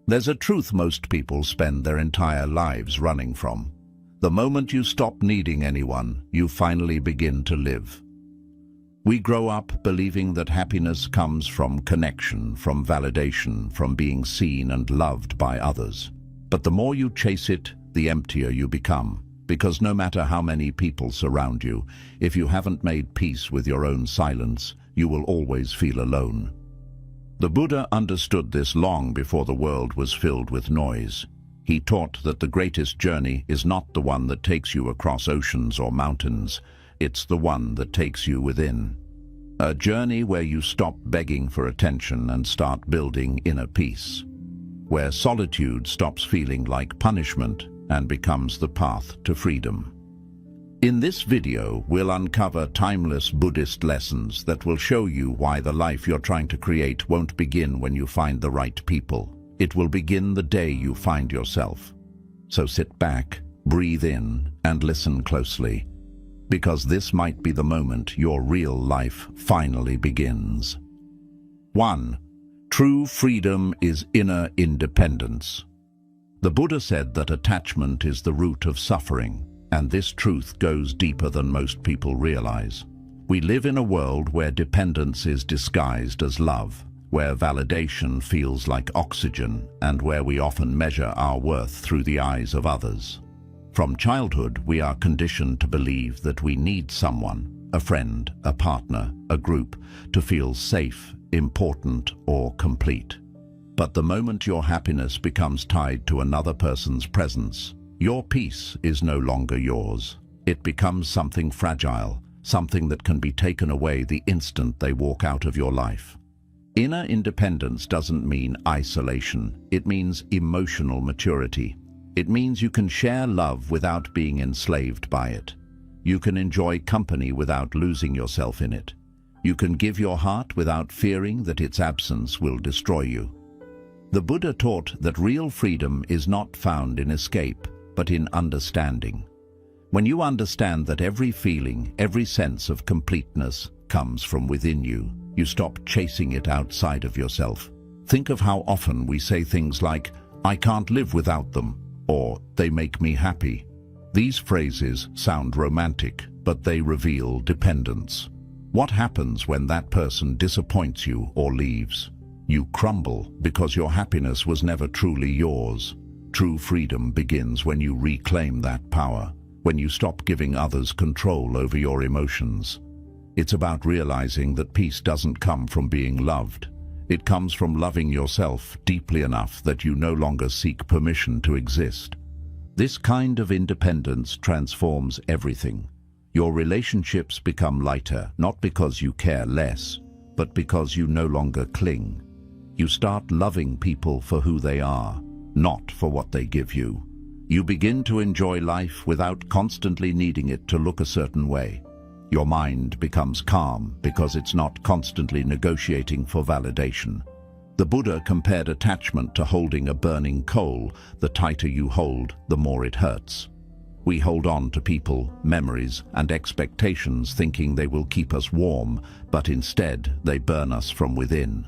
There's a truth most people spend their entire lives running from. The moment you stop needing anyone, you finally begin to live. We grow up believing that happiness comes from connection, from validation, from being seen and loved by others. But the more you chase it, the emptier you become. Because no matter how many people surround you, if you haven't made peace with your own silence, you will always feel alone. The Buddha understood this long before the world was filled with noise. He taught that the greatest journey is not the one that takes you across oceans or mountains, it's the one that takes you within. A journey where you stop begging for attention and start building inner peace. Where solitude stops feeling like punishment and becomes the path to freedom. In this video, we'll uncover timeless Buddhist lessons that will show you why the life you're trying to create won't begin when you find the right people. It will begin the day you find yourself. So sit back, breathe in, and listen closely, because this might be the moment your real life finally begins. 1. True freedom is inner independence. The Buddha said that attachment is the root of suffering, and this truth goes deeper than most people realize. We live in a world where dependence is disguised as love, where validation feels like oxygen, and where we often measure our worth through the eyes of others. From childhood, we are conditioned to believe that we need someone, a friend, a partner, a group, to feel safe, important, or complete. But the moment your happiness becomes tied to another person's presence, your peace is no longer yours. It becomes something fragile, something that can be taken away the instant they walk out of your life. Inner independence doesn't mean isolation. It means emotional maturity. It means you can share love without being enslaved by it. You can enjoy company without losing yourself in it. You can give your heart without fearing that its absence will destroy you. The Buddha taught that real freedom is not found in escape, but in understanding. When you understand that every feeling, every sense of completeness comes from within you, you stop chasing it outside of yourself. Think of how often we say things like, "I can't live without them," or "they make me happy." These phrases sound romantic, but they reveal dependence. What happens when that person disappoints you or leaves? You crumble because your happiness was never truly yours. True freedom begins when you reclaim that power, when you stop giving others control over your emotions. It's about realizing that peace doesn't come from being loved. It comes from loving yourself deeply enough that you no longer seek permission to exist. This kind of independence transforms everything. Your relationships become lighter, not because you care less, but because you no longer cling. You start loving people for who they are, not for what they give you. You begin to enjoy life without constantly needing it to look a certain way. Your mind becomes calm because it's not constantly negotiating for validation. The Buddha compared attachment to holding a burning coal. The tighter you hold, the more it hurts. We hold on to people, memories, and expectations thinking they will keep us warm, but instead they burn us from within.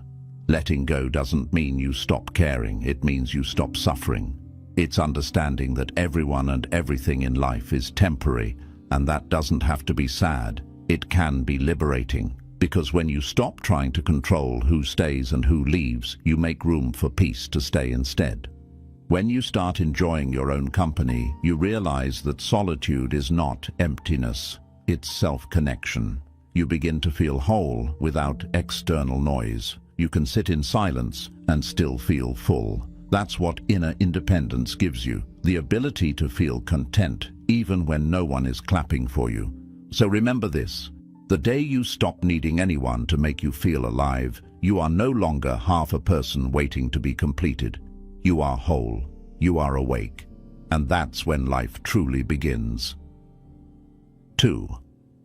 Letting go doesn't mean you stop caring, it means you stop suffering. It's understanding that everyone and everything in life is temporary, and that doesn't have to be sad. It can be liberating, because when you stop trying to control who stays and who leaves, you make room for peace to stay instead. When you start enjoying your own company, you realize that solitude is not emptiness, it's self-connection. You begin to feel whole without external noise. You can sit in silence and still feel full. That's what inner independence gives you, the ability to feel content even when no one is clapping for you. So remember this, the day you stop needing anyone to make you feel alive, you are no longer half a person waiting to be completed. You are whole, you are awake, and that's when life truly begins. 2.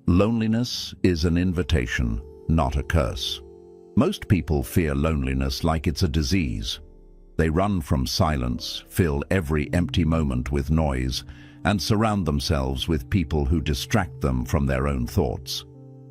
Loneliness is an invitation, not a curse. Most people fear loneliness like it's a disease. They run from silence, fill every empty moment with noise, and surround themselves with people who distract them from their own thoughts.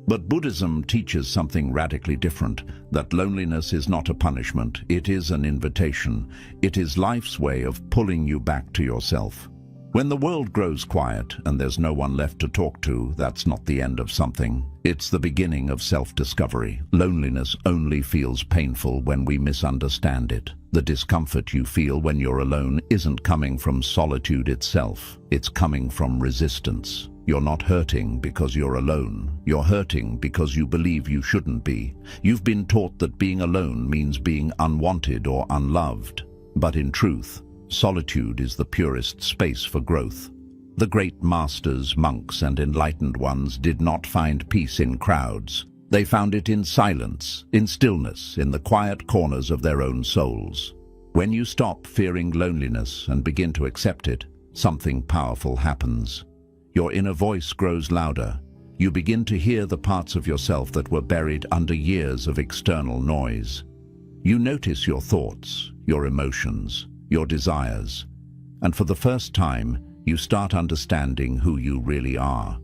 But Buddhism teaches something radically different, that loneliness is not a punishment, it is an invitation. It is life's way of pulling you back to yourself. When the world grows quiet and there's no one left to talk to, that's not the end of something. It's the beginning of self-discovery. Loneliness only feels painful when we misunderstand it. The discomfort you feel when you're alone isn't coming from solitude itself. It's coming from resistance. You're not hurting because you're alone. You're hurting because you believe you shouldn't be. You've been taught that being alone means being unwanted or unloved. But in truth, solitude is the purest space for growth. The great masters, monks, and enlightened ones did not find peace in crowds. They found it in silence, in stillness, in the quiet corners of their own souls. When you stop fearing loneliness and begin to accept it, something powerful happens. Your inner voice grows louder. You begin to hear the parts of yourself that were buried under years of external noise. You notice your thoughts, your emotions, your desires, and for the first time, you start understanding who you really are.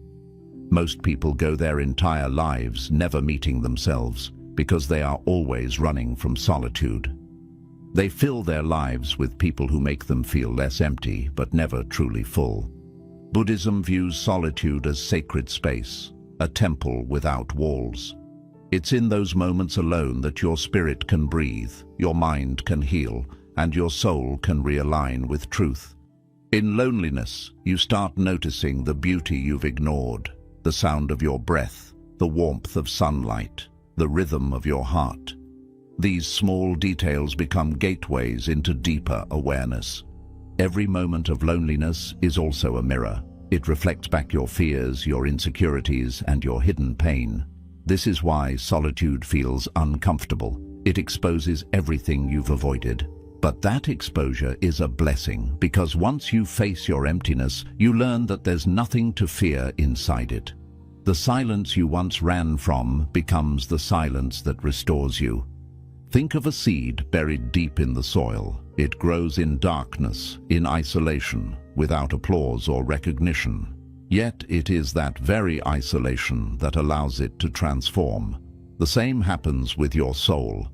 Most people go their entire lives never meeting themselves because they are always running from solitude. They fill their lives with people who make them feel less empty but never truly full. Buddhism views solitude as sacred space, a temple without walls. It's in those moments alone that your spirit can breathe, your mind can heal, and your soul can realign with truth. In loneliness, you start noticing the beauty you've ignored, the sound of your breath, the warmth of sunlight, the rhythm of your heart. These small details become gateways into deeper awareness. Every moment of loneliness is also a mirror. It reflects back your fears, your insecurities, and your hidden pain. This is why solitude feels uncomfortable. It exposes everything you've avoided. But that exposure is a blessing, because once you face your emptiness, you learn that there's nothing to fear inside it. The silence you once ran from becomes the silence that restores you. Think of a seed buried deep in the soil. It grows in darkness, in isolation, without applause or recognition. Yet it is that very isolation that allows it to transform. The same happens with your soul.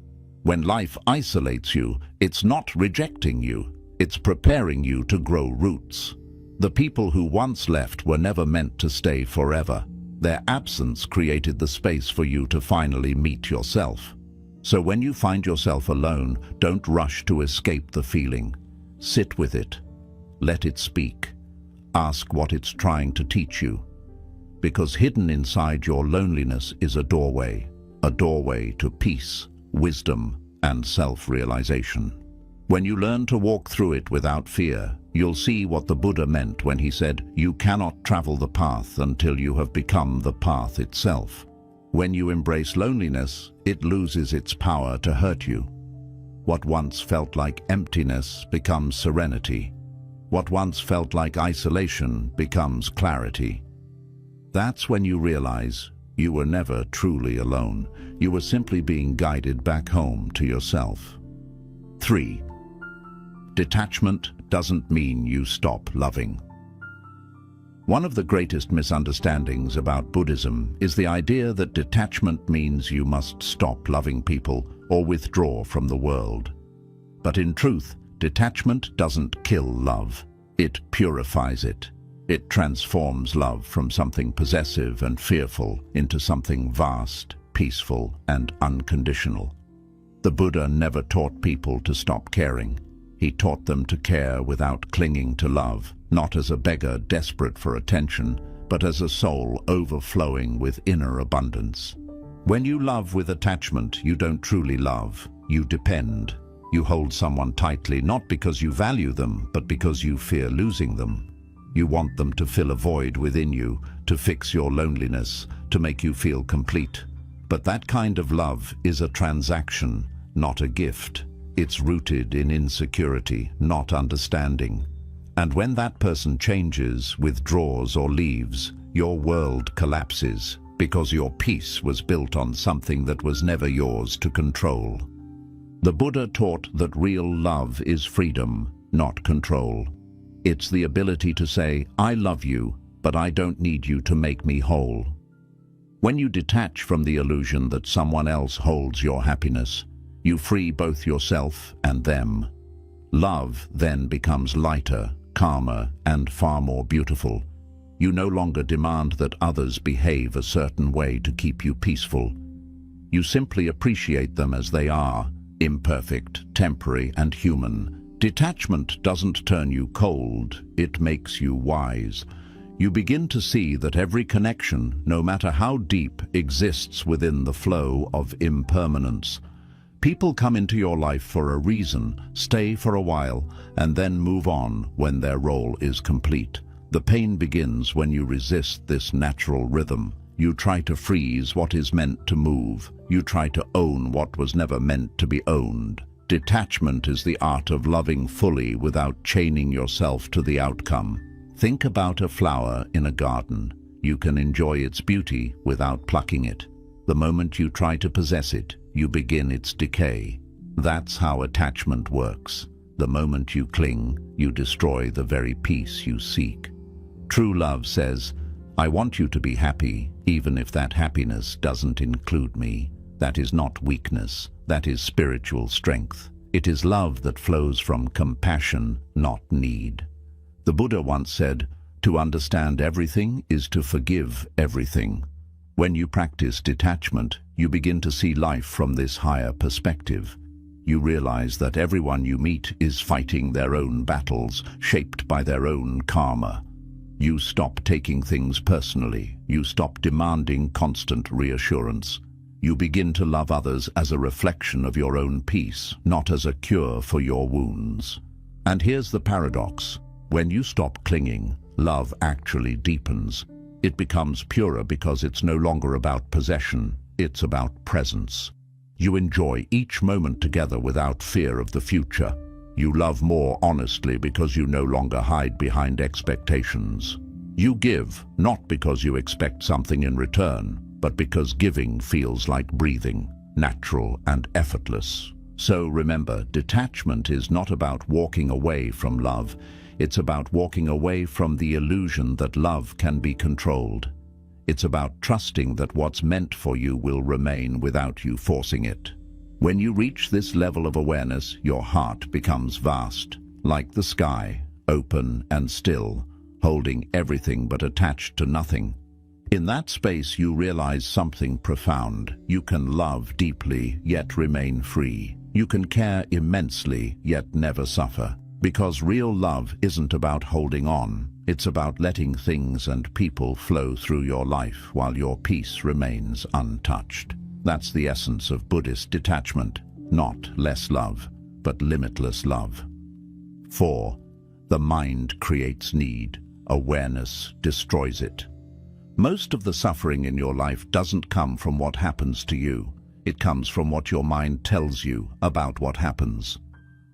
When life isolates you, it's not rejecting you, it's preparing you to grow roots. The people who once left were never meant to stay forever. Their absence created the space for you to finally meet yourself. So when you find yourself alone, don't rush to escape the feeling. Sit with it. Let it speak. Ask what it's trying to teach you. Because hidden inside your loneliness is a doorway to peace, wisdom, and self-realization. When you learn to walk through it without fear, you'll see what the Buddha meant when he said, "You cannot travel the path until you have become the path itself." When you embrace loneliness, it loses its power to hurt you. What once felt like emptiness becomes serenity. What once felt like isolation becomes clarity. That's when you realize you were never truly alone. You were simply being guided back home to yourself. 3. Detachment doesn't mean you stop loving. One of the greatest misunderstandings about Buddhism is the idea that detachment means you must stop loving people or withdraw from the world. But in truth, detachment doesn't kill love. It purifies it. It transforms love from something possessive and fearful into something vast, peaceful, and unconditional. The Buddha never taught people to stop caring. He taught them to care without clinging to love, not as a beggar desperate for attention, but as a soul overflowing with inner abundance. When you love with attachment, you don't truly love, you depend. You hold someone tightly not because you value them, but because you fear losing them. You want them to fill a void within you, to fix your loneliness, to make you feel complete. But that kind of love is a transaction, not a gift. It's rooted in insecurity, not understanding. And when that person changes, withdraws, or leaves, your world collapses, because your peace was built on something that was never yours to control. The Buddha taught that real love is freedom, not control. It's the ability to say, "I love you, but I don't need you to make me whole." When you detach from the illusion that someone else holds your happiness, you free both yourself and them. Love then becomes lighter, calmer, and far more beautiful. You no longer demand that others behave a certain way to keep you peaceful. You simply appreciate them as they are, imperfect, temporary, and human. Detachment doesn't turn you cold, it makes you wise. You begin to see that every connection, no matter how deep, exists within the flow of impermanence. People come into your life for a reason, stay for a while, and then move on when their role is complete. The pain begins when you resist this natural rhythm. You try to freeze what is meant to move. You try to own what was never meant to be owned. Detachment is the art of loving fully without chaining yourself to the outcome. Think about a flower in a garden. You can enjoy its beauty without plucking it. The moment you try to possess it, you begin its decay. That's how attachment works. The moment you cling, you destroy the very peace you seek. True love says, I want you to be happy, even if that happiness doesn't include me. That is not weakness, that is spiritual strength. It is love that flows from compassion, not need. The Buddha once said, to understand everything is to forgive everything. When you practice detachment, you begin to see life from this higher perspective. You realize that everyone you meet is fighting their own battles, shaped by their own karma. You stop taking things personally. You stop demanding constant reassurance. You begin to love others as a reflection of your own peace, not as a cure for your wounds. And here's the paradox. When you stop clinging, love actually deepens. It becomes purer because it's no longer about possession, it's about presence. You enjoy each moment together without fear of the future. You love more honestly because you no longer hide behind expectations. You give, not because you expect something in return, but because giving feels like breathing, natural and effortless. So remember, detachment is not about walking away from love. It's about walking away from the illusion that love can be controlled. It's about trusting that what's meant for you will remain without you forcing it. When you reach this level of awareness, your heart becomes vast, like the sky, open and still, holding everything but attached to nothing. In that space, you realize something profound. You can love deeply, yet remain free. You can care immensely, yet never suffer. Because real love isn't about holding on. It's about letting things and people flow through your life while your peace remains untouched. That's the essence of Buddhist detachment. Not less love, but limitless love. 4. The mind creates need. Awareness destroys it. Most of the suffering in your life doesn't come from what happens to you. It comes from what your mind tells you about what happens.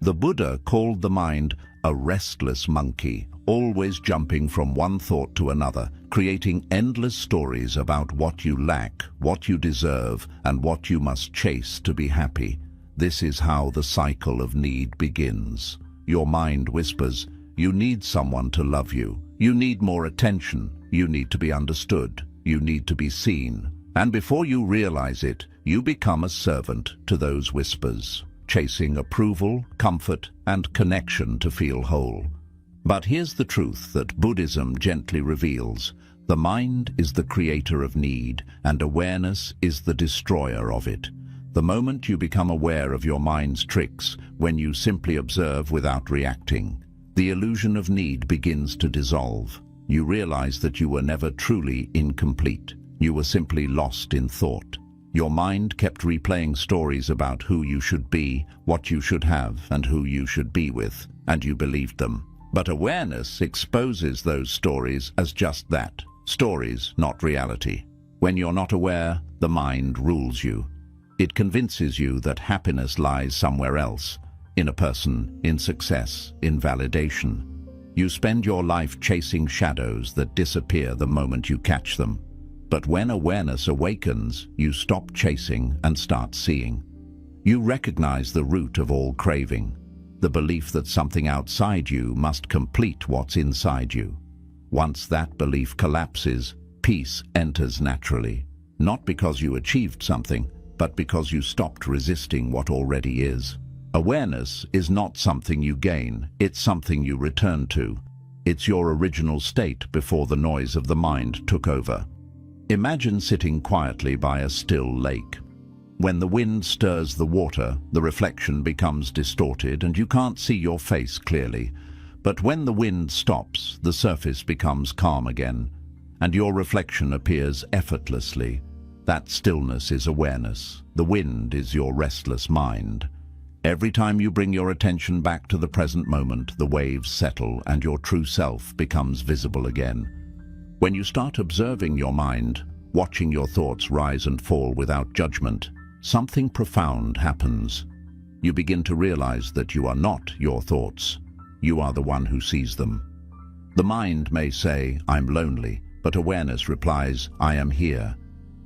The Buddha called the mind a restless monkey, always jumping from one thought to another, creating endless stories about what you lack, what you deserve, and what you must chase to be happy. This is how the cycle of need begins. Your mind whispers, you need someone to love you. You need more attention. You need to be understood. You need to be seen. And before you realize it, you become a servant to those whispers, chasing approval, comfort, and connection to feel whole. But here's the truth that Buddhism gently reveals. The mind is the creator of need, and awareness is the destroyer of it. The moment you become aware of your mind's tricks, when you simply observe without reacting, the illusion of need begins to dissolve. You realize that you were never truly incomplete. You were simply lost in thought. Your mind kept replaying stories about who you should be, what you should have, and who you should be with, and you believed them. But awareness exposes those stories as just that, stories, not reality. When you're not aware, the mind rules you. It convinces you that happiness lies somewhere else, in a person, in success, in validation. You spend your life chasing shadows that disappear the moment you catch them. But when awareness awakens, you stop chasing and start seeing. You recognize the root of all craving, the belief that something outside you must complete what's inside you. Once that belief collapses, peace enters naturally. not because you achieved something, but because you stopped resisting what already is. Awareness is not something you gain, it's something you return to. It's your original state before the noise of the mind took over. Imagine sitting quietly by a still lake. When the wind stirs the water, the reflection becomes distorted and you can't see your face clearly. But when the wind stops, the surface becomes calm again, and your reflection appears effortlessly. That stillness is awareness. The wind is your restless mind. Every time you bring your attention back to the present moment, the waves settle and your true self becomes visible again. When you start observing your mind, watching your thoughts rise and fall without judgment, something profound happens. You begin to realize that you are not your thoughts. You are the one who sees them. The mind may say, "I'm lonely," but awareness replies, "I am here."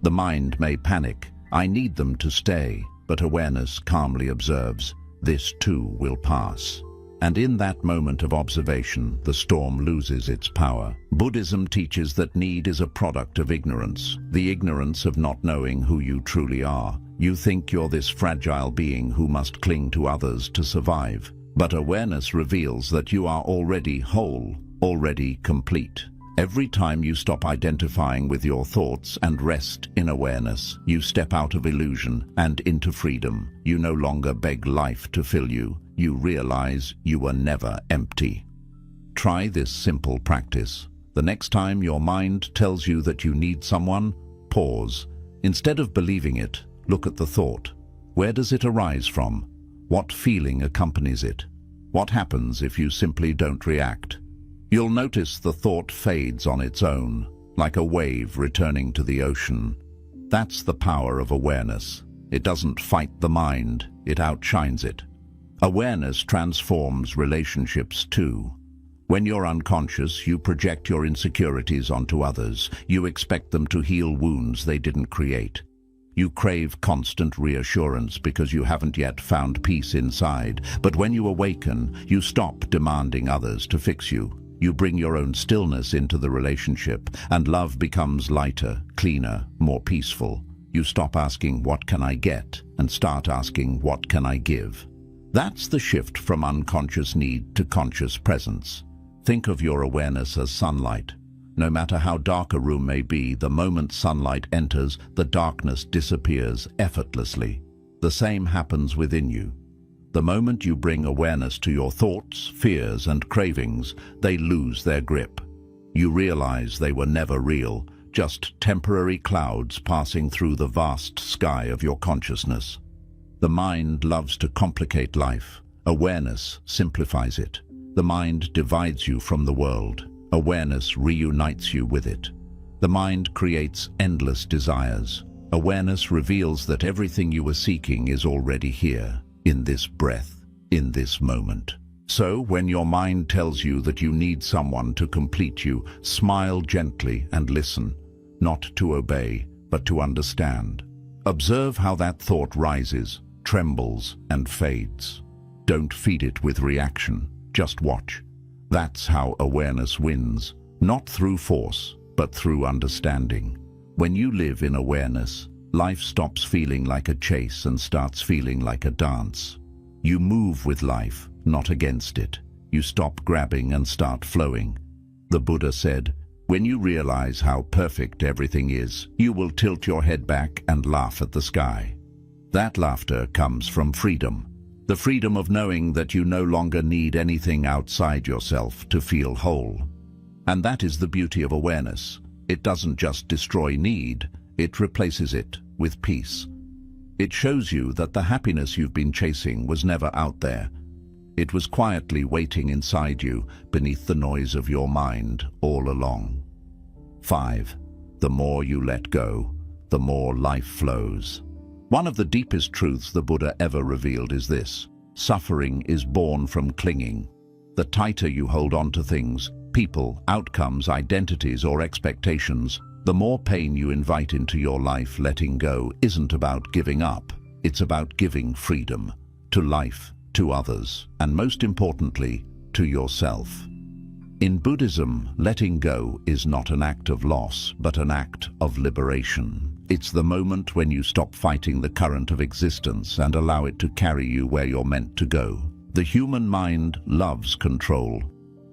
The mind may panic, "I need them to stay," but awareness calmly observes, "This too will pass." And in that moment of observation, the storm loses its power. Buddhism teaches that need is a product of ignorance, the ignorance of not knowing who you truly are. You think you're this fragile being who must cling to others to survive. But awareness reveals that you are already whole, already complete. Every time you stop identifying with your thoughts and rest in awareness, you step out of illusion and into freedom. You no longer beg life to fill you. You realize you were never empty. Try this simple practice. The next time your mind tells you that you need someone, pause. Instead of believing it, look at the thought. Where does it arise from? What feeling accompanies it? What happens if you simply don't react? You'll notice the thought fades on its own, like a wave returning to the ocean. That's the power of awareness. It doesn't fight the mind, it outshines it. Awareness transforms relationships too. When you're unconscious, you project your insecurities onto others. You expect them to heal wounds they didn't create. You crave constant reassurance because you haven't yet found peace inside. But when you awaken, you stop demanding others to fix you. You bring your own stillness into the relationship, and love becomes lighter, cleaner, more peaceful. You stop asking, "What can I get?" and start asking, "What can I give?" That's the shift from unconscious need to conscious presence. Think of your awareness as sunlight. No matter how dark a room may be, the moment sunlight enters, the darkness disappears effortlessly. The same happens within you. The moment you bring awareness to your thoughts, fears, and cravings, they lose their grip. You realize they were never real, just temporary clouds passing through the vast sky of your consciousness. The mind loves to complicate life. Awareness simplifies it. The mind divides you from the world. Awareness reunites you with it. The mind creates endless desires. Awareness reveals that everything you were seeking is already here, in this breath, in this moment. So, when your mind tells you that you need someone to complete you, smile gently and listen, not to obey, but to understand. Observe how that thought rises, trembles, and fades. Don't feed it with reaction, just watch. That's how awareness wins, not through force, but through understanding. When you live in awareness, life stops feeling like a chase and starts feeling like a dance. You move with life, not against it. You stop grabbing and start flowing. The Buddha said, "When you realize how perfect everything is, you will tilt your head back and laugh at the sky." That laughter comes from freedom. The freedom of knowing that you no longer need anything outside yourself to feel whole. And that is the beauty of awareness. It doesn't just destroy need, it replaces it with peace. It shows you that the happiness you've been chasing was never out there. It was quietly waiting inside you, beneath the noise of your mind, all along. 5. The more you let go, the more life flows. One of the deepest truths the Buddha ever revealed is this: suffering is born from clinging. The tighter you hold on to things, people, outcomes, identities, or expectations, the more pain you invite into your life. Letting go isn't about giving up, it's about giving freedom to life, to others, and most importantly, to yourself. In Buddhism, letting go is not an act of loss, but an act of liberation. It's the moment when you stop fighting the current of existence and allow it to carry you where you're meant to go. The human mind loves control.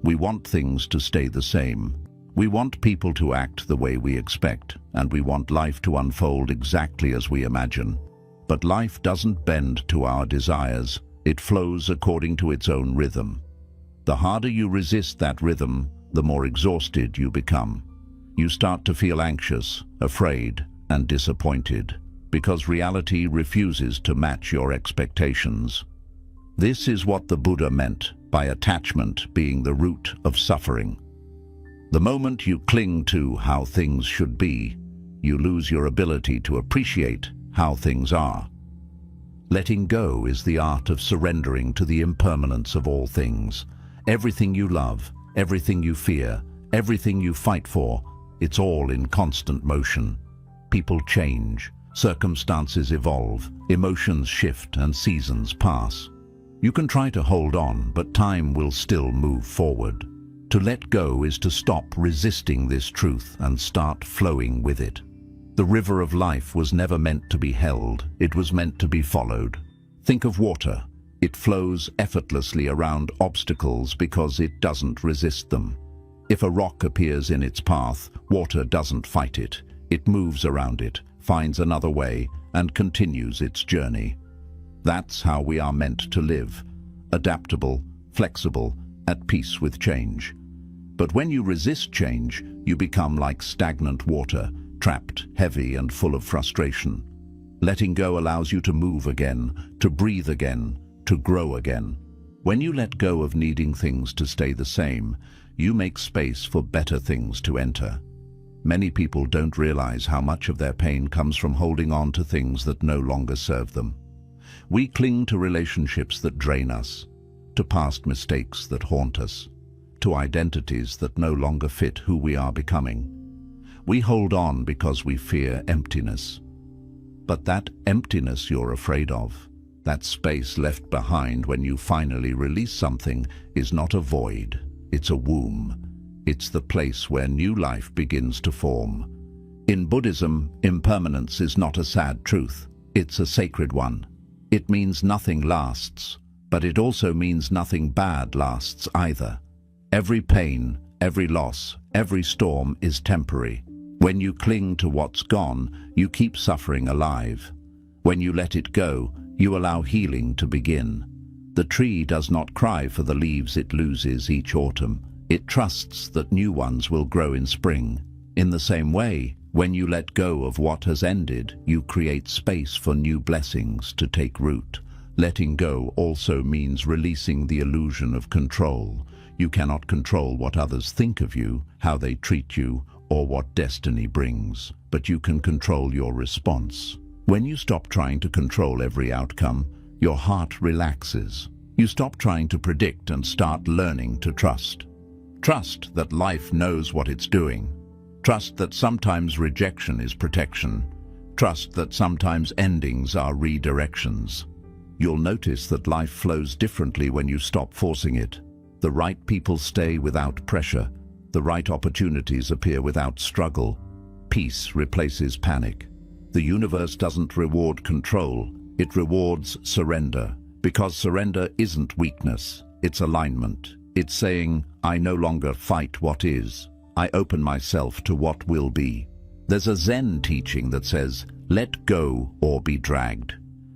We want things to stay the same. We want people to act the way we expect, and we want life to unfold exactly as we imagine. But life doesn't bend to our desires. It flows according to its own rhythm. The harder you resist that rhythm, the more exhausted you become. You start to feel anxious, afraid, and disappointed, because reality refuses to match your expectations. This is what the Buddha meant by attachment being the root of suffering. The moment you cling to how things should be, you lose your ability to appreciate how things are. Letting go is the art of surrendering to the impermanence of all things. Everything you love, everything you fear, everything you fight for, it's all in constant motion. People change, circumstances evolve, emotions shift, and seasons pass. You can try to hold on, but time will still move forward. To let go is to stop resisting this truth and start flowing with it. The river of life was never meant to be held, it was meant to be followed. Think of water. It flows effortlessly around obstacles because it doesn't resist them. If a rock appears in its path, water doesn't fight it. It moves around it, finds another way, and continues its journey. That's how we are meant to live. Adaptable, flexible, at peace with change. But when you resist change, you become like stagnant water, trapped, heavy, and full of frustration. Letting go allows you to move again, to breathe again, to grow again. When you let go of needing things to stay the same, you make space for better things to enter. Many people don't realize how much of their pain comes from holding on to things that no longer serve them. We cling to relationships that drain us, to past mistakes that haunt us, to identities that no longer fit who we are becoming. We hold on because we fear emptiness. But that emptiness you're afraid of, that space left behind when you finally release something, is not a void, it's a womb. It's the place where new life begins to form. In Buddhism, impermanence is not a sad truth, it's a sacred one. It means nothing lasts, but it also means nothing bad lasts either. Every pain, every loss, every storm is temporary. When you cling to what's gone, you keep suffering alive. When you let it go, you allow healing to begin. The tree does not cry for the leaves it loses each autumn. It trusts that new ones will grow in spring. In the same way, when you let go of what has ended, you create space for new blessings to take root. Letting go also means releasing the illusion of control. You cannot control what others think of you, how they treat you, or what destiny brings, but you can control your response. When you stop trying to control every outcome, your heart relaxes. You stop trying to predict and start learning to trust. Trust that life knows what it's doing. Trust that sometimes rejection is protection. Trust that sometimes endings are redirections. You'll notice that life flows differently when you stop forcing it. The right people stay without pressure. The right opportunities appear without struggle. Peace replaces panic. The universe doesn't reward control, it rewards surrender. Because surrender isn't weakness, it's alignment. It's saying, I no longer fight what is. I open myself to what will be. There's a Zen teaching that says, let go or be dragged.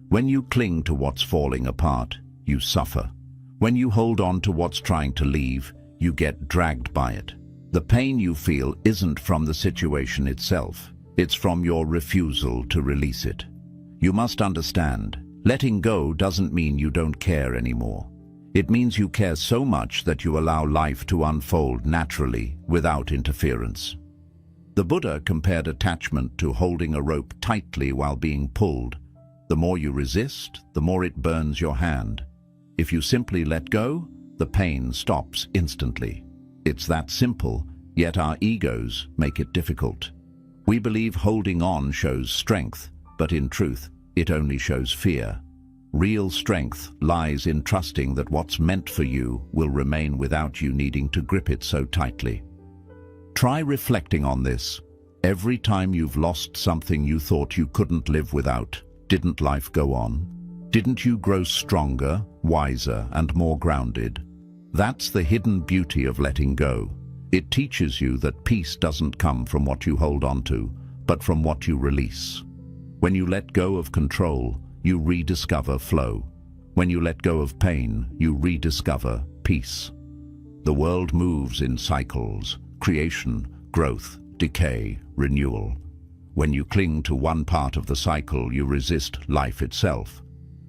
When you cling to what's falling apart, you suffer. When you hold on to what's trying to leave, you get dragged by it. The pain you feel isn't from the situation itself. It's from your refusal to release it. You must understand, letting go doesn't mean you don't care anymore. It means you care so much that you allow life to unfold naturally, without interference. The Buddha compared attachment to holding a rope tightly while being pulled. The more you resist, the more it burns your hand. If you simply let go, the pain stops instantly. It's that simple, yet our egos make it difficult. We believe holding on shows strength, but in truth, it only shows fear. Real strength lies in trusting that what's meant for you will remain without you needing to grip it so tightly. Try reflecting on this. Every time you've lost something you thought you couldn't live without, didn't life go on? Didn't you grow stronger, wiser, and more grounded? That's the hidden beauty of letting go. It teaches you that peace doesn't come from what you hold on to, but from what you release. When you let go of control, you rediscover flow. When you let go of pain, you rediscover peace. The world moves in cycles: creation, growth, decay, renewal. When you cling to one part of the cycle, you resist life itself.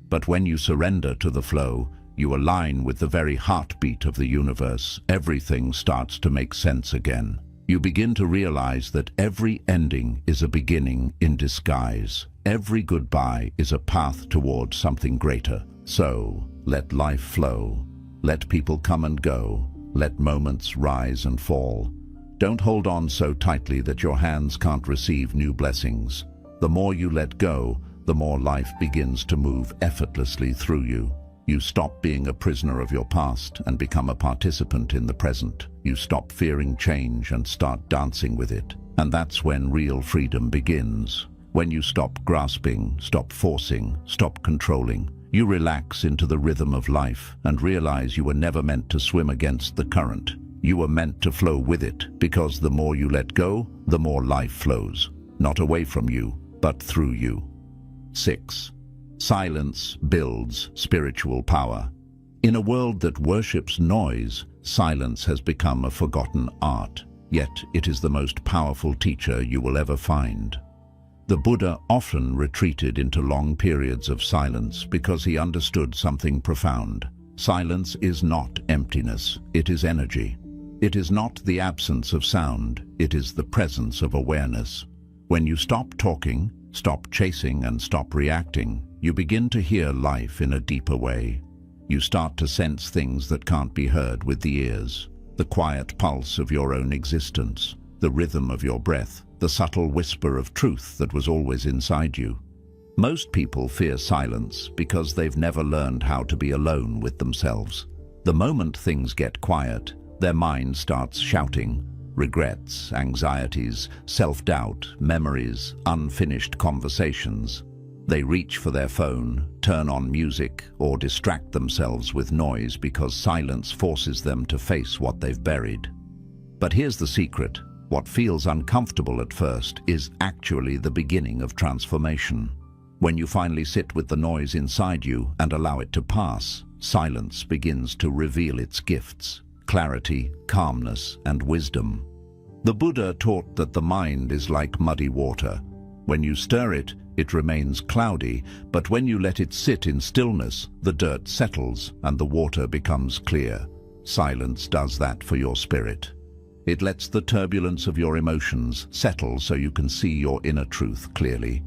But when you surrender to the flow, you align with the very heartbeat of the universe. Everything starts to make sense again. You begin to realize that every ending is a beginning in disguise. Every goodbye is a path towards something greater. So, let life flow. Let people come and go. Let moments rise and fall. Don't hold on so tightly that your hands can't receive new blessings. The more you let go, the more life begins to move effortlessly through you. You stop being a prisoner of your past and become a participant in the present. You stop fearing change and start dancing with it. And that's when real freedom begins. When you stop grasping, stop forcing, stop controlling. You relax into the rhythm of life and realize you were never meant to swim against the current. You were meant to flow with it, because the more you let go, the more life flows. Not away from you, but through you. 6. Silence builds spiritual power. In a world that worships noise, silence has become a forgotten art. Yet it is the most powerful teacher you will ever find. The Buddha often retreated into long periods of silence because he understood something profound. Silence is not emptiness, it is energy. It is not the absence of sound, it is the presence of awareness. When you stop talking, stop chasing, and stop reacting, you begin to hear life in a deeper way. You start to sense things that can't be heard with the ears. The quiet pulse of your own existence, the rhythm of your breath, the subtle whisper of truth that was always inside you. Most people fear silence because they've never learned how to be alone with themselves. The moment things get quiet, their mind starts shouting. Regrets, anxieties, self-doubt, memories, unfinished conversations. They reach for their phone, turn on music, or distract themselves with noise because silence forces them to face what they've buried. But here's the secret. What feels uncomfortable at first is actually the beginning of transformation. When you finally sit with the noise inside you and allow it to pass, silence begins to reveal its gifts: clarity, calmness, and wisdom. The Buddha taught that the mind is like muddy water. When you stir it, it remains cloudy, but when you let it sit in stillness, the dirt settles and the water becomes clear. Silence does that for your spirit. It lets the turbulence of your emotions settle so you can see your inner truth clearly.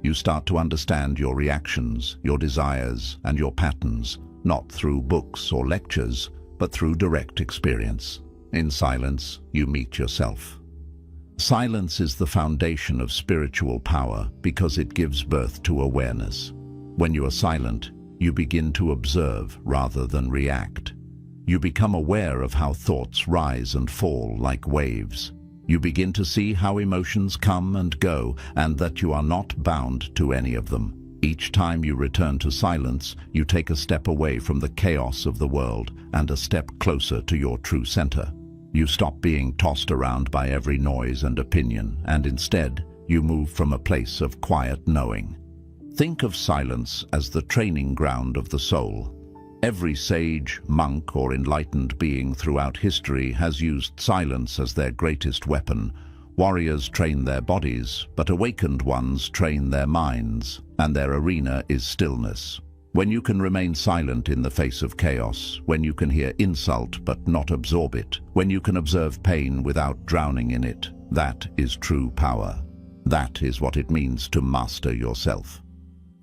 You start to understand your reactions, your desires, and your patterns, not through books or lectures, but through direct experience. In silence, you meet yourself. Silence is the foundation of spiritual power because it gives birth to awareness. When you are silent, you begin to observe rather than react. You become aware of how thoughts rise and fall like waves. You begin to see how emotions come and go, and that you are not bound to any of them. Each time you return to silence, you take a step away from the chaos of the world and a step closer to your true center. You stop being tossed around by every noise and opinion, and instead, you move from a place of quiet knowing. Think of silence as the training ground of the soul. Every sage, monk, or enlightened being throughout history has used silence as their greatest weapon. Warriors train their bodies, but awakened ones train their minds, and their arena is stillness. When you can remain silent in the face of chaos, when you can hear insult but not absorb it, when you can observe pain without drowning in it, that is true power. That is what it means to master yourself.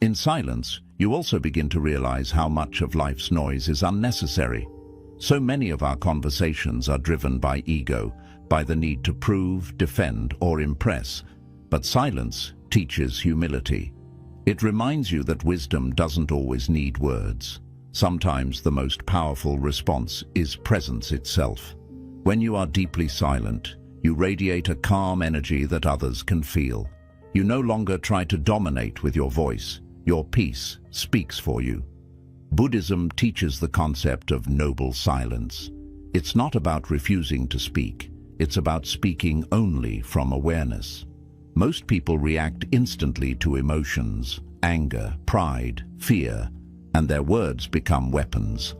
In silence, you also begin to realize how much of life's noise is unnecessary. So many of our conversations are driven by ego, by the need to prove, defend, or impress. But silence teaches humility. It reminds you that wisdom doesn't always need words. Sometimes the most powerful response is presence itself. When you are deeply silent, You radiate a calm energy that others can feel. You no longer try to dominate with your voice. Your peace speaks for you. Buddhism teaches the concept of noble silence. It's not about refusing to speak. It's about speaking only from awareness. Most people react instantly to emotions, anger, pride, fear, and their words become weapons.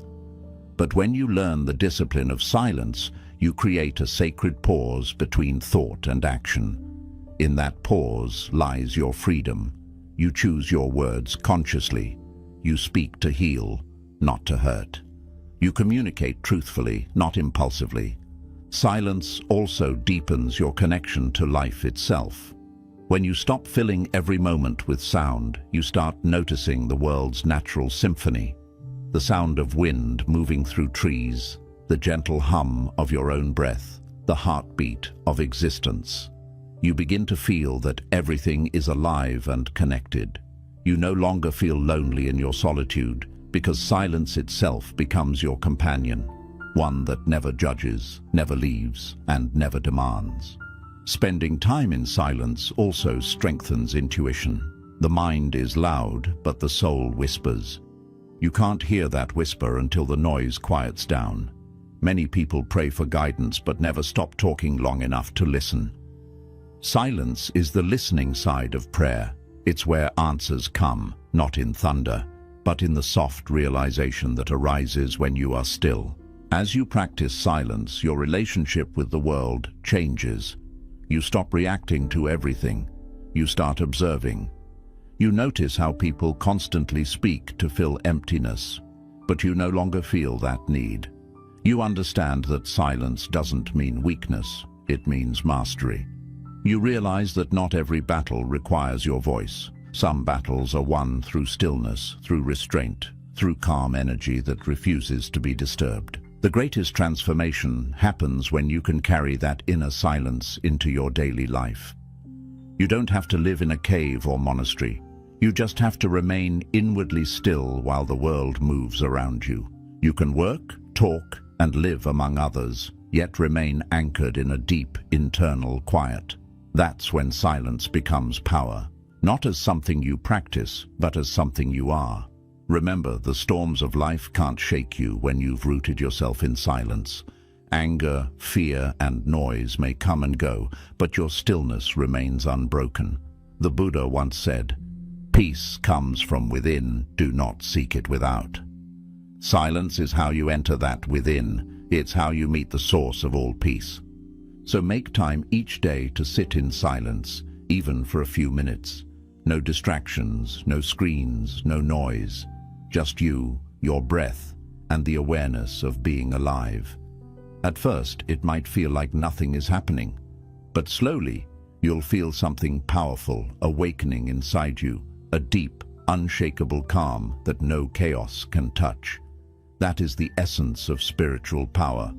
But when you learn the discipline of silence, you create a sacred pause between thought and action. In that pause lies your freedom. You choose your words consciously. You speak to heal, not to hurt. You communicate truthfully, not impulsively. Silence also deepens your connection to life itself. When you stop filling every moment with sound, you start noticing the world's natural symphony. The sound of wind moving through trees, the gentle hum of your own breath, the heartbeat of existence. You begin to feel that everything is alive and connected. You no longer feel lonely in your solitude because silence itself becomes your companion, one that never judges, never leaves, and never demands. Spending time in silence also strengthens intuition. The mind is loud, but the soul whispers. You can't hear that whisper until the noise quiets down. Many people pray for guidance but never stop talking long enough to listen. Silence is the listening side of prayer. It's where answers come, not in thunder, but in the soft realization that arises when you are still. As you practice silence, your relationship with the world changes. You stop reacting to everything. You start observing. You notice how people constantly speak to fill emptiness, but you no longer feel that need. You understand that silence doesn't mean weakness, it means mastery. You realize that not every battle requires your voice. Some battles are won through stillness, through restraint, through calm energy that refuses to be disturbed. The greatest transformation happens when you can carry that inner silence into your daily life. You don't have to live in a cave or monastery. You just have to remain inwardly still while the world moves around you. You can work, talk, and live among others, yet remain anchored in a deep internal quiet. That's when silence becomes power, not as something you practice, but as something you are. Remember, the storms of life can't shake you when you've rooted yourself in silence. Anger, fear, and noise may come and go, but your stillness remains unbroken. The Buddha once said, "Peace comes from within, do not seek it without." Silence is how you enter that within. It's how you meet the source of all peace. So make time each day to sit in silence, even for a few minutes. No distractions, no screens, no noise. Just you, your breath, and the awareness of being alive. At first, it might feel like nothing is happening, but slowly, you'll feel something powerful awakening inside you, a deep, unshakable calm that no chaos can touch. That is the essence of spiritual power,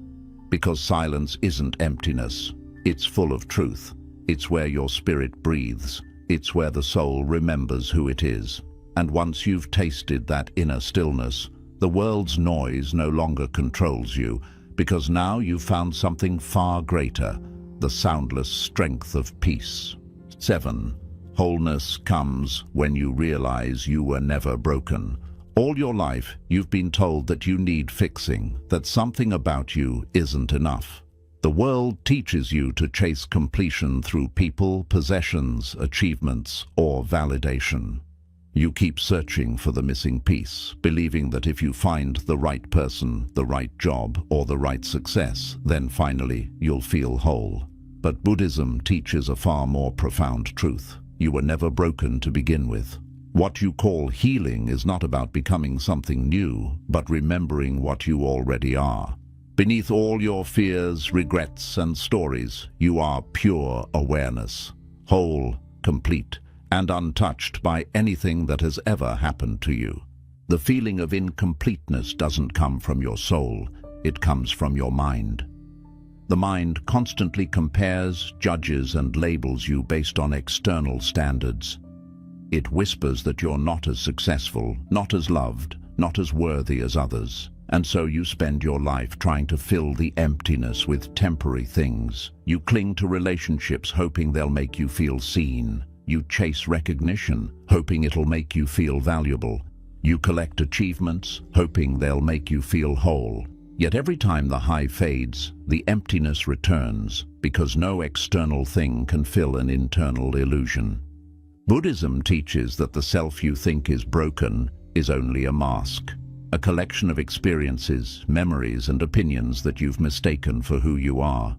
because silence isn't emptiness, it's full of truth. It's where your spirit breathes, it's where the soul remembers who it is. And once you've tasted that inner stillness, the world's noise no longer controls you, because now you've found something far greater, the soundless strength of peace. 7. Wholeness comes when you realize you were never broken. All your life, you've been told that you need fixing, that something about you isn't enough. The world teaches you to chase completion through people, possessions, achievements, or validation. You keep searching for the missing piece, believing that if you find the right person, the right job, or the right success, then finally you'll feel whole. But Buddhism teaches a far more profound truth. You were never broken to begin with. What you call healing is not about becoming something new, but remembering what you already are. Beneath all your fears, regrets, and stories, you are pure awareness, whole, complete, and untouched by anything that has ever happened to you. The feeling of incompleteness doesn't come from your soul, it comes from your mind. The mind constantly compares, judges, and labels you based on external standards. It whispers that you're not as successful, not as loved, not as worthy as others. And so you spend your life trying to fill the emptiness with temporary things. You cling to relationships hoping they'll make you feel seen. You chase recognition, hoping it'll make you feel valuable. You collect achievements, hoping they'll make you feel whole. Yet every time the high fades, the emptiness returns, because no external thing can fill an internal illusion. Buddhism teaches that the self you think is broken is only a mask, a collection of experiences, memories, and opinions that you've mistaken for who you are.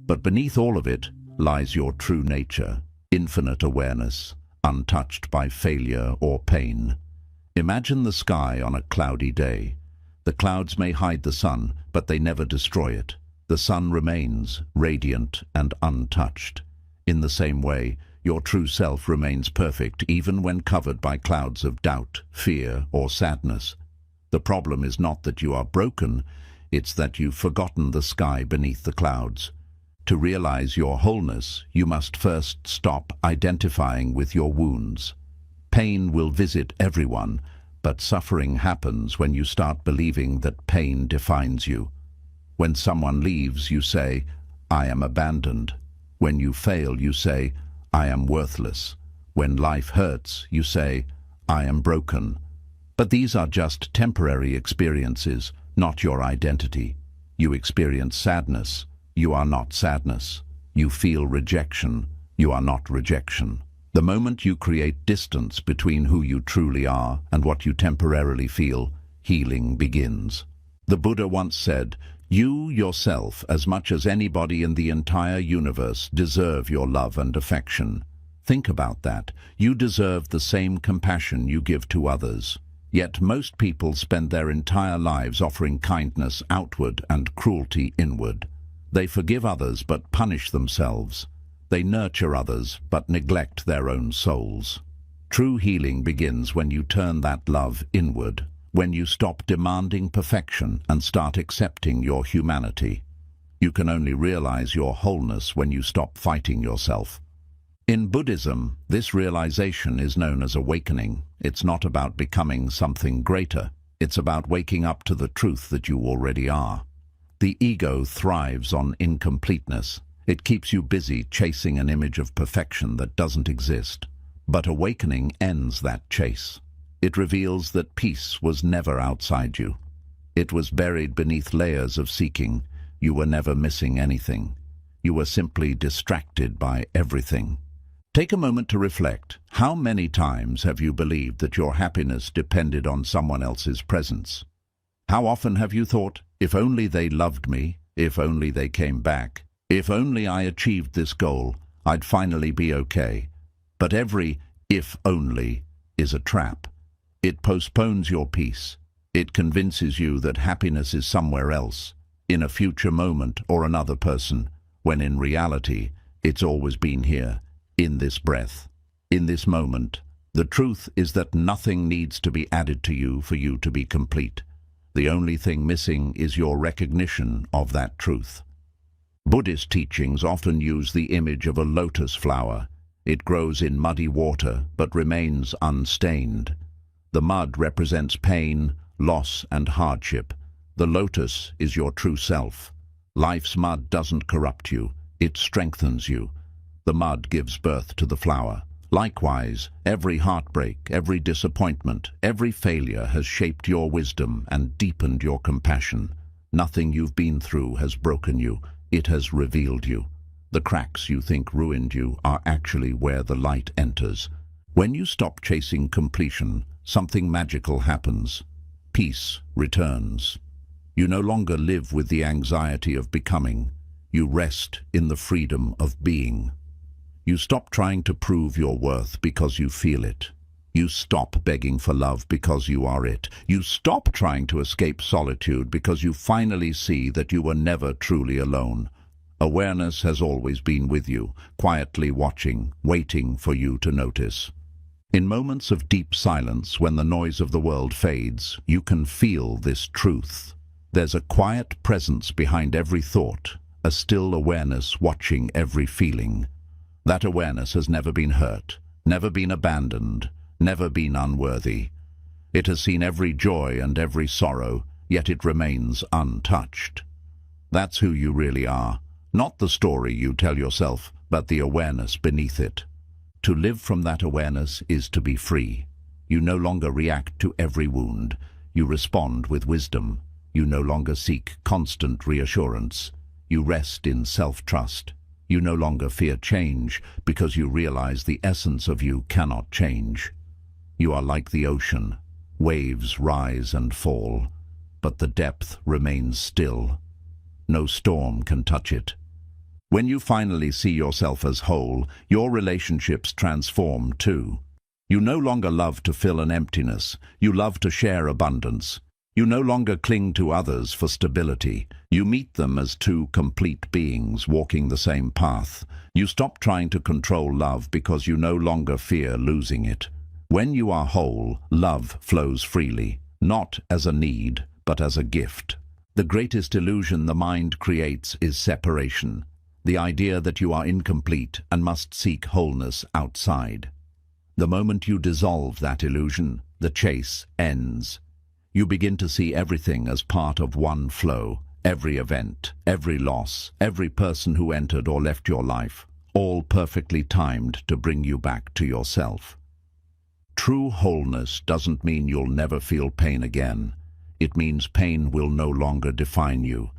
But beneath all of it lies your true nature, infinite awareness, untouched by failure or pain. Imagine the sky on a cloudy day. The clouds may hide the sun, but they never destroy it. The sun remains radiant and untouched. In the same way, your true self remains perfect even when covered by clouds of doubt, fear, or sadness. The problem is not that you are broken, it's that you've forgotten the sky beneath the clouds. To realize your wholeness, you must first stop identifying with your wounds. Pain will visit everyone, but suffering happens when you start believing that pain defines you. When someone leaves, you say, "I am abandoned." When you fail, you say, "I am worthless." When life hurts, you say, "I am broken." But these are just temporary experiences, not your identity. You experience sadness. You are not sadness. You feel rejection. You are not rejection. The moment you create distance between who you truly are and what you temporarily feel, healing begins. The Buddha once said, "You yourself, as much as anybody in the entire universe, deserve your love and affection." Think about that. You deserve the same compassion you give to others. Yet most people spend their entire lives offering kindness outward and cruelty inward. They forgive others but punish themselves. They nurture others but neglect their own souls. True healing begins when you turn that love inward, when you stop demanding perfection and start accepting your humanity. You can only realize your wholeness when you stop fighting yourself. In Buddhism, this realization is known as awakening. It's not about becoming something greater. It's about waking up to the truth that you already are. The ego thrives on incompleteness. It keeps you busy chasing an image of perfection that doesn't exist. But awakening ends that chase. It reveals that peace was never outside you. It was buried beneath layers of seeking. You were never missing anything. You were simply distracted by everything. Take a moment to reflect. How many times have you believed that your happiness depended on someone else's presence? How often have you thought, if only they loved me, if only they came back, if only I achieved this goal, I'd finally be okay. But every if only is a trap. It postpones your peace. It convinces you that happiness is somewhere else, in a future moment or another person, when in reality, it's always been here, in this breath, in this moment. The truth is that nothing needs to be added to you for you to be complete. The only thing missing is your recognition of that truth. Buddhist teachings often use the image of a lotus flower. It grows in muddy water, but remains unstained. The mud represents pain, loss, and hardship. The lotus is your true self. Life's mud doesn't corrupt you, it strengthens you. The mud gives birth to the flower. Likewise, every heartbreak, every disappointment, every failure has shaped your wisdom and deepened your compassion. Nothing you've been through has broken you. It has revealed you. The cracks you think ruined you are actually where the light enters. When you stop chasing completion, something magical happens. Peace returns. You no longer live with the anxiety of becoming. You rest in the freedom of being. You stop trying to prove your worth because you feel it. You stop begging for love because you are it. You stop trying to escape solitude because you finally see that you were never truly alone. Awareness has always been with you, quietly watching, waiting for you to notice. In moments of deep silence, when the noise of the world fades, you can feel this truth. There's a quiet presence behind every thought, a still awareness watching every feeling. That awareness has never been hurt, never been abandoned, never been unworthy. It has seen every joy and every sorrow, yet it remains untouched. That's who you really are, not the story you tell yourself, but the awareness beneath it. To live from that awareness is to be free. You no longer react to every wound. You respond with wisdom. You no longer seek constant reassurance. You rest in self-trust. You no longer fear change because you realize the essence of you cannot change. You are like the ocean. Waves rise and fall, but the depth remains still. No storm can touch it. When you finally see yourself as whole, your relationships transform too. You no longer love to fill an emptiness. You love to share abundance. You no longer cling to others for stability. You meet them as two complete beings walking the same path. You stop trying to control love because you no longer fear losing it. When you are whole, love flows freely, not as a need, but as a gift. The greatest illusion the mind creates is separation, the idea that you are incomplete and must seek wholeness outside. The moment you dissolve that illusion, the chase ends. You begin to see everything as part of one flow, every event, every loss, every person who entered or left your life, all perfectly timed to bring you back to yourself. True wholeness doesn't mean you'll never feel pain again. It means pain will no longer define you.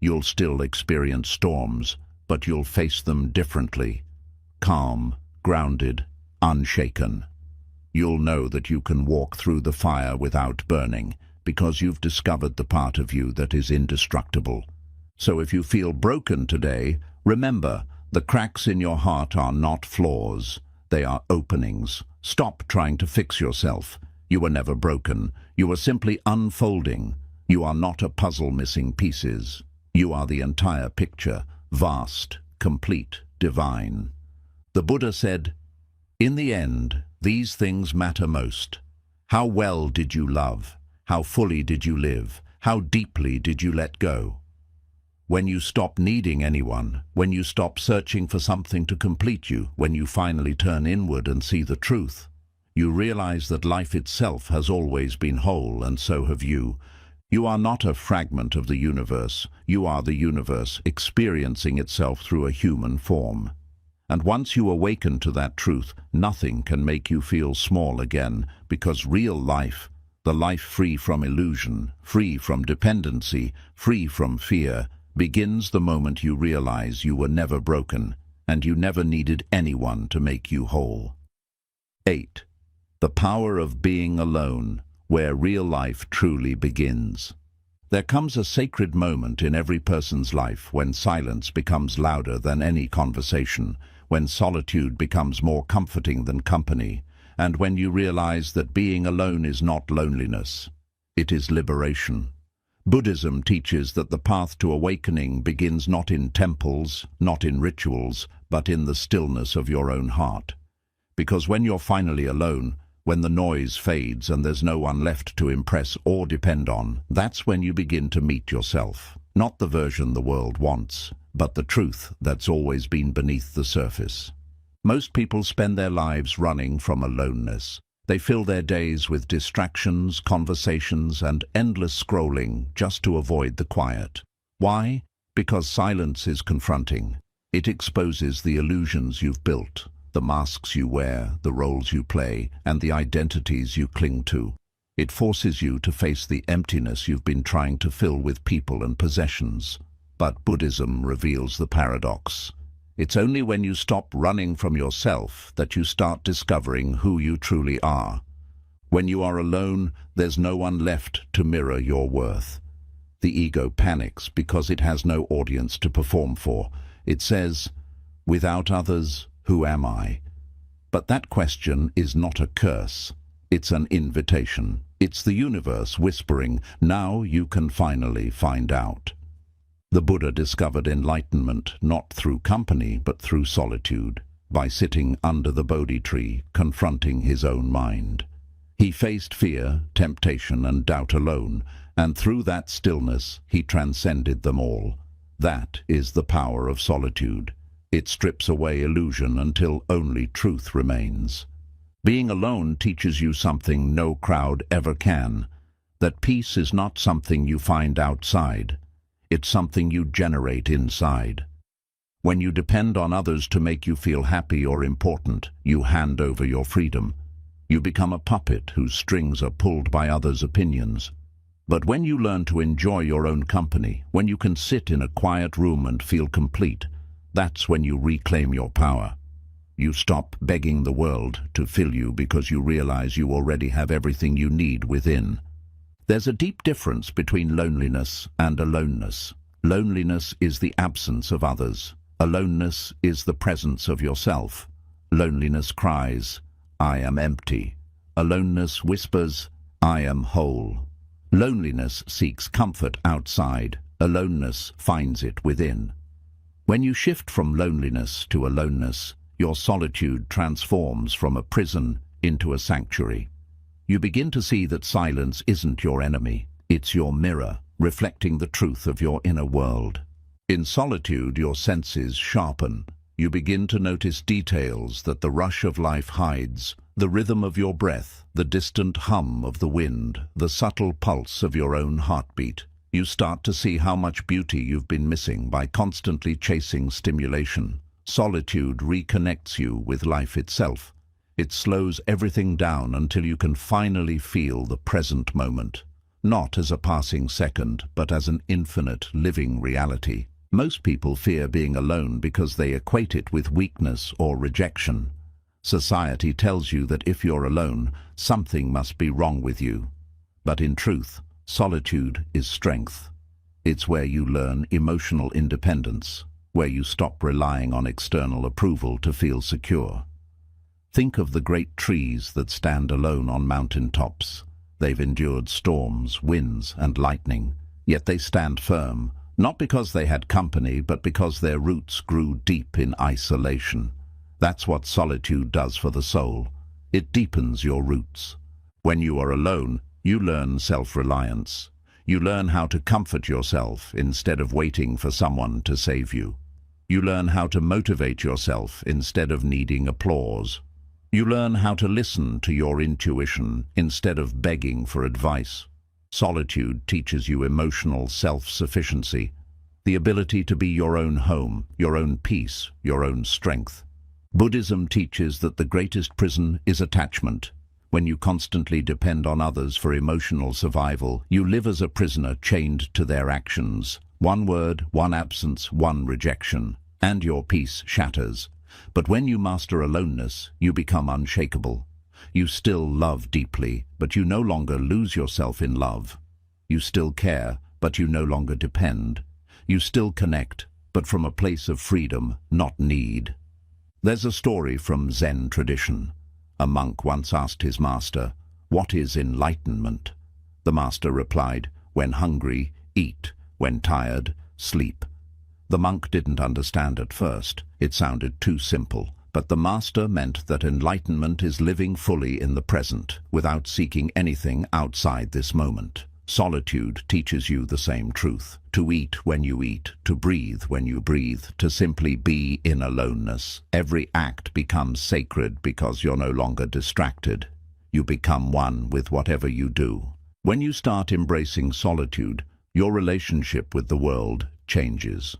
You'll still experience storms, but you'll face them differently. Calm, grounded, unshaken. You'll know that you can walk through the fire without burning, because you've discovered the part of you that is indestructible. So if you feel broken today, remember, the cracks in your heart are not flaws. They are openings. Stop trying to fix yourself. You were never broken. You are simply unfolding. You are not a puzzle missing pieces. You are the entire picture, vast, complete, divine. The Buddha said, "In the end, these things matter most. How well did you love? How fully did you live? How deeply did you let go?" When you stop needing anyone, when you stop searching for something to complete you, when you finally turn inward and see the truth, you realize that life itself has always been whole, and so have you. You are not a fragment of the universe. You are the universe experiencing itself through a human form. And once you awaken to that truth, nothing can make you feel small again, because real life, the life free from illusion, free from dependency, free from fear, begins the moment you realize you were never broken, and you never needed anyone to make you whole. 8. The power of being alone, where real life truly begins. There comes a sacred moment in every person's life when silence becomes louder than any conversation, when solitude becomes more comforting than company, and when you realize that being alone is not loneliness. It is liberation. Buddhism teaches that the path to awakening begins not in temples, not in rituals, but in the stillness of your own heart. Because when you're finally alone, when the noise fades and there's no one left to impress or depend on, that's when you begin to meet yourself. Not the version the world wants, but the truth that's always been beneath the surface. Most people spend their lives running from aloneness. They fill their days with distractions, conversations, and endless scrolling just to avoid the quiet. Why? Because silence is confronting. It exposes the illusions you've built, the masks you wear, the roles you play, and the identities you cling to. It forces you to face the emptiness you've been trying to fill with people and possessions. But Buddhism reveals the paradox. It's only when you stop running from yourself that you start discovering who you truly are. When you are alone, there's no one left to mirror your worth. The ego panics because it has no audience to perform for. It says, "Without others, who am I?" But that question is not a curse. It's an invitation. It's the universe whispering, "Now you can finally find out." The Buddha discovered enlightenment not through company but through solitude, by sitting under the Bodhi tree, confronting his own mind. He faced fear, temptation, and doubt alone, and through that stillness he transcended them all. That is the power of solitude. It strips away illusion until only truth remains. Being alone teaches you something no crowd ever can. that peace is not something you find outside, it's something you generate inside. When you depend on others to make you feel happy or important, you hand over your freedom. You become a puppet whose strings are pulled by others' opinions. But when you learn to enjoy your own company, when you can sit in a quiet room and feel complete, that's when you reclaim your power. You stop begging the world to fill you because you realize you already have everything you need within. There's a deep difference between loneliness and aloneness. Loneliness is the absence of others. Aloneness is the presence of yourself. Loneliness cries, "I am empty." Aloneness whispers, "I am whole." Loneliness seeks comfort outside. Aloneness finds it within. When you shift from loneliness to aloneness, your solitude transforms from a prison into a sanctuary. You begin to see that silence isn't your enemy. It's your mirror, reflecting the truth of your inner world. In solitude, your senses sharpen. You begin to notice details that the rush of life hides: the rhythm of your breath, the distant hum of the wind, the subtle pulse of your own heartbeat. You start to see how much beauty you've been missing by constantly chasing stimulation. Solitude reconnects you with life itself. It slows everything down until you can finally feel the present moment, not as a passing second, but as an infinite living reality. Most people fear being alone because they equate it with weakness or rejection. Society tells you that if you're alone, something must be wrong with you. But in truth, solitude is strength. It's where you learn emotional independence, where you stop relying on external approval to feel secure. Think of the great trees that stand alone on mountain tops. They've endured storms, winds, and lightning, yet they stand firm, not because they had company, but because their roots grew deep in isolation. That's what solitude does for the soul. It deepens your roots. When you are alone, you learn self-reliance. You learn how to comfort yourself instead of waiting for someone to save you. You learn how to motivate yourself instead of needing applause. You learn how to listen to your intuition instead of begging for advice. Solitude teaches you emotional self-sufficiency, the ability to be your own home, your own peace, your own strength. Buddhism teaches that the greatest prison is attachment. When you constantly depend on others for emotional survival, you live as a prisoner chained to their actions. One word, one absence, one rejection, and your peace shatters. But when you master aloneness, you become unshakable. You still love deeply, but you no longer lose yourself in love. You still care, but you no longer depend. You still connect, but from a place of freedom, not need. There's a story from Zen tradition. A monk once asked his master, "What is enlightenment?" The master replied, "When hungry, eat. When tired, sleep." The monk didn't understand at first. It sounded too simple. But the master meant that enlightenment is living fully in the present, without seeking anything outside this moment. Solitude teaches you the same truth. To eat when you eat, to breathe when you breathe, to simply be in aloneness. Every act becomes sacred because you're no longer distracted. You become one with whatever you do. When you start embracing solitude, your relationship with the world changes.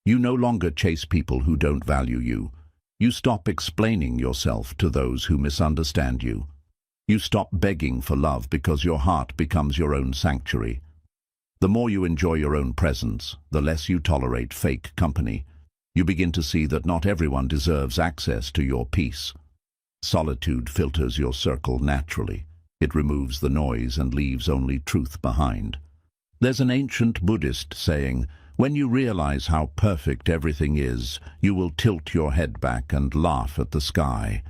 You no longer chase people who don't value you. You stop explaining yourself to those who misunderstand you. You stop begging for love because your heart becomes your own sanctuary. The more you enjoy your own presence, the less you tolerate fake company. You begin to see that not everyone deserves access to your peace. Solitude filters your circle naturally. It removes the noise and leaves only truth behind. There's an ancient Buddhist saying, "When you realize how perfect everything is, you will tilt your head back and laugh at the sky."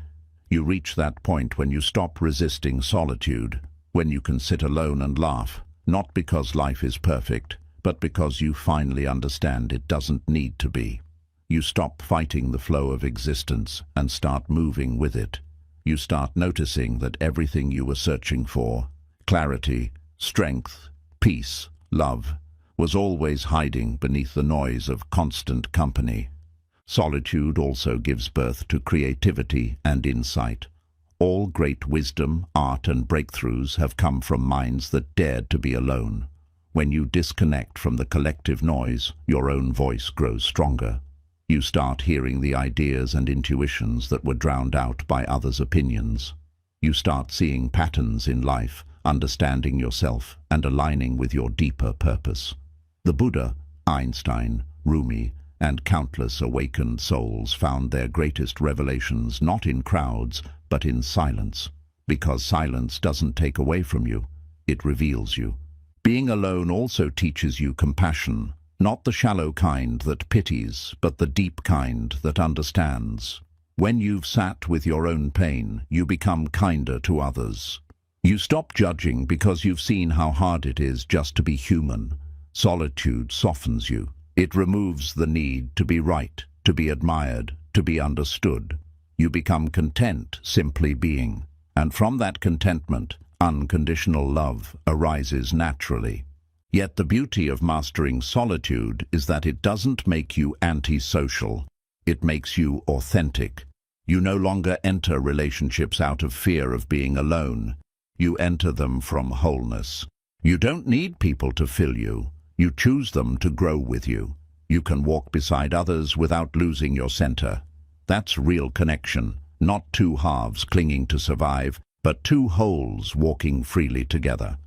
You reach that point when you stop resisting solitude, when you can sit alone and laugh, not because life is perfect, but because you finally understand it doesn't need to be. You stop fighting the flow of existence and start moving with it. You start noticing that everything you were searching for, clarity, strength, peace, love, was always hiding beneath the noise of constant company. Solitude also gives birth to creativity and insight. All great wisdom, art, and breakthroughs have come from minds that dared to be alone. When you disconnect from the collective noise, your own voice grows stronger. You start hearing the ideas and intuitions that were drowned out by others' opinions. You start seeing patterns in life, understanding yourself, and aligning with your deeper purpose. The Buddha, Einstein, Rumi, and countless awakened souls found their greatest revelations not in crowds, but in silence. Because silence doesn't take away from you, it reveals you. Being alone also teaches you compassion, not the shallow kind that pities, but the deep kind that understands. When you've sat with your own pain, you become kinder to others. You stop judging because you've seen how hard it is just to be human. Solitude softens you. It removes the need to be right, to be admired, to be understood. You become content simply being. And from that contentment, unconditional love arises naturally. Yet the beauty of mastering solitude is that it doesn't make you antisocial. It makes you authentic. You no longer enter relationships out of fear of being alone. You enter them from wholeness. You don't need people to fill you. You choose them to grow with you. You can walk beside others without losing your center. That's real connection, not two halves clinging to survive, but two wholes walking freely together.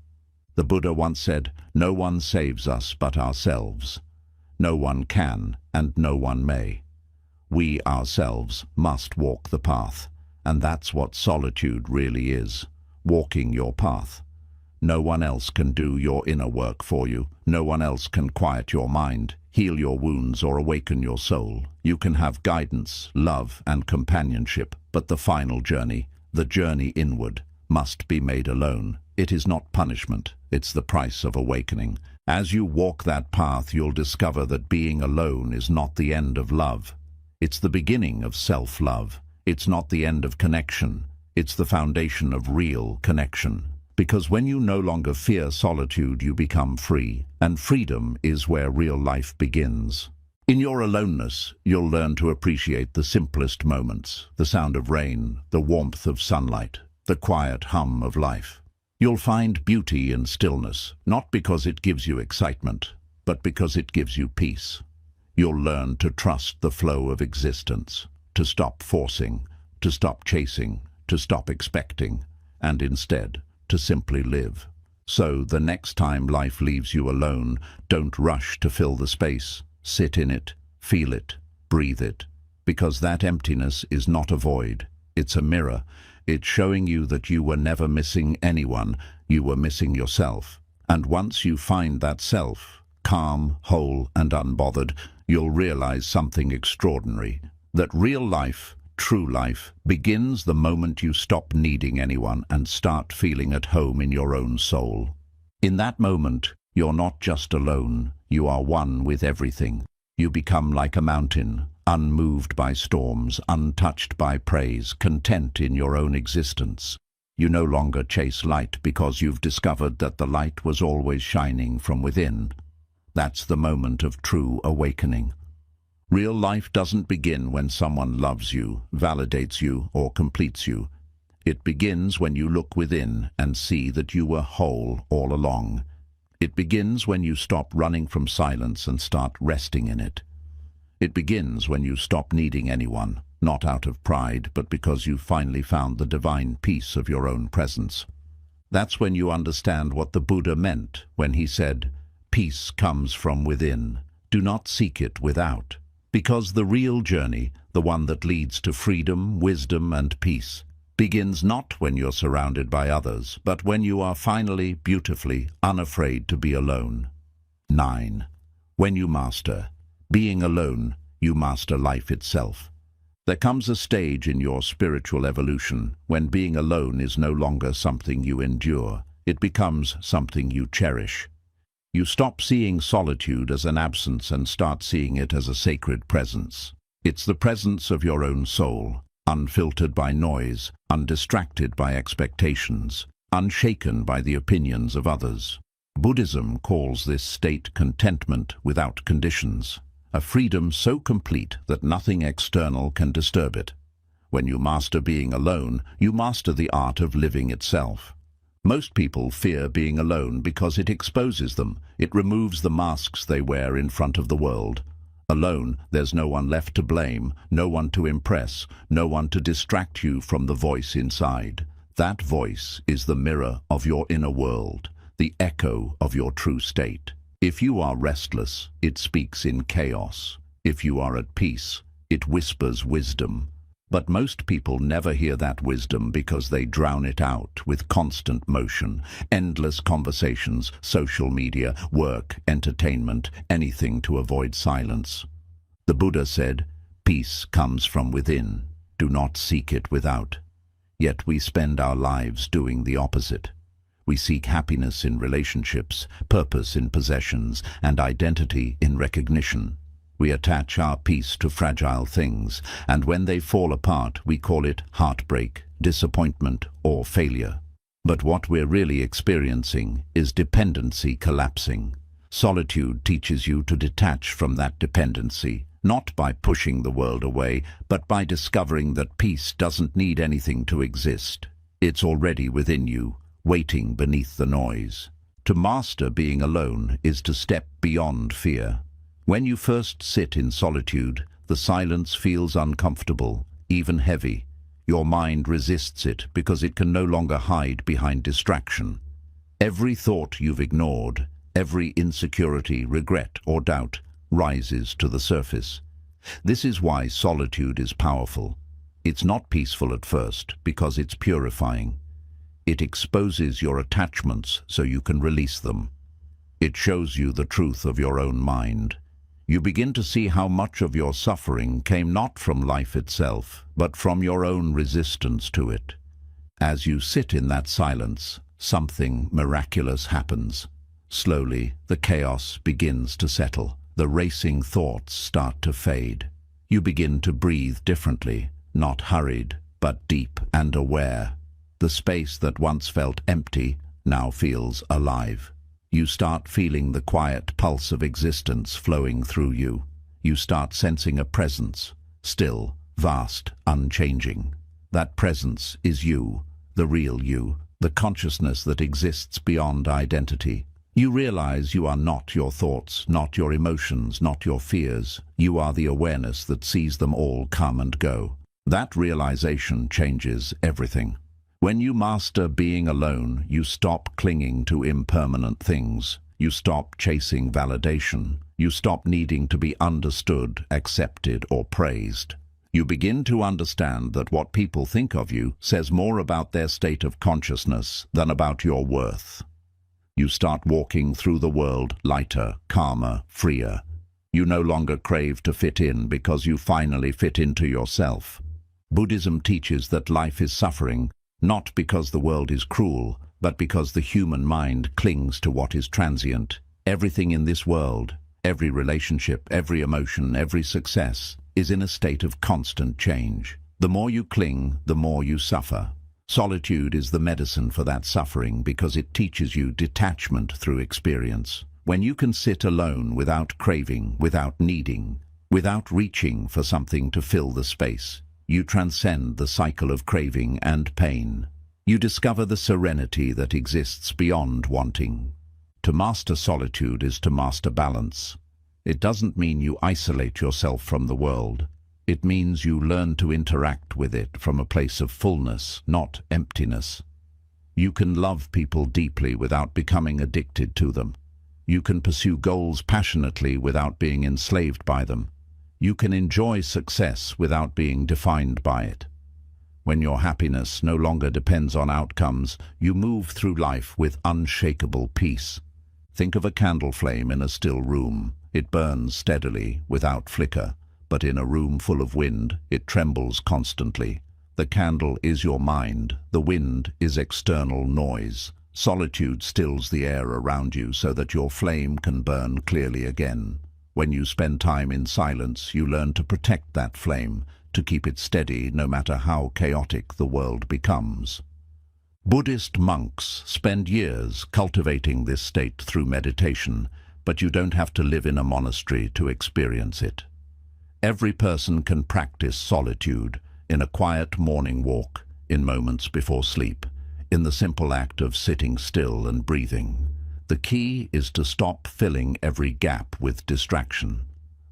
The Buddha once said, "No one saves us but ourselves. No one can, and no one may. We ourselves must walk the path." And that's what solitude really is, walking your path. No one else can do your inner work for you. No one else can quiet your mind, heal your wounds, or awaken your soul. You can have guidance, love, and companionship, but the final journey, the journey inward, must be made alone. It is not punishment, it's the price of awakening. As you walk that path, you'll discover that being alone is not the end of love. It's the beginning of self-love. It's not the end of connection. It's the foundation of real connection. Because when you no longer fear solitude, you become free, and freedom is where real life begins. In your aloneness, you'll learn to appreciate the simplest moments, the sound of rain, the warmth of sunlight, the quiet hum of life. You'll find beauty in stillness, not because it gives you excitement, but because it gives you peace. You'll learn to trust the flow of existence, to stop forcing, to stop chasing, to stop expecting, and instead, to simply live. So the next time life leaves you alone, don't rush to fill the space. Sit in it, feel it, breathe it, because that emptiness is not a void. It's a mirror. It's showing you that you were never missing anyone, you were missing yourself. And once you find that self, calm, whole, and unbothered, you'll realize something extraordinary. That real life, true life, begins the moment you stop needing anyone and start feeling at home in your own soul. In that moment, you're not just alone, you are one with everything. You become like a mountain, unmoved by storms, untouched by praise, content in your own existence. You no longer chase light because you've discovered that the light was always shining from within. That's the moment of true awakening. Real life doesn't begin when someone loves you, validates you, or completes you. It begins when you look within and see that you were whole all along. It begins when you stop running from silence and start resting in it. It begins when you stop needing anyone, not out of pride, but because you finally found the divine peace of your own presence. That's when you understand what the Buddha meant when he said, "Peace comes from within. Do not seek it without." Because the real journey, the one that leads to freedom, wisdom, and peace, begins not when you're surrounded by others, but when you are finally, beautifully, unafraid to be alone. 9. When you master being alone, you master life itself. There comes a stage in your spiritual evolution when being alone is no longer something you endure. It becomes something you cherish. You stop seeing solitude as an absence and start seeing it as a sacred presence. It's the presence of your own soul, unfiltered by noise, undistracted by expectations, unshaken by the opinions of others. Buddhism calls this state contentment without conditions, a freedom so complete that nothing external can disturb it. When you master being alone, you master the art of living itself. Most people fear being alone because it exposes them. It removes the masks they wear in front of the world. Alone, there's no one left to blame, no one to impress, no one to distract you from the voice inside. That voice is the mirror of your inner world, the echo of your true state. If you are restless, it speaks in chaos. If you are at peace, it whispers wisdom. But most people never hear that wisdom because they drown it out with constant motion, endless conversations, social media, work, entertainment, anything to avoid silence. The Buddha said, "Peace comes from within. Do not seek it without." Yet we spend our lives doing the opposite. We seek happiness in relationships, purpose in possessions, and identity in recognition. We attach our peace to fragile things, and when they fall apart, we call it heartbreak, disappointment, or failure. But what we're really experiencing is dependency collapsing. Solitude teaches you to detach from that dependency, not by pushing the world away, but by discovering that peace doesn't need anything to exist. It's already within you, waiting beneath the noise. To master being alone is to step beyond fear. When you first sit in solitude, the silence feels uncomfortable, even heavy. Your mind resists it because it can no longer hide behind distraction. Every thought you've ignored, every insecurity, regret, or doubt rises to the surface. This is why solitude is powerful. It's not peaceful at first because it's purifying. It exposes your attachments so you can release them. It shows you the truth of your own mind. You begin to see how much of your suffering came not from life itself, but from your own resistance to it. As you sit in that silence, something miraculous happens. Slowly, the chaos begins to settle. The racing thoughts start to fade. You begin to breathe differently, not hurried, but deep and aware. The space that once felt empty now feels alive. You start feeling the quiet pulse of existence flowing through you. You start sensing a presence, still, vast, unchanging. That presence is you, the real you, the consciousness that exists beyond identity. You realize you are not your thoughts, not your emotions, not your fears. You are the awareness that sees them all come and go. That realization changes everything. When you master being alone, you stop clinging to impermanent things. You stop chasing validation. You stop needing to be understood, accepted, or praised. You begin to understand that what people think of you says more about their state of consciousness than about your worth. You start walking through the world lighter, calmer, freer. You no longer crave to fit in because you finally fit into yourself. Buddhism teaches that life is suffering, not because the world is cruel, but because the human mind clings to what is transient. Everything in this world, every relationship, every emotion, every success, is in a state of constant change. The more you cling, the more you suffer. Solitude is the medicine for that suffering because it teaches you detachment through experience. When you can sit alone without craving, without needing, without reaching for something to fill the space, you transcend the cycle of craving and pain. You discover the serenity that exists beyond wanting. To master solitude is to master balance. It doesn't mean you isolate yourself from the world. It means you learn to interact with it from a place of fullness, not emptiness. You can love people deeply without becoming addicted to them. You can pursue goals passionately without being enslaved by them. You can enjoy success without being defined by it. When your happiness no longer depends on outcomes, you move through life with unshakable peace. Think of a candle flame in a still room. It burns steadily, without flicker, but in a room full of wind, it trembles constantly. The candle is your mind. The wind is external noise. Solitude stills the air around you so that your flame can burn clearly again. When you spend time in silence, you learn to protect that flame, to keep it steady no matter how chaotic the world becomes. Buddhist monks spend years cultivating this state through meditation, but you don't have to live in a monastery to experience it. Every person can practice solitude. in a quiet morning walk, in moments before sleep, in the simple act of sitting still and breathing. The key is to stop filling every gap with distraction.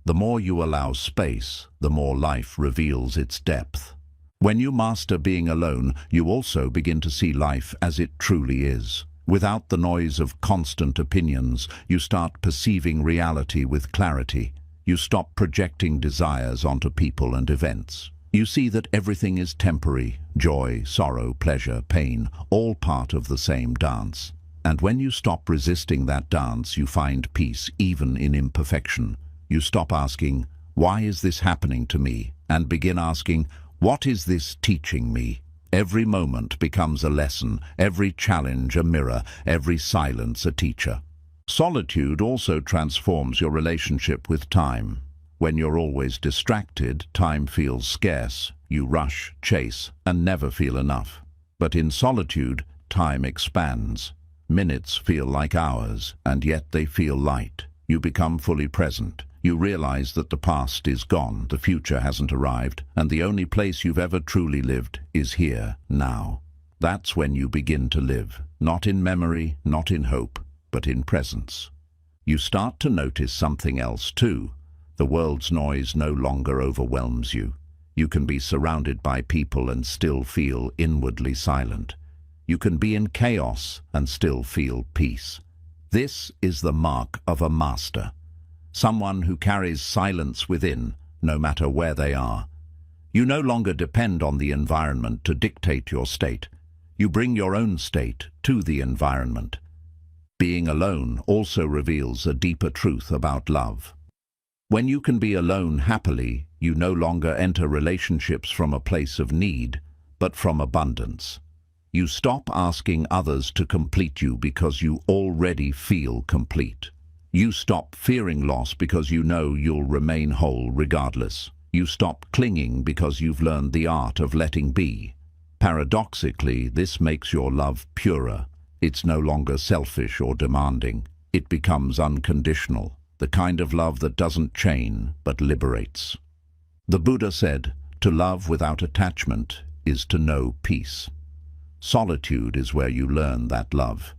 The more you allow space, the more life reveals its depth. When you master being alone, you also begin to see life as it truly is. Without the noise of constant opinions, you start perceiving reality with clarity. You stop projecting desires onto people and events. You see that everything is temporary: joy, sorrow, pleasure, pain, all part of the same dance. And when you stop resisting that dance, you find peace even in imperfection. You stop asking, "Why is this happening to me?" and begin asking, "What is this teaching me?" Every moment becomes a lesson, every challenge a mirror, every silence a teacher. Solitude also transforms your relationship with time. When you're always distracted, time feels scarce. You rush, chase, and never feel enough. But in solitude, time expands. Minutes feel like hours, and yet they feel light. You become fully present. You realize that the past is gone, the future hasn't arrived, and the only place you've ever truly lived is here, now. That's when you begin to live, not in memory, not in hope, but in presence. You start to notice something else too. The world's noise no longer overwhelms you. You can be surrounded by people and still feel inwardly silent. You can be in chaos and still feel peace. This is the mark of a master. Someone who carries silence within, no matter where they are. You no longer depend on the environment to dictate your state. You bring your own state to the environment. Being alone also reveals a deeper truth about love. When you can be alone happily, you no longer enter relationships from a place of need, but from abundance. You stop asking others to complete you because you already feel complete. You stop fearing loss because you know you'll remain whole regardless. You stop clinging because you've learned the art of letting be. Paradoxically, this makes your love purer. It's no longer selfish or demanding. It becomes unconditional, the kind of love that doesn't chain but liberates. The Buddha said, "To love without attachment is to know peace." Solitude is where you learn that love.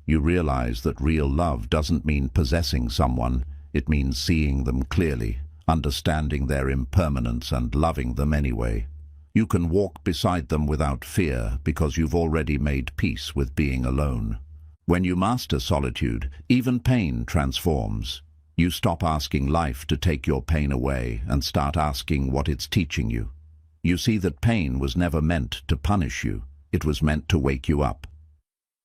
You realize that real love doesn't mean possessing someone, it means seeing them clearly, understanding their impermanence and loving them anyway. You can walk beside them without fear because you've already made peace with being alone. When you master solitude, even pain transforms. You stop asking life to take your pain away and start asking what it's teaching you. You see that pain was never meant to punish you, it was meant to wake you up.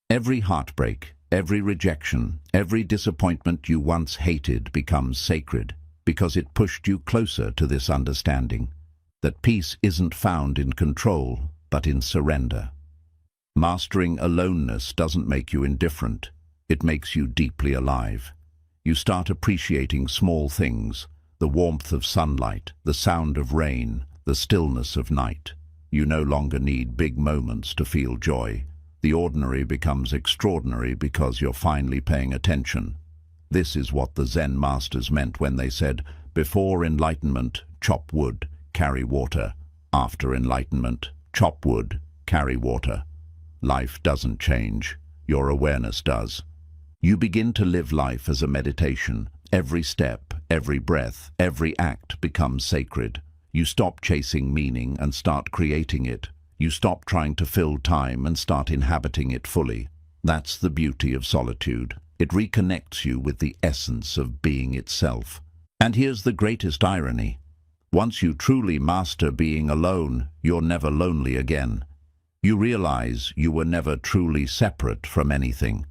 Every heartbreak, every rejection, every disappointment you once hated becomes sacred because it pushed you closer to this understanding that peace isn't found in control, but in surrender. Mastering aloneness doesn't make you indifferent, it makes you deeply alive. You start appreciating small things, the warmth of sunlight, the sound of rain, the stillness of night. You no longer need big moments to feel joy. The ordinary becomes extraordinary because you're finally paying attention. This is what the Zen masters meant when they said, "Before enlightenment, chop wood, carry water. After enlightenment, chop wood, carry water." Life doesn't change, your awareness does. You begin to live life as a meditation. Every step, every breath, every act becomes sacred. You stop chasing meaning and start creating it. You stop trying to fill time and start inhabiting it fully. That's the beauty of solitude. It reconnects you with the essence of being itself. And here's the greatest irony. Once you truly master being alone, you're never lonely again. You realize you were never truly separate from anything.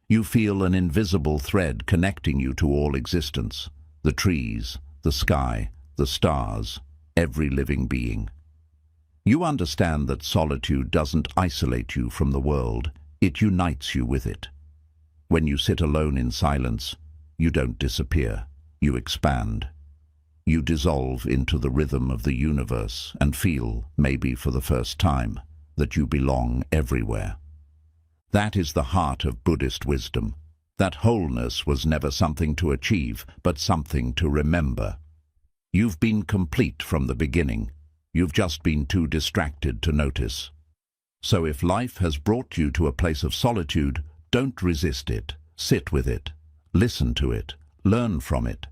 You feel an invisible thread connecting you to all existence. The trees, the sky, the stars, every living being. You understand that solitude doesn't isolate you from the world, it unites you with it. When you sit alone in silence, you don't disappear, you expand. You dissolve into the rhythm of the universe and feel, maybe for the first time, that you belong everywhere. That is the heart of Buddhist wisdom. That wholeness was never something to achieve, but something to remember. You've been complete from the beginning. You've just been too distracted to notice. So if life has brought you to a place of solitude, don't resist it. Sit with it. Listen to it. Learn from it.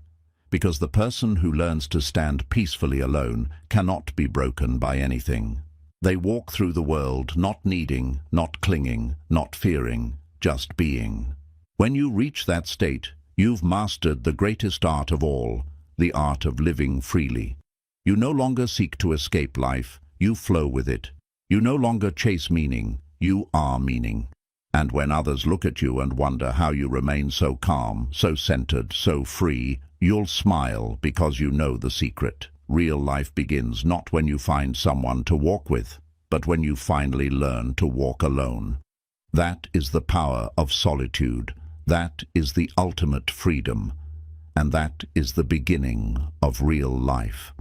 Because the person who learns to stand peacefully alone cannot be broken by anything. They walk through the world not needing, not clinging, not fearing, just being. When you reach that state, you've mastered the greatest art of all, the art of living freely. You no longer seek to escape life, you flow with it. You no longer chase meaning, you are meaning. And when others look at you and wonder how you remain so calm, so centered, so free, you'll smile because you know the secret. Real life begins not when you find someone to walk with, but when you finally learn to walk alone. That is the power of solitude. That is the ultimate freedom. And that is the beginning of real life.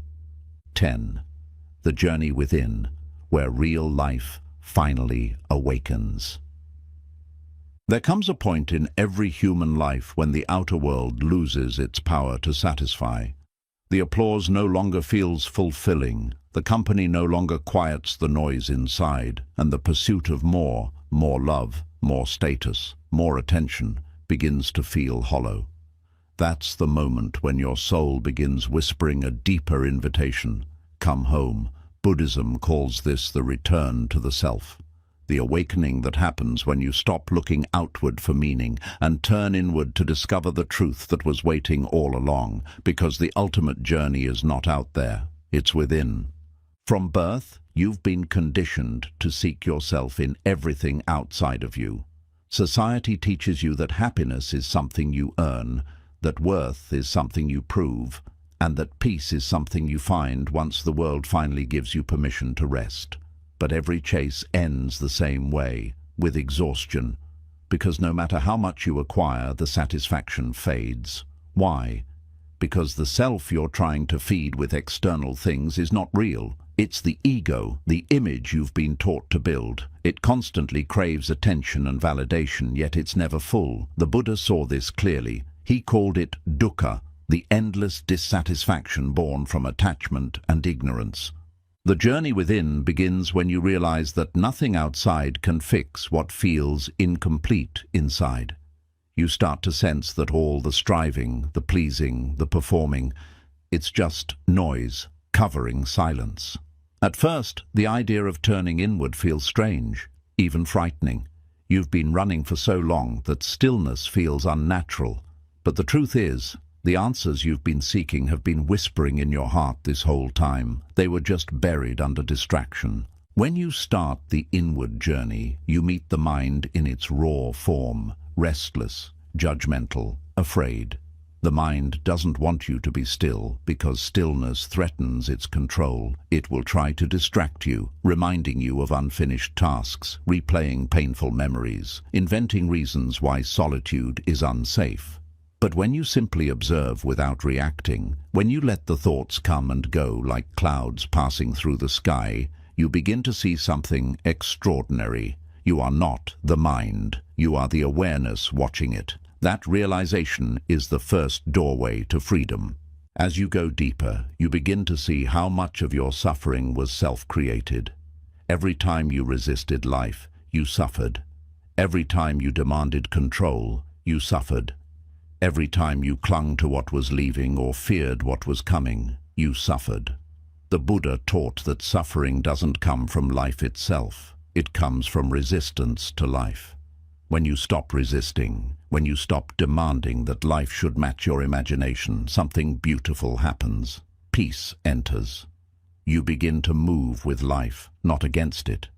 10. The journey within, where real life finally awakens. There comes a point in every human life when the outer world loses its power to satisfy. The applause no longer feels fulfilling, the company no longer quiets the noise inside, and the pursuit of more love, more status, more attention, begins to feel hollow. That's the moment when your soul begins whispering a deeper invitation. Come home. Buddhism calls this the return to the self. The awakening that happens when you stop looking outward for meaning and turn inward to discover the truth that was waiting all along, because the ultimate journey is not out there, it's within. From birth, you've been conditioned to seek yourself in everything outside of you. Society teaches you that happiness is something you earn, that worth is something you prove, and that peace is something you find once the world finally gives you permission to rest. But every chase ends the same way, with exhaustion, because no matter how much you acquire, the satisfaction fades. Why? Because the self you're trying to feed with external things is not real. It's the ego, the image you've been taught to build. It constantly craves attention and validation, yet it's never full. The Buddha saw this clearly. He called it dukkha, the endless dissatisfaction born from attachment and ignorance. The journey within begins when you realize that nothing outside can fix what feels incomplete inside. You start to sense that all the striving, the pleasing, the performing, it's just noise covering silence. At first, the idea of turning inward feels strange, even frightening. You've been running for so long that stillness feels unnatural. But the truth is, the answers you've been seeking have been whispering in your heart this whole time. They were just buried under distraction. When you start the inward journey, you meet the mind in its raw form, restless, judgmental, afraid. The mind doesn't want you to be still because stillness threatens its control. It will try to distract you, reminding you of unfinished tasks, replaying painful memories, inventing reasons why solitude is unsafe. But when you simply observe without reacting, when you let the thoughts come and go like clouds passing through the sky, you begin to see something extraordinary. You are not the mind. You are the awareness watching it. That realization is the first doorway to freedom. As you go deeper, you begin to see how much of your suffering was self-created. Every time you resisted life, you suffered. Every time you demanded control, you suffered. Every time you clung to what was leaving or feared what was coming, you suffered. The Buddha taught that suffering doesn't come from life itself. It comes from resistance to life. When you stop resisting, when you stop demanding that life should match your imagination, something beautiful happens. Peace enters. You begin to move with life, not against it.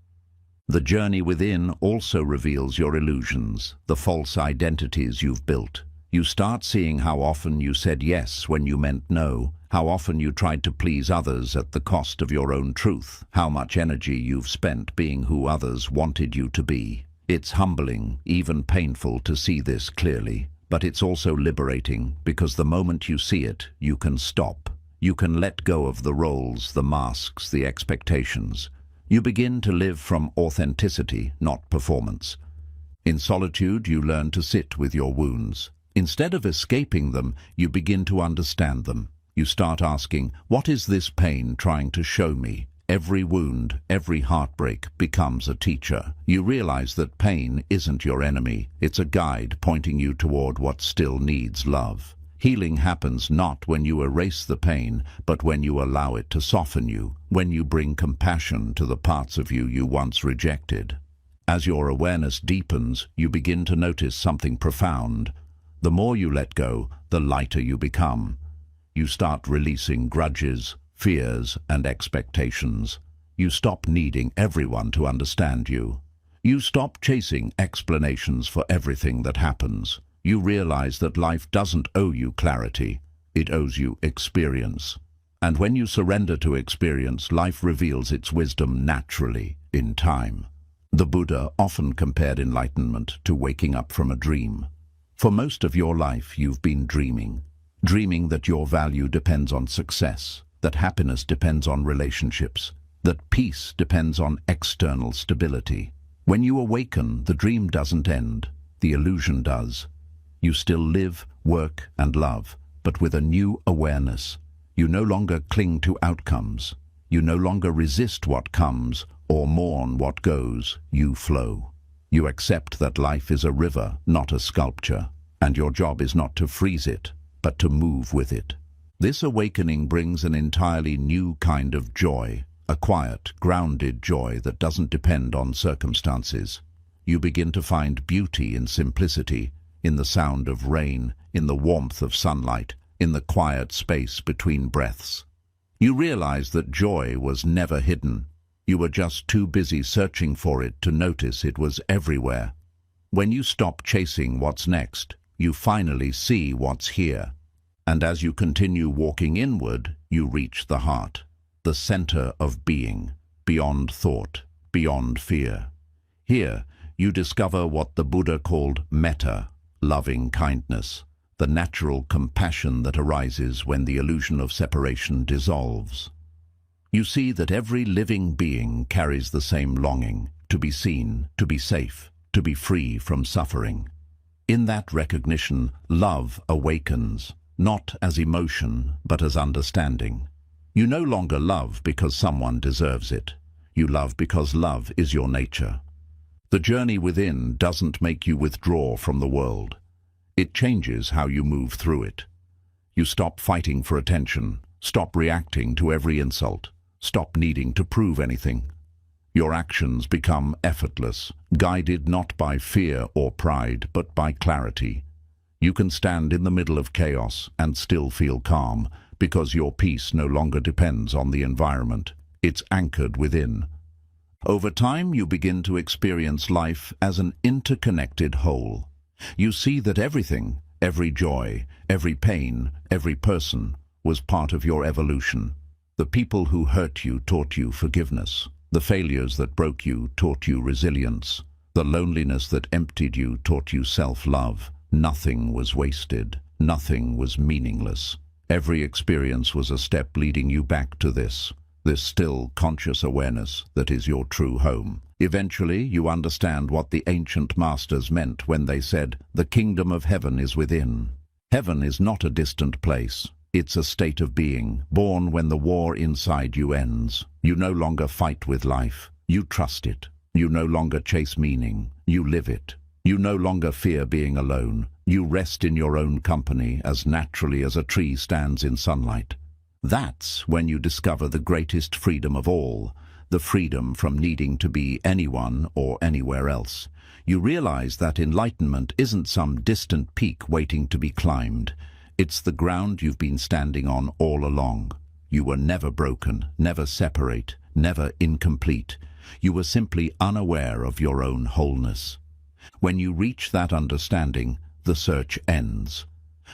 The journey within also reveals your illusions, the false identities you've built. You start seeing how often you said yes when you meant no, how often you tried to please others at the cost of your own truth, how much energy you've spent being who others wanted you to be. It's humbling, even painful to see this clearly, but it's also liberating because the moment you see it, you can stop. You can let go of the roles, the masks, the expectations. You begin to live from authenticity, not performance. In solitude, you learn to sit with your wounds. Instead of escaping them, you begin to understand them. You start asking, what is this pain trying to show me? every wound, every heartbreak becomes a teacher. You realize that pain isn't your enemy. It's a guide pointing you toward what still needs love. Healing happens not when you erase the pain, but when you allow it to soften you, when you bring compassion to the parts of you you once rejected. As your awareness deepens, you begin to notice something profound. The more you let go, the lighter you become. You start releasing grudges, fears, and expectations. You stop needing everyone to understand you. You stop chasing explanations for everything that happens. You realize that life doesn't owe you clarity, it owes you experience. And when you surrender to experience, life reveals its wisdom naturally, in time. The Buddha often compared enlightenment to waking up from a dream. For most of your life, you've been dreaming that your value depends on success, that happiness depends on relationships, that peace depends on external stability. When you awaken, the dream doesn't end, the illusion does. You still live, work, and love, but with a new awareness. You no longer cling to outcomes. You no longer resist what comes or mourn what goes. You flow. You accept that life is a river, not a sculpture, and your job is not to freeze it, but to move with it. This awakening brings an entirely new kind of joy, a quiet, grounded joy that doesn't depend on circumstances. You begin to find beauty in simplicity, in the sound of rain, in the warmth of sunlight, in the quiet space between breaths. You realize that joy was never hidden. You were just too busy searching for it to notice it was everywhere. When you stop chasing what's next, you finally see what's here. And as you continue walking inward, you reach the heart, the center of being, beyond thought, beyond fear. Here, you discover what the Buddha called metta, loving kindness, the natural compassion that arises when the illusion of separation dissolves. You see that every living being carries the same longing, to be seen, to be safe, to be free from suffering. In that recognition, love awakens, not as emotion, but as understanding. You no longer love because someone deserves it. You love because love is your nature. The journey within doesn't make you withdraw from the world. It changes how you move through it. You stop fighting for attention, stop reacting to every insult, stop needing to prove anything. Your actions become effortless, guided not by fear or pride, but by clarity. You can stand in the middle of chaos and still feel calm, because your peace no longer depends on the environment. It's anchored within. Over time, you begin to experience life as an interconnected whole. You see that everything, every joy, every pain, every person, was part of your evolution. The people who hurt you taught you forgiveness. The failures that broke you taught you resilience. The loneliness that emptied you taught you self-love. Nothing was wasted. Nothing was meaningless. Every experience was a step leading you back to this still conscious awareness that is your true home. Eventually, you understand what the ancient masters meant when they said, "The kingdom of heaven is within." Heaven is not a distant place. It's a state of being, born when the war inside you ends. You no longer fight with life. You trust it. You no longer chase meaning. You live it. You no longer fear being alone. You rest in your own company as naturally as a tree stands in sunlight. That's when you discover the greatest freedom of all, the freedom from needing to be anyone or anywhere else. You realize that enlightenment isn't some distant peak waiting to be climbed. It's the ground you've been standing on all along. You were never broken, never separate, never incomplete. You were simply unaware of your own wholeness. When you reach that understanding, the search ends.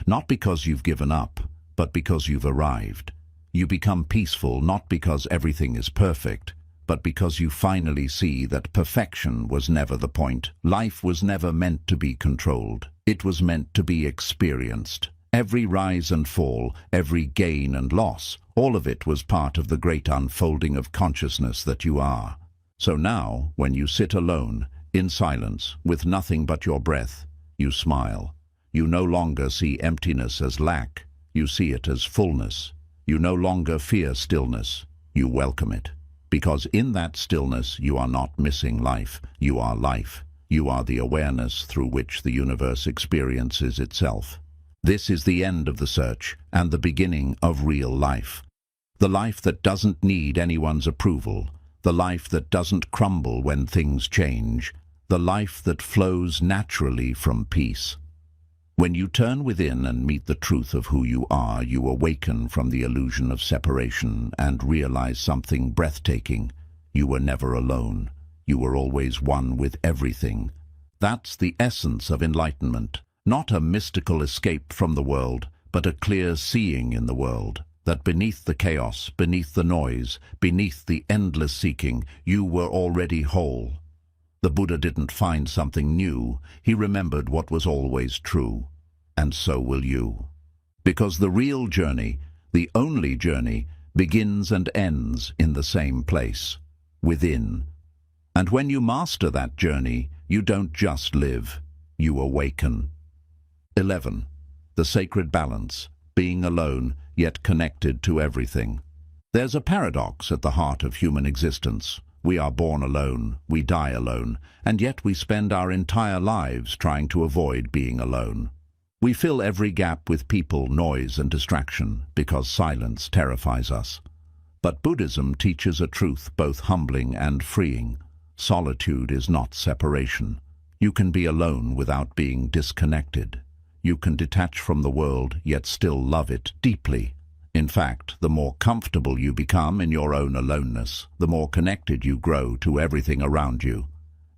Not because you've given up, but because you've arrived. You become peaceful not because everything is perfect, but because you finally see that perfection was never the point. Life was never meant to be controlled. It was meant to be experienced. Every rise and fall, every gain and loss, all of it was part of the great unfolding of consciousness that you are. So now, when you sit alone, in silence, with nothing but your breath, you smile. You no longer see emptiness as lack. You see it as fullness. You no longer fear stillness. You welcome it. Because in that stillness you are not missing life, you are life. You are the awareness through which the universe experiences itself. This is the end of the search and the beginning of real life. The life that doesn't need anyone's approval, the life that doesn't crumble when things change, the life that flows naturally from peace. When you turn within and meet the truth of who you are, you awaken from the illusion of separation and realize something breathtaking. You were never alone. You were always one with everything. That's the essence of enlightenment, not a mystical escape from the world, but a clear seeing in the world, that beneath the chaos, beneath the noise, beneath the endless seeking, you were already whole. The Buddha didn't find something new, he remembered what was always true. And so will you. Because the real journey, the only journey, begins and ends in the same place, within. And when you master that journey, you don't just live, you awaken. 11. The sacred balance, being alone, yet connected to everything. There's a paradox at the heart of human existence. We are born alone, we die alone, and yet we spend our entire lives trying to avoid being alone. We fill every gap with people, noise, and distraction, because silence terrifies us. But Buddhism teaches a truth both humbling and freeing. Solitude is not separation. You can be alone without being disconnected. You can detach from the world, yet still love it deeply. In fact, the more comfortable you become in your own aloneness, the more connected you grow to everything around you.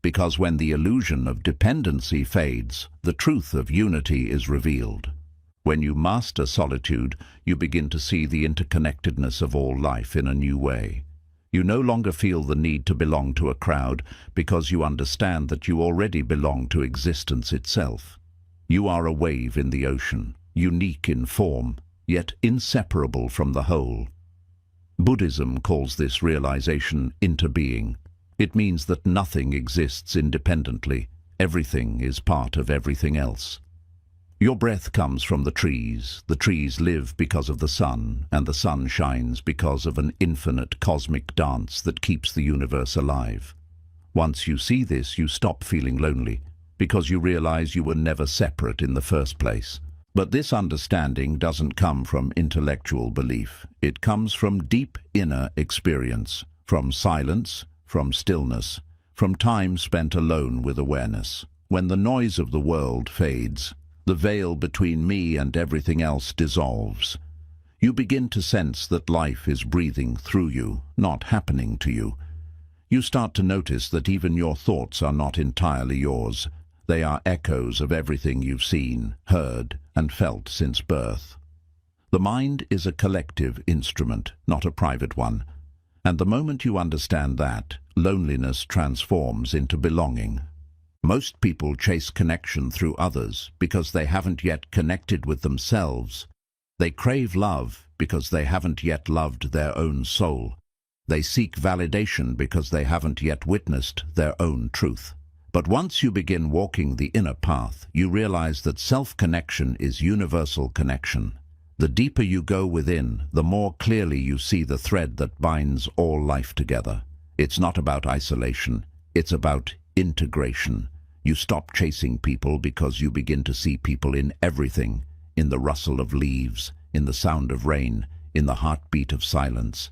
Because when the illusion of dependency fades, the truth of unity is revealed. When you master solitude, you begin to see the interconnectedness of all life in a new way. You no longer feel the need to belong to a crowd because you understand that you already belong to existence itself. You are a wave in the ocean, unique in form, yet inseparable from the whole. Buddhism calls this realization interbeing. It means that nothing exists independently. Everything is part of everything else. Your breath comes from the trees. The trees live because of the sun, and the sun shines because of an infinite cosmic dance that keeps the universe alive. Once you see this, you stop feeling lonely, because you realize you were never separate in the first place. But this understanding doesn't come from intellectual belief. It comes from deep inner experience, from silence, from stillness, from time spent alone with awareness. When the noise of the world fades, the veil between me and everything else dissolves. You begin to sense that life is breathing through you, not happening to you. You start to notice that even your thoughts are not entirely yours. They are echoes of everything you've seen, heard, and felt since birth. The mind is a collective instrument, not a private one. And the moment you understand that, loneliness transforms into belonging. Most people chase connection through others because they haven't yet connected with themselves. They crave love because they haven't yet loved their own soul. They seek validation because they haven't yet witnessed their own truth. But once you begin walking the inner path, you realize that self-connection is universal connection. The deeper you go within, the more clearly you see the thread that binds all life together. It's not about isolation, it's about integration. You stop chasing people because you begin to see people in everything, in the rustle of leaves, in the sound of rain, in the heartbeat of silence.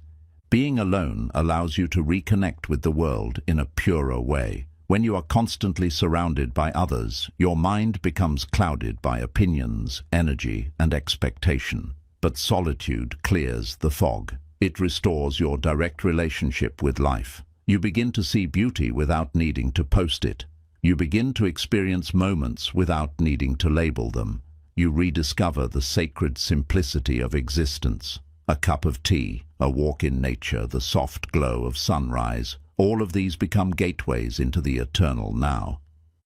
Being alone allows you to reconnect with the world in a purer way. When you are constantly surrounded by others, your mind becomes clouded by opinions, energy, and expectation. But solitude clears the fog. It restores your direct relationship with life. You begin to see beauty without needing to post it. You begin to experience moments without needing to label them. You rediscover the sacred simplicity of existence. A cup of tea, a walk in nature, the soft glow of sunrise. All of these become gateways into the eternal now.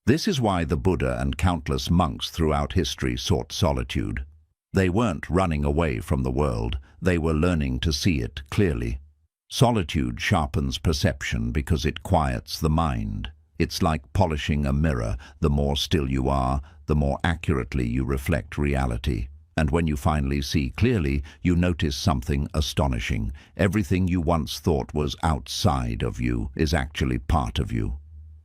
This is why the Buddha and countless monks throughout history sought solitude. They weren't running away from the world, they were learning to see it clearly. Solitude sharpens perception because it quiets the mind. It's like polishing a mirror. The more still you are, the more accurately you reflect reality. And when you finally see clearly, you notice something astonishing. Everything you once thought was outside of you is actually part of you.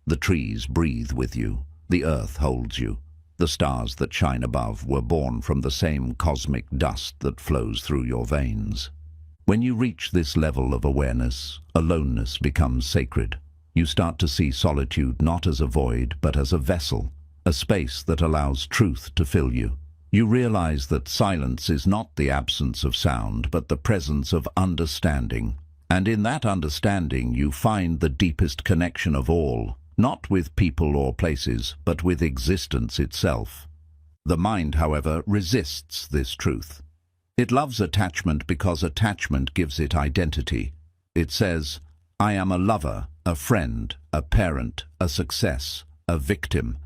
The trees breathe with you. The earth holds you. The stars that shine above were born from the same cosmic dust that flows through your veins. When you reach this level of awareness, aloneness becomes sacred. You start to see solitude not as a void, but as a vessel, a space that allows truth to fill you. You realize that silence is not the absence of sound, but the presence of understanding. And in that understanding, you find the deepest connection of all, not with people or places, but with existence itself. The mind, however, resists this truth. It loves attachment because attachment gives it identity. It says, I am a lover, a friend, a parent, a success, a victim.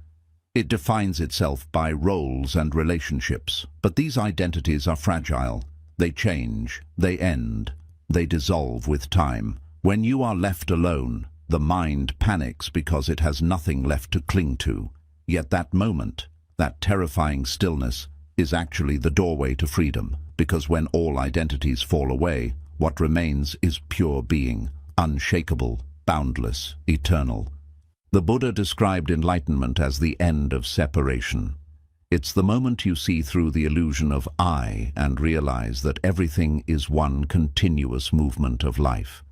It defines itself by roles and relationships. But these identities are fragile. They change, they end, they dissolve with time. When you are left alone, the mind panics because it has nothing left to cling to. Yet that moment, that terrifying stillness, is actually the doorway to freedom, because when all identities fall away, what remains is pure being, unshakable, boundless, eternal. The Buddha described enlightenment as the end of separation. It's the moment you see through the illusion of I and realize that everything is one continuous movement of life.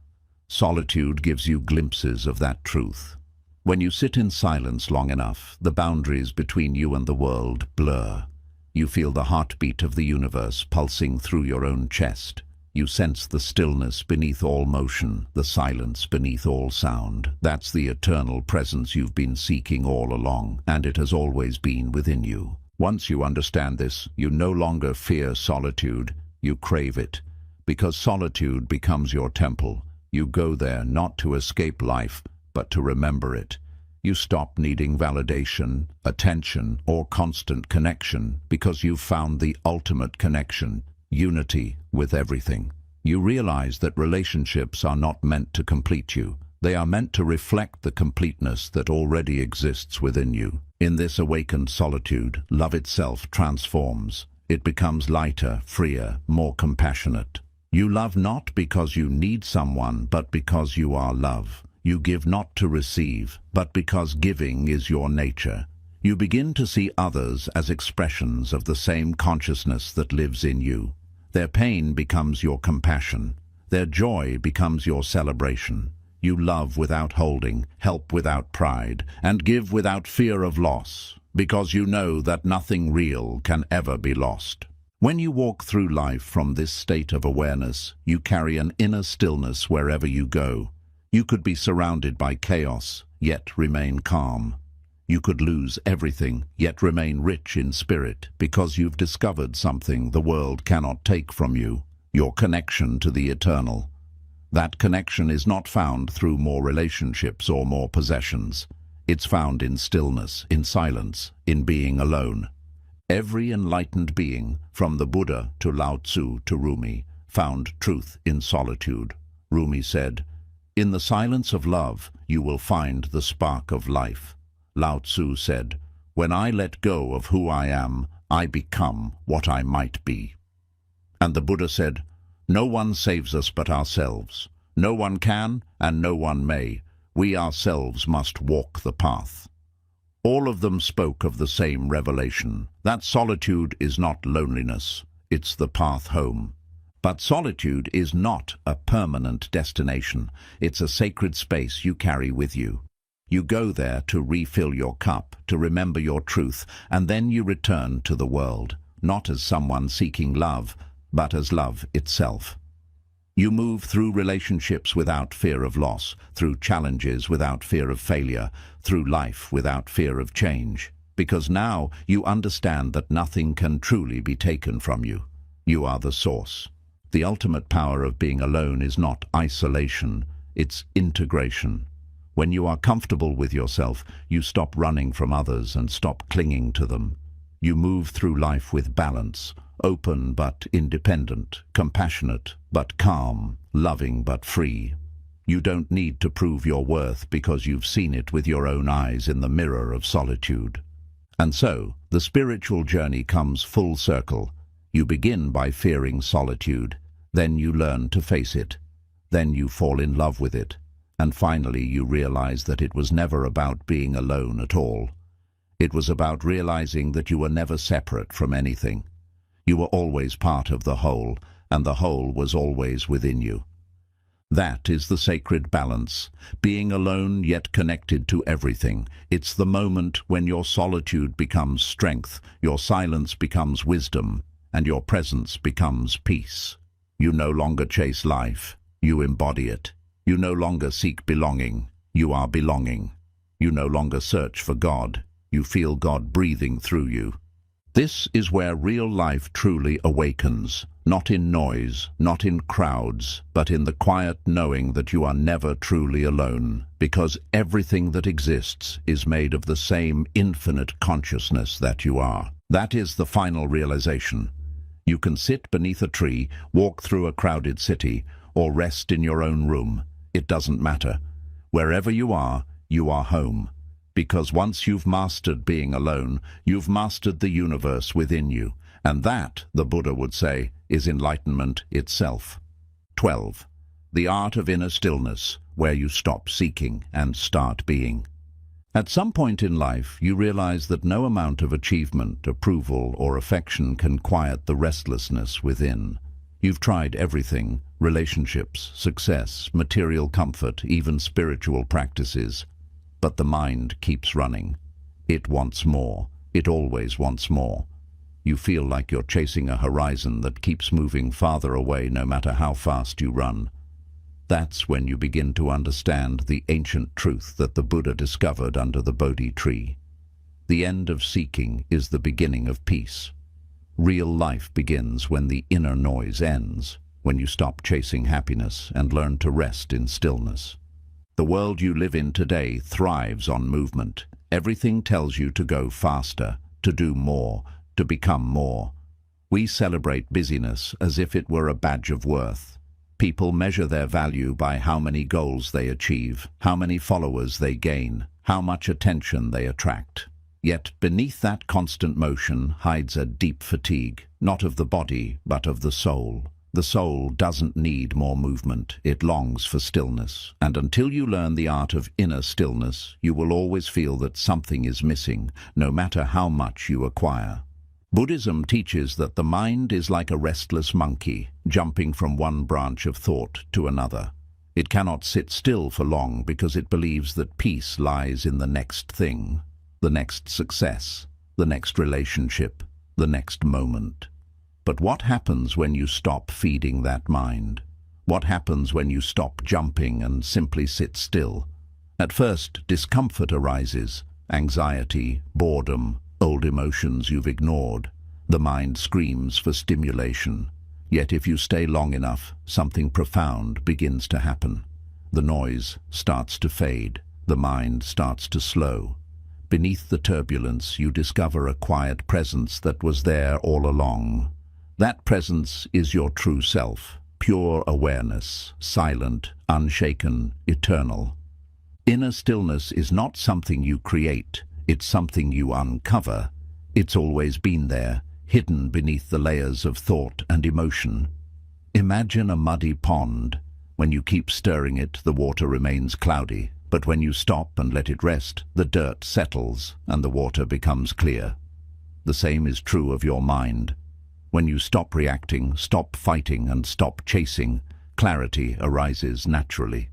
Solitude gives you glimpses of that truth. When you sit in silence long enough, the boundaries between you and the world blur. You feel the heartbeat of the universe pulsing through your own chest. You sense the stillness beneath all motion, the silence beneath all sound. That's the eternal presence you've been seeking all along, and it has always been within you. Once you understand this, you no longer fear solitude, you crave it. Because solitude becomes your temple. You go there not to escape life, but to remember it. You stop needing validation, attention, or constant connection because you've found the ultimate connection, unity with everything. You realize that relationships are not meant to complete you. They are meant to reflect the completeness that already exists within you. In this awakened solitude, love itself transforms. It becomes lighter, freer, more compassionate. You love not because you need someone, but because you are love. You give not to receive, but because giving is your nature. You begin to see others as expressions of the same consciousness that lives in you. Their pain becomes your compassion. Their joy becomes your celebration. You love without holding, help without pride, and give without fear of loss, because you know that nothing real can ever be lost. When you walk through life from this state of awareness, you carry an inner stillness wherever you go. You could be surrounded by chaos, yet remain calm. You could lose everything, yet remain rich in spirit, because you've discovered something the world cannot take from you, your connection to the eternal. That connection is not found through more relationships or more possessions. It's found in stillness, in silence, in being alone. Every enlightened being, from the Buddha to Lao Tzu to Rumi, found truth in solitude. Rumi said, "In the silence of love, you will find the spark of life." Lao Tzu said, "When I let go of who I am, I become what I might be." And the Buddha said, "No one saves us but ourselves. No one can, and no one may. We ourselves must walk the path." All of them spoke of the same revelation, that solitude is not loneliness, it's the path home. But solitude is not a permanent destination. It's a sacred space you carry with you. You go there to refill your cup, to remember your truth, and then you return to the world, not as someone seeking love, but as love itself. You move through relationships without fear of loss, through challenges without fear of failure, through life without fear of change. Because now you understand that nothing can truly be taken from you. You are the source. The ultimate power of being alone is not isolation, it's integration. When you are comfortable with yourself, you stop running from others and stop clinging to them. You move through life with balance, open but independent, compassionate but calm, loving but free. You don't need to prove your worth because you've seen it with your own eyes in the mirror of solitude. And so, the spiritual journey comes full circle. You begin by fearing solitude, then you learn to face it, then you fall in love with it, and finally you realize that it was never about being alone at all. It was about realizing that you were never separate from anything. You were always part of the whole, and the whole was always within you. That is the sacred balance, being alone yet connected to everything. It's the moment when your solitude becomes strength, your silence becomes wisdom, and your presence becomes peace. You no longer chase life, you embody it. You no longer seek belonging, you are belonging. You no longer search for God, you feel God breathing through you. This is where real life truly awakens, not in noise, not in crowds, but in the quiet knowing that you are never truly alone, because everything that exists is made of the same infinite consciousness that you are. That is the final realization. You can sit beneath a tree, walk through a crowded city, or rest in your own room. It doesn't matter. Wherever you are home. Because once you've mastered being alone, you've mastered the universe within you. And that, the Buddha would say, is enlightenment itself. 12. The art of inner stillness, where you stop seeking and start being. At some point in life, you realize that no amount of achievement, approval, or affection can quiet the restlessness within. You've tried everything: relationships, success, material comfort, even spiritual practices. But the mind keeps running. It wants more. It always wants more. You feel like you're chasing a horizon that keeps moving farther away no matter how fast you run. That's when you begin to understand the ancient truth that the Buddha discovered under the Bodhi tree. The end of seeking is the beginning of peace. Real life begins when the inner noise ends, when you stop chasing happiness and learn to rest in stillness. The world you live in today thrives on movement. Everything tells you to go faster, to do more, to become more. We celebrate busyness as if it were a badge of worth. People measure their value by how many goals they achieve, how many followers they gain, how much attention they attract. Yet beneath that constant motion hides a deep fatigue, not of the body, but of the soul. The soul doesn't need more movement, it longs for stillness. And until you learn the art of inner stillness, you will always feel that something is missing, no matter how much you acquire. Buddhism teaches that the mind is like a restless monkey, jumping from one branch of thought to another. It cannot sit still for long because it believes that peace lies in the next thing, the next success, the next relationship, the next moment. But what happens when you stop feeding that mind? What happens when you stop jumping and simply sit still? At first, discomfort arises, anxiety, boredom, old emotions you've ignored. The mind screams for stimulation. Yet if you stay long enough, something profound begins to happen. The noise starts to fade. The mind starts to slow. Beneath the turbulence, you discover a quiet presence that was there all along. That presence is your true self, pure awareness, silent, unshaken, eternal. Inner stillness is not something you create, it's something you uncover. It's always been there, hidden beneath the layers of thought and emotion. Imagine a muddy pond. When you keep stirring it, the water remains cloudy, but when you stop and let it rest, the dirt settles and the water becomes clear. The same is true of your mind. When you stop reacting, stop fighting, and stop chasing, clarity arises naturally.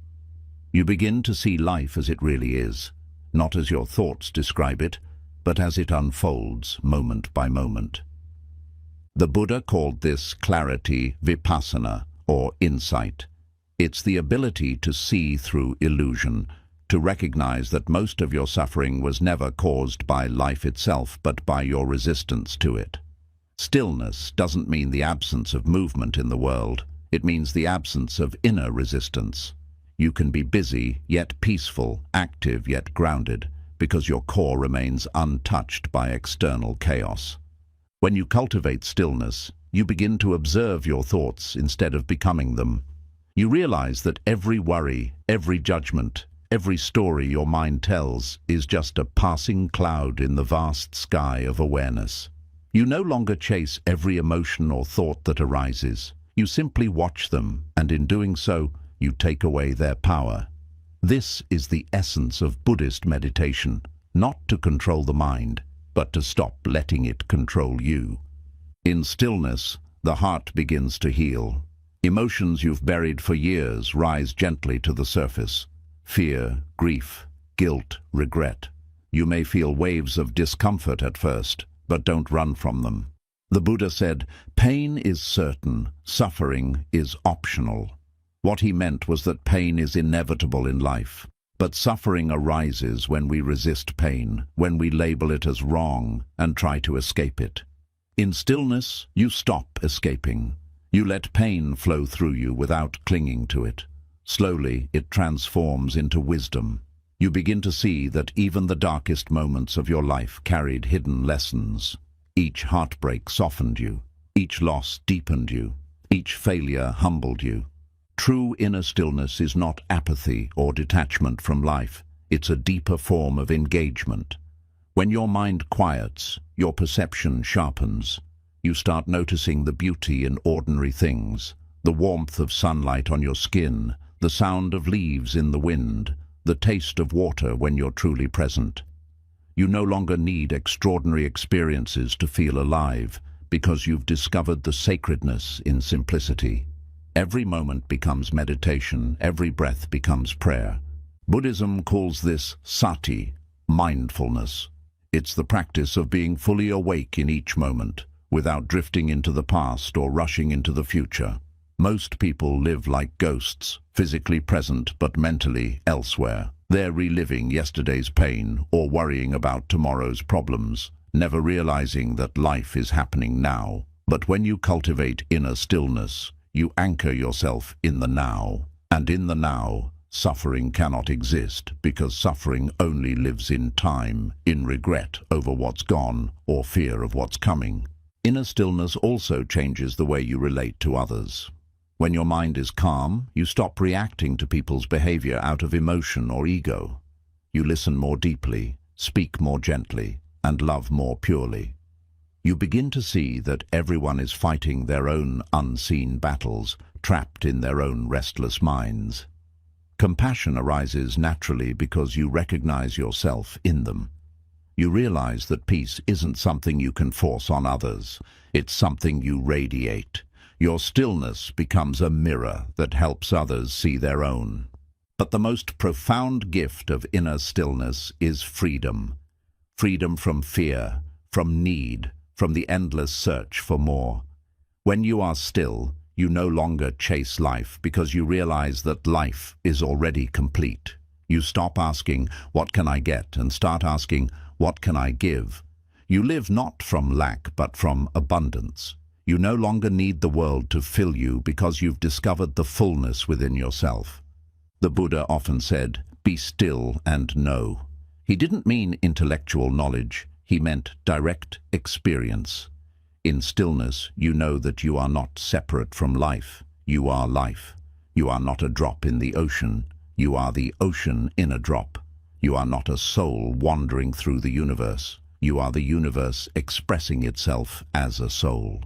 You begin to see life as it really is, not as your thoughts describe it, but as it unfolds moment by moment. The Buddha called this clarity vipassana, or insight. It's the ability to see through illusion, to recognize that most of your suffering was never caused by life itself, but by your resistance to it. Stillness doesn't mean the absence of movement in the world. It means the absence of inner resistance. You can be busy, yet peaceful, active, yet grounded, because your core remains untouched by external chaos. When you cultivate stillness, you begin to observe your thoughts instead of becoming them. You realize that every worry, every judgment, every story your mind tells is just a passing cloud in the vast sky of awareness. You no longer chase every emotion or thought that arises. You simply watch them, and in doing so, you take away their power. This is the essence of Buddhist meditation, not to control the mind, but to stop letting it control you. In stillness, the heart begins to heal. Emotions you've buried for years rise gently to the surface. Fear, grief, guilt, regret. You may feel waves of discomfort at first, but don't run from them. The Buddha said, "Pain is certain, suffering is optional." What he meant was that pain is inevitable in life, but suffering arises when we resist pain, when we label it as wrong and try to escape it. In stillness, you stop escaping. You let pain flow through you without clinging to it. Slowly, it transforms into wisdom. You begin to see that even the darkest moments of your life carried hidden lessons. Each heartbreak softened you. Each loss deepened you. Each failure humbled you. True inner stillness is not apathy or detachment from life. It's a deeper form of engagement. When your mind quiets, your perception sharpens. You start noticing the beauty in ordinary things, the warmth of sunlight on your skin, the sound of leaves in the wind, the taste of water when you're truly present. You no longer need extraordinary experiences to feel alive, because you've discovered the sacredness in simplicity. Every moment becomes meditation, every breath becomes prayer. Buddhism calls this sati, mindfulness. It's the practice of being fully awake in each moment, without drifting into the past or rushing into the future. Most people live like ghosts, physically present but mentally elsewhere. They're reliving yesterday's pain or worrying about tomorrow's problems, never realizing that life is happening now. But when you cultivate inner stillness, you anchor yourself in the now. And in the now, suffering cannot exist, because suffering only lives in time, in regret over what's gone or fear of what's coming. Inner stillness also changes the way you relate to others. When your mind is calm, you stop reacting to people's behavior out of emotion or ego. You listen more deeply, speak more gently, and love more purely. You begin to see that everyone is fighting their own unseen battles, trapped in their own restless minds. Compassion arises naturally because you recognize yourself in them. You realize that peace isn't something you can force on others. It's something you radiate. Your stillness becomes a mirror that helps others see their own. But the most profound gift of inner stillness is freedom. Freedom from fear, from need, from the endless search for more. When you are still, you no longer chase life because you realize that life is already complete. You stop asking, "What can I get?" and start asking, "What can I give?" You live not from lack, but from abundance. You no longer need the world to fill you because you've discovered the fullness within yourself. The Buddha often said, "Be still and know." He didn't mean intellectual knowledge. He meant direct experience. In stillness, you know that you are not separate from life. You are life. You are not a drop in the ocean. You are the ocean in a drop. You are not a soul wandering through the universe. You are the universe expressing itself as a soul.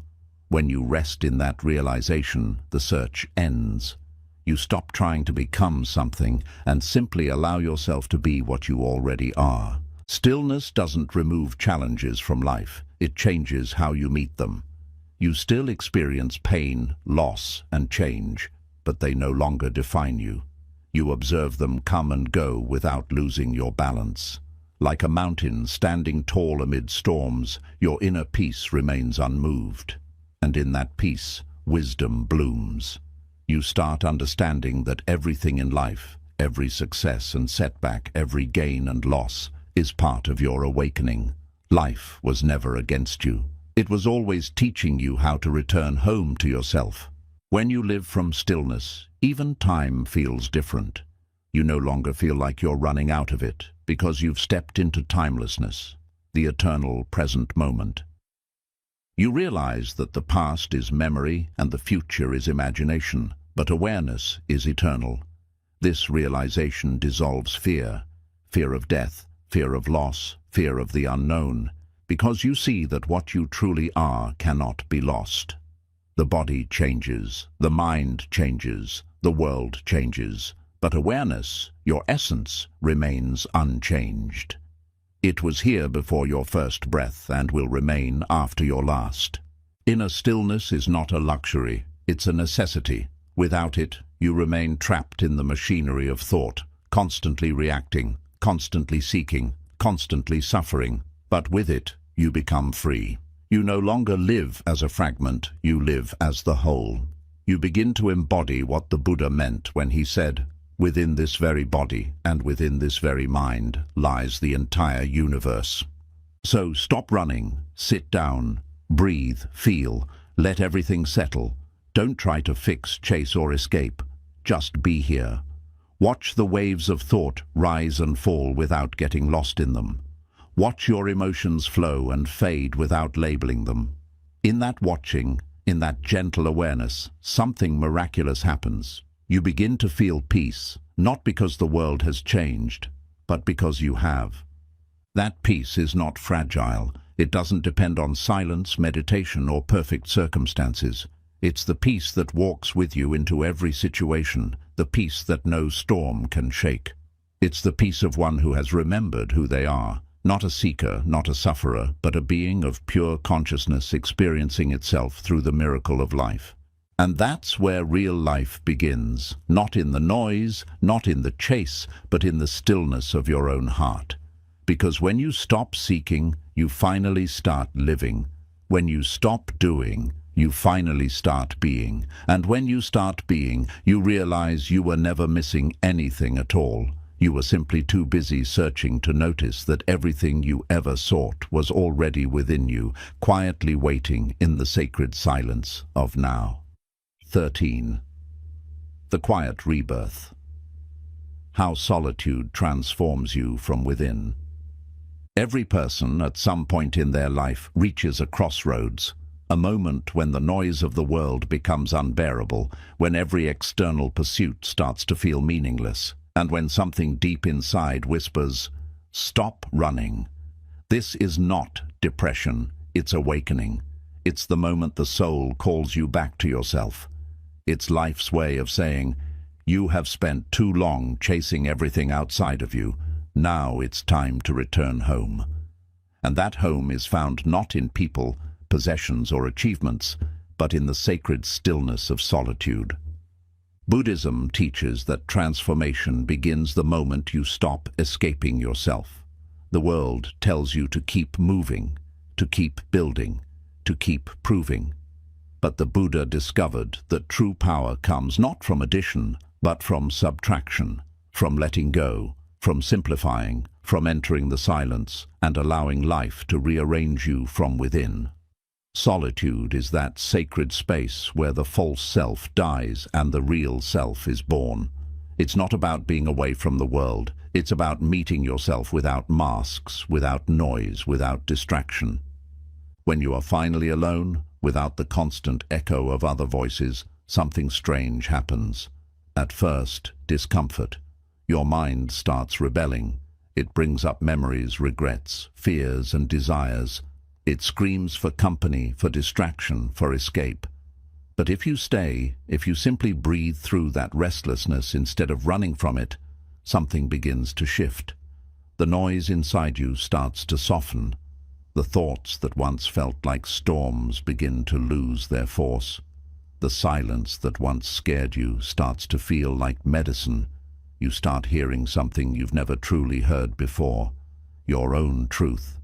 When you rest in that realization, the search ends. You stop trying to become something and simply allow yourself to be what you already are. Stillness doesn't remove challenges from life. It changes how you meet them. You still experience pain, loss, and change, but they no longer define you. You observe them come and go without losing your balance. Like a mountain standing tall amid storms, your inner peace remains unmoved. And in that peace, wisdom blooms. You start understanding that everything in life, every success and setback, every gain and loss, is part of your awakening. Life was never against you. It was always teaching you how to return home to yourself. When you live from stillness, even time feels different. You no longer feel like you're running out of it, because you've stepped into timelessness, the eternal present moment. You realize that the past is memory and the future is imagination, but awareness is eternal. This realization dissolves fear, fear of death, fear of loss, fear of the unknown. because you see that what you truly are cannot be lost. The body changes, the mind changes, the world changes, but awareness, your essence, remains unchanged. It was here before your first breath and will remain after your last. Inner stillness is not a luxury, it's a necessity. Without it, you remain trapped in the machinery of thought, constantly reacting, constantly seeking, constantly suffering. But with it, you become free. You no longer live as a fragment, you live as the whole. You begin to embody what the Buddha meant when he said, "Within this very body and within this very mind lies the entire universe." So stop running, sit down, breathe, feel, let everything settle. Don't try to fix, chase or escape. Just be here. Watch the waves of thought rise and fall without getting lost in them. Watch your emotions flow and fade without labeling them. In that watching, in that gentle awareness, something miraculous happens. You begin to feel peace, not because the world has changed, but because you have. That peace is not fragile. It doesn't depend on silence, meditation, or perfect circumstances. It's the peace that walks with you into every situation, the peace that no storm can shake. It's the peace of one who has remembered who they are. Not a seeker, not a sufferer, but a being of pure consciousness experiencing itself through the miracle of life. And that's where real life begins, not in the noise, not in the chase, but in the stillness of your own heart. Because when you stop seeking, you finally start living. When you stop doing, you finally start being. And when you start being, you realize you were never missing anything at all. You were simply too busy searching to notice that everything you ever sought was already within you, quietly waiting in the sacred silence of now. 13. The quiet rebirth. How solitude transforms you from within. Every person at some point in their life reaches a crossroads, a moment when the noise of the world becomes unbearable, when every external pursuit starts to feel meaningless, and when something deep inside whispers, "Stop running." This is not depression, it's awakening. It's the moment the soul calls you back to yourself. It's life's way of saying, you have spent too long chasing everything outside of you. Now it's time to return home. And that home is found not in people, possessions or achievements, but in the sacred stillness of solitude. Buddhism teaches that transformation begins the moment you stop escaping yourself. The world tells you to keep moving, to keep building, to keep proving. But the Buddha discovered that true power comes not from addition, but from subtraction, from letting go, from simplifying, from entering the silence and allowing life to rearrange you from within. Solitude is that sacred space where the false self dies and the real self is born. It's not about being away from the world. It's about meeting yourself without masks, without noise, without distraction. When you are finally alone, without the constant echo of other voices, something strange happens. At first, discomfort. Your mind starts rebelling. It brings up memories, regrets, fears, and desires. It screams for company, for distraction, for escape. But if you stay, if you simply breathe through that restlessness instead of running from it, something begins to shift. The noise inside you starts to soften. The thoughts that once felt like storms begin to lose their force. The silence that once scared you starts to feel like medicine. You start hearing something you've never truly heard before, your own truth.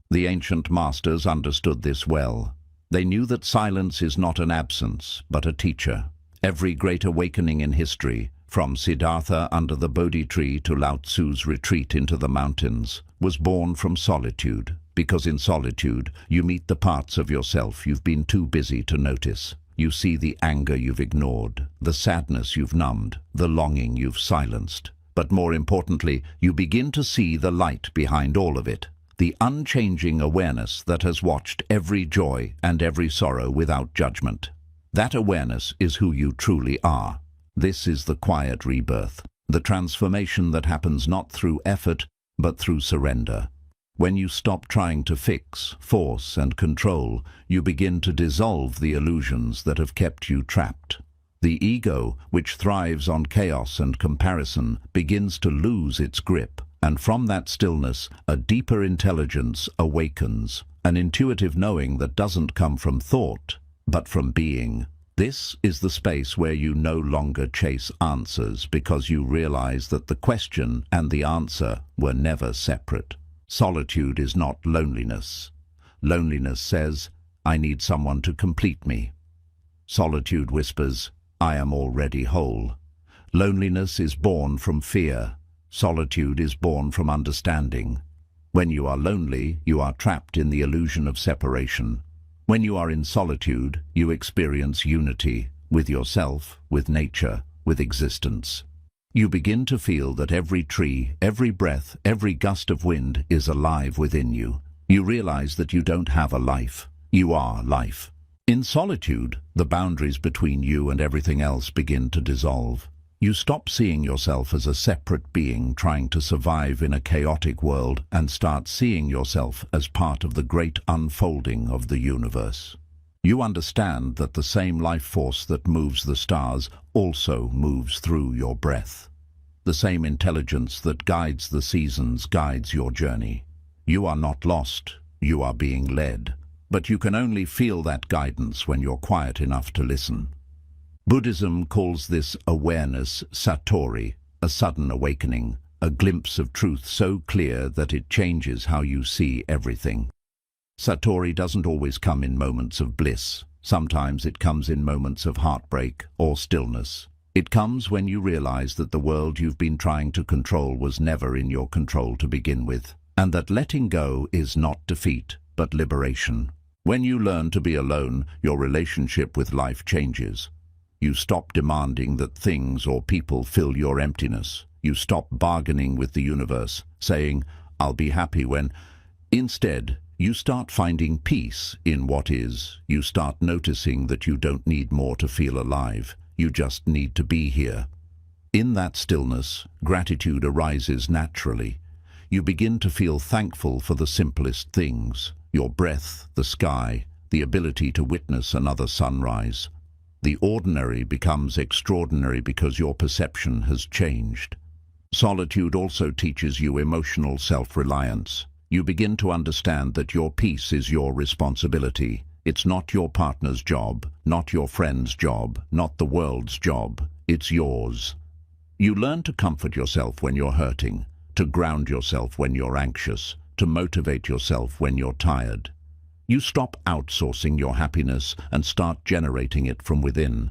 The ancient masters understood this well. They knew that silence is not an absence, but a teacher. Every great awakening in history, from Siddhartha under the Bodhi tree to Lao Tzu's retreat into the mountains, was born from solitude, because in solitude you meet the parts of yourself you've been too busy to notice. You see the anger you've ignored, the sadness you've numbed, the longing you've silenced. But more importantly, you begin to see the light behind all of it. The unchanging awareness that has watched every joy and every sorrow without judgment. That awareness is who you truly are. This is the quiet rebirth, the transformation that happens not through effort, but through surrender. When you stop trying to fix, force, and control, you begin to dissolve the illusions that have kept you trapped. The ego, which thrives on chaos and comparison, begins to lose its grip, and from that stillness, a deeper intelligence awakens, an intuitive knowing that doesn't come from thought, but from being. This is the space where you no longer chase answers because you realize that the question and the answer were never separate. Solitude is not loneliness. Loneliness says, I need someone to complete me. Solitude whispers, I am already whole. Loneliness is born from fear. Solitude is born from understanding. When you are lonely, you are trapped in the illusion of separation. When you are in solitude, you experience unity with yourself, with nature, with existence. You begin to feel that every tree, every breath, every gust of wind is alive within you. You realize that you don't have a life. You are life. In solitude, the boundaries between you and everything else begin to dissolve. You stop seeing yourself as a separate being trying to survive in a chaotic world and start seeing yourself as part of the great unfolding of the universe. You understand that the same life force that moves the stars also moves through your breath. The same intelligence that guides the seasons guides your journey. You are not lost, you are being led. But you can only feel that guidance when you're quiet enough to listen. Buddhism calls this awareness satori, a sudden awakening, a glimpse of truth so clear that it changes how you see everything. Satori doesn't always come in moments of bliss. Sometimes it comes in moments of heartbreak or stillness. It comes when you realize that the world you've been trying to control was never in your control to begin with, and that letting go is not defeat, but liberation. When you learn to be alone, your relationship with life changes. You stop demanding that things or people fill your emptiness. You stop bargaining with the universe, saying, I'll be happy when. Instead, you start finding peace in what is. You start noticing that you don't need more to feel alive. You just need to be here. In that stillness, gratitude arises naturally. You begin to feel thankful for the simplest things. Your breath, the sky, the ability to witness another sunrise. The ordinary becomes extraordinary because your perception has changed. Solitude also teaches you emotional self-reliance. You begin to understand that your peace is your responsibility. It's not your partner's job, not your friend's job, not the world's job. It's yours. You learn to comfort yourself when you're hurting, to ground yourself when you're anxious, to motivate yourself when you're tired. You stop outsourcing your happiness and start generating it from within.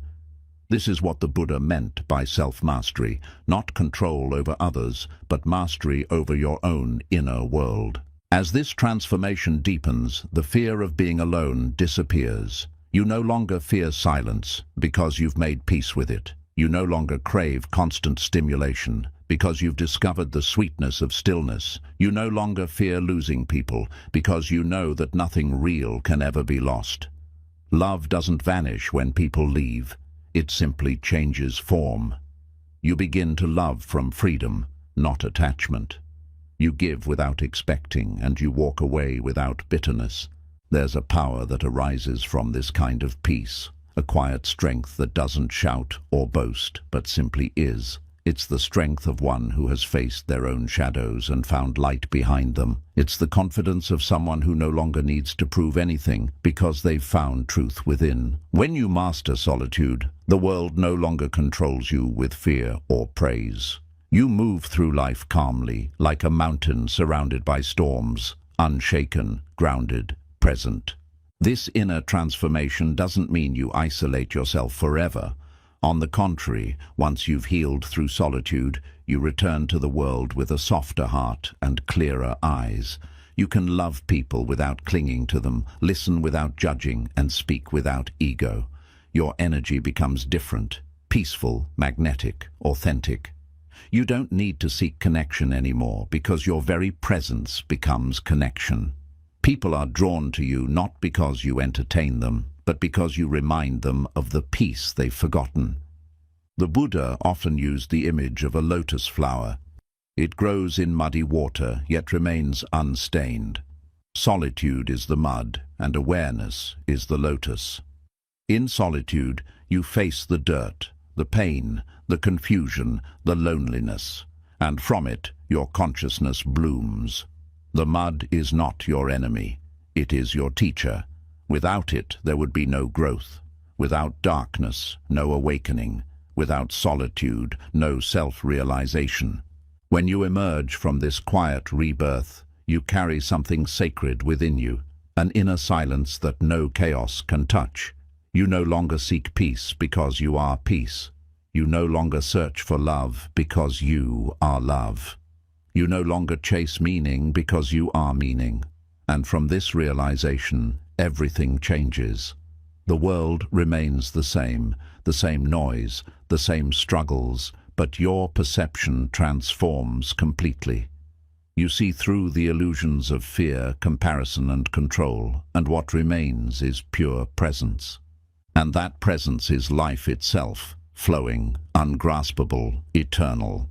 This is what the Buddha meant by self-mastery, not control over others, but mastery over your own inner world. As this transformation deepens, the fear of being alone disappears. You no longer fear silence because you've made peace with it. You no longer crave constant stimulation because you've discovered the sweetness of stillness. You no longer fear losing people because you know that nothing real can ever be lost. Love doesn't vanish when people leave. It simply changes form. You begin to love from freedom, not attachment. You give without expecting, and you walk away without bitterness. There's a power that arises from this kind of peace, a quiet strength that doesn't shout or boast, but simply is. It's the strength of one who has faced their own shadows and found light behind them. It's the confidence of someone who no longer needs to prove anything because they've found truth within. When you master solitude, the world no longer controls you with fear or praise. You move through life calmly, like a mountain surrounded by storms, unshaken, grounded, present. This inner transformation doesn't mean you isolate yourself forever. On the contrary, once you've healed through solitude, you return to the world with a softer heart and clearer eyes. You can love people without clinging to them, listen without judging, and speak without ego. Your energy becomes different, peaceful, magnetic, authentic. You don't need to seek connection anymore because your very presence becomes connection. People are drawn to you not because you entertain them, but because you remind them of the peace they've forgotten. The Buddha often used the image of a lotus flower. It grows in muddy water, yet remains unstained. Solitude is the mud, and awareness is the lotus. In solitude, you face the dirt, the pain, the confusion, the loneliness, and from it, your consciousness blooms. The mud is not your enemy. It is your teacher. Without it, there would be no growth. Without darkness, no awakening. Without solitude, no self-realization. When you emerge from this quiet rebirth, you carry something sacred within you, an inner silence that no chaos can touch. You no longer seek peace because you are peace. You no longer search for love because you are love. You no longer chase meaning because you are meaning. And from this realization, everything changes. The world remains the same noise, the same struggles, but your perception transforms completely. You see through the illusions of fear, comparison, and control, and what remains is pure presence. And that presence is life itself, flowing, ungraspable, eternal.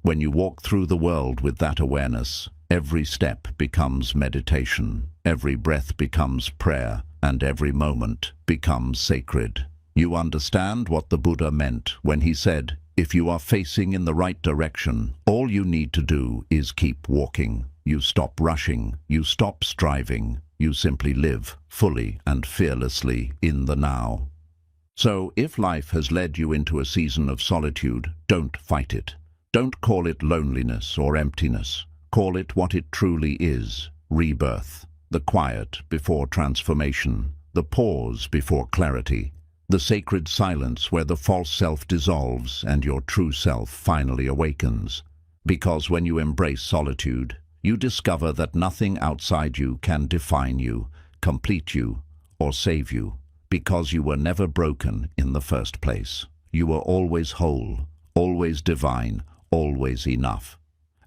When you walk through the world with that awareness, every step becomes meditation, every breath becomes prayer, and every moment becomes sacred. You understand what the Buddha meant when he said, if you are facing in the right direction, all you need to do is keep walking. You stop rushing, you stop striving, you simply live fully and fearlessly in the now. So, if life has led you into a season of solitude, don't fight it. Don't call it loneliness or emptiness. Call it what it truly is, rebirth, the quiet before transformation, the pause before clarity, the sacred silence where the false self dissolves and your true self finally awakens. Because when you embrace solitude, you discover that nothing outside you can define you, complete you, or save you, because you were never broken in the first place. You were always whole, always divine, always enough.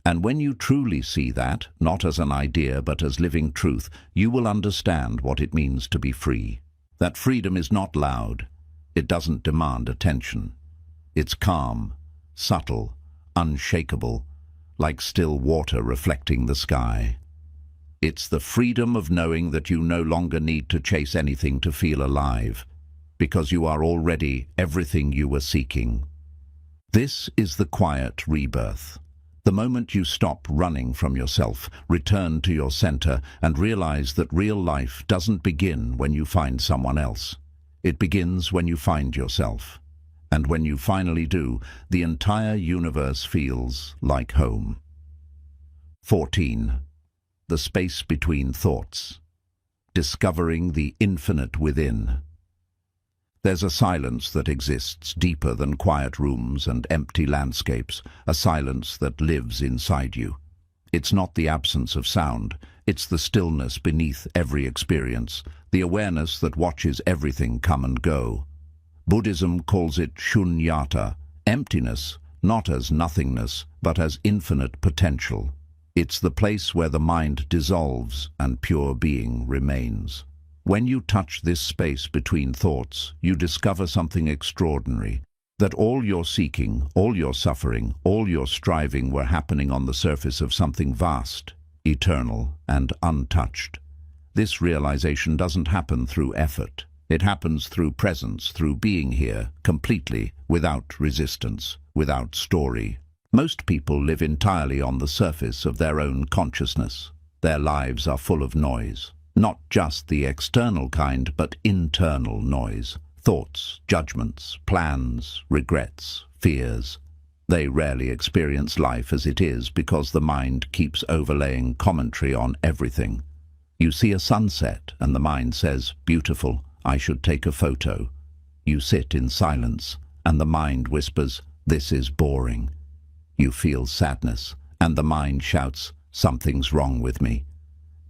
And when you truly see that, not as an idea but as living truth, you will understand what it means to be free. That freedom is not loud. It doesn't demand attention. It's calm, subtle, unshakable, like still water reflecting the sky. It's the freedom of knowing that you no longer need to chase anything to feel alive, because you are already everything you were seeking. This is the quiet rebirth. The moment you stop running from yourself, return to your center, and realize that real life doesn't begin when you find someone else. It begins when you find yourself. And when you finally do, the entire universe feels like home. 14. The space between thoughts. Discovering the infinite within. There's a silence that exists deeper than quiet rooms and empty landscapes, a silence that lives inside you. It's not the absence of sound, it's the stillness beneath every experience, the awareness that watches everything come and go. Buddhism calls it shunyata, emptiness, not as nothingness, but as infinite potential. It's the place where the mind dissolves and pure being remains. When you touch this space between thoughts, you discover something extraordinary, that all your seeking, all your suffering, all your striving were happening on the surface of something vast, eternal, and untouched. This realization doesn't happen through effort. It happens through presence, through being here, completely, without resistance, without story. Most people live entirely on the surface of their own consciousness. Their lives are full of noise. Not just the external kind, but internal noise. Thoughts, judgments, plans, regrets, fears. They rarely experience life as it is because the mind keeps overlaying commentary on everything. You see a sunset and the mind says, "Beautiful, I should take a photo." You sit in silence and the mind whispers, "This is boring." You feel sadness and the mind shouts, "Something's wrong with me."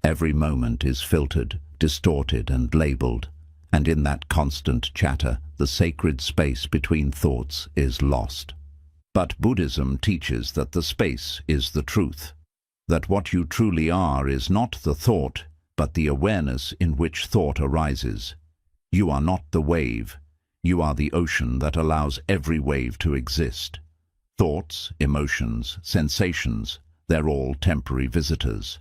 Every moment is filtered, distorted, and labeled, and in that constant chatter, the sacred space between thoughts is lost. But Buddhism teaches that the space is the truth, that what you truly are is not the thought, but the awareness in which thought arises. You are not the wave, you are the ocean that allows every wave to exist. Thoughts, emotions, sensations, they're all temporary visitors.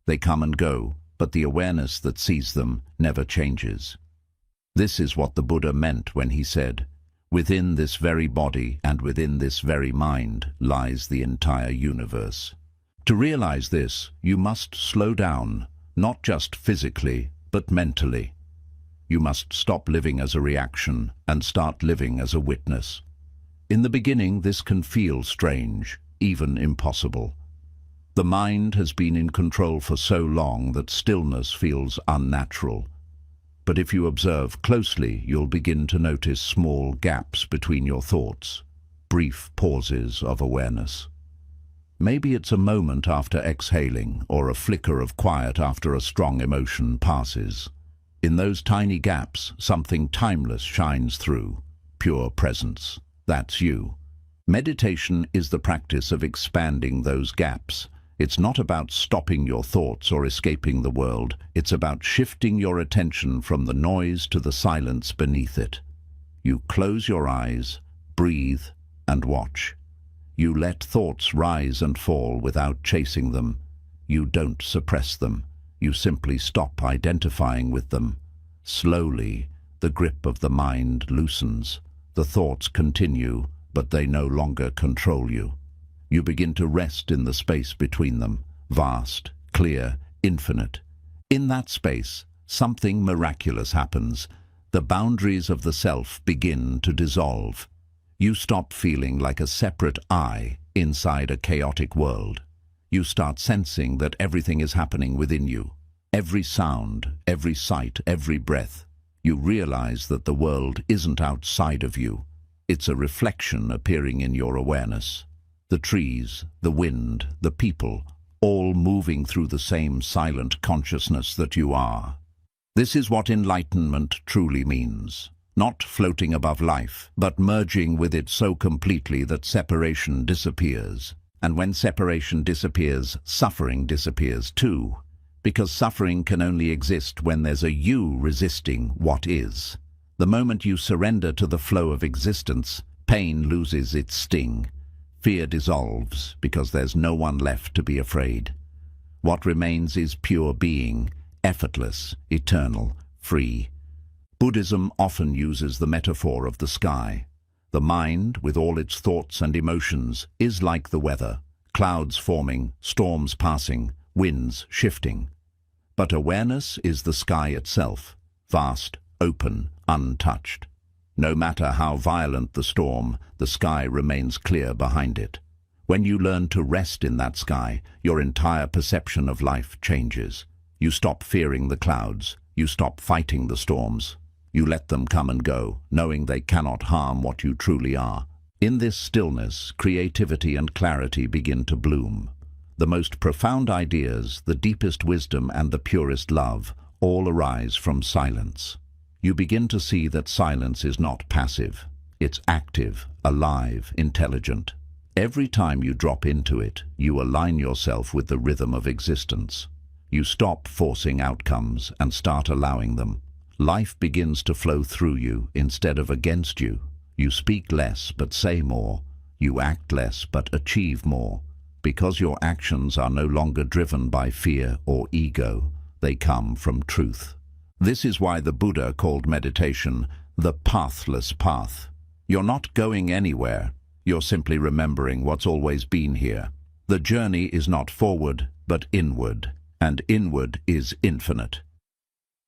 They come and go, but the awareness that sees them never changes. This is what the Buddha meant when he said, "Within this very body and within this very mind lies the entire universe." To realize this, you must slow down, not just physically, but mentally. You must stop living as a reaction and start living as a witness. In the beginning, this can feel strange, even impossible. The mind has been in control for so long that stillness feels unnatural. But if you observe closely, you'll begin to notice small gaps between your thoughts, brief pauses of awareness. Maybe it's a moment after exhaling or a flicker of quiet after a strong emotion passes. In those tiny gaps, something timeless shines through, pure presence. That's you. Meditation is the practice of expanding those gaps. It's not about stopping your thoughts or escaping the world. It's about shifting your attention from the noise to the silence beneath it. You close your eyes, breathe, and watch. You let thoughts rise and fall without chasing them. You don't suppress them. You simply stop identifying with them. Slowly, the grip of the mind loosens. The thoughts continue, but they no longer control you. You begin to rest in the space between them, vast, clear, infinite. In that space, something miraculous happens. The boundaries of the self begin to dissolve. You stop feeling like a separate I inside a chaotic world. You start sensing that everything is happening within you. Every sound, every sight, every breath. You realize that the world isn't outside of you. It's a reflection appearing in your awareness. The trees, the wind, the people, all moving through the same silent consciousness that you are. This is what enlightenment truly means. Not floating above life, but merging with it so completely that separation disappears. And when separation disappears, suffering disappears too. Because suffering can only exist when there's a you resisting what is. The moment you surrender to the flow of existence, pain loses its sting. Fear dissolves because there's no one left to be afraid. What remains is pure being, effortless, eternal, free. Buddhism often uses the metaphor of the sky. The mind, with all its thoughts and emotions, is like the weather. Clouds forming, storms passing, winds shifting. But awareness is the sky itself, vast, open, untouched. No matter how violent the storm, the sky remains clear behind it. When you learn to rest in that sky, your entire perception of life changes. You stop fearing the clouds. You stop fighting the storms. You let them come and go, knowing they cannot harm what you truly are. In this stillness, creativity and clarity begin to bloom. The most profound ideas, the deepest wisdom and the purest love all arise from silence. You begin to see that silence is not passive. It's active, alive, intelligent. Every time you drop into it, you align yourself with the rhythm of existence. You stop forcing outcomes and start allowing them. Life begins to flow through you instead of against you. You speak less but say more. You act less but achieve more. Because your actions are no longer driven by fear or ego, they come from truth. This is why the Buddha called meditation the pathless path. You're not going anywhere. You're simply remembering what's always been here. The journey is not forward, but inward, and inward is infinite.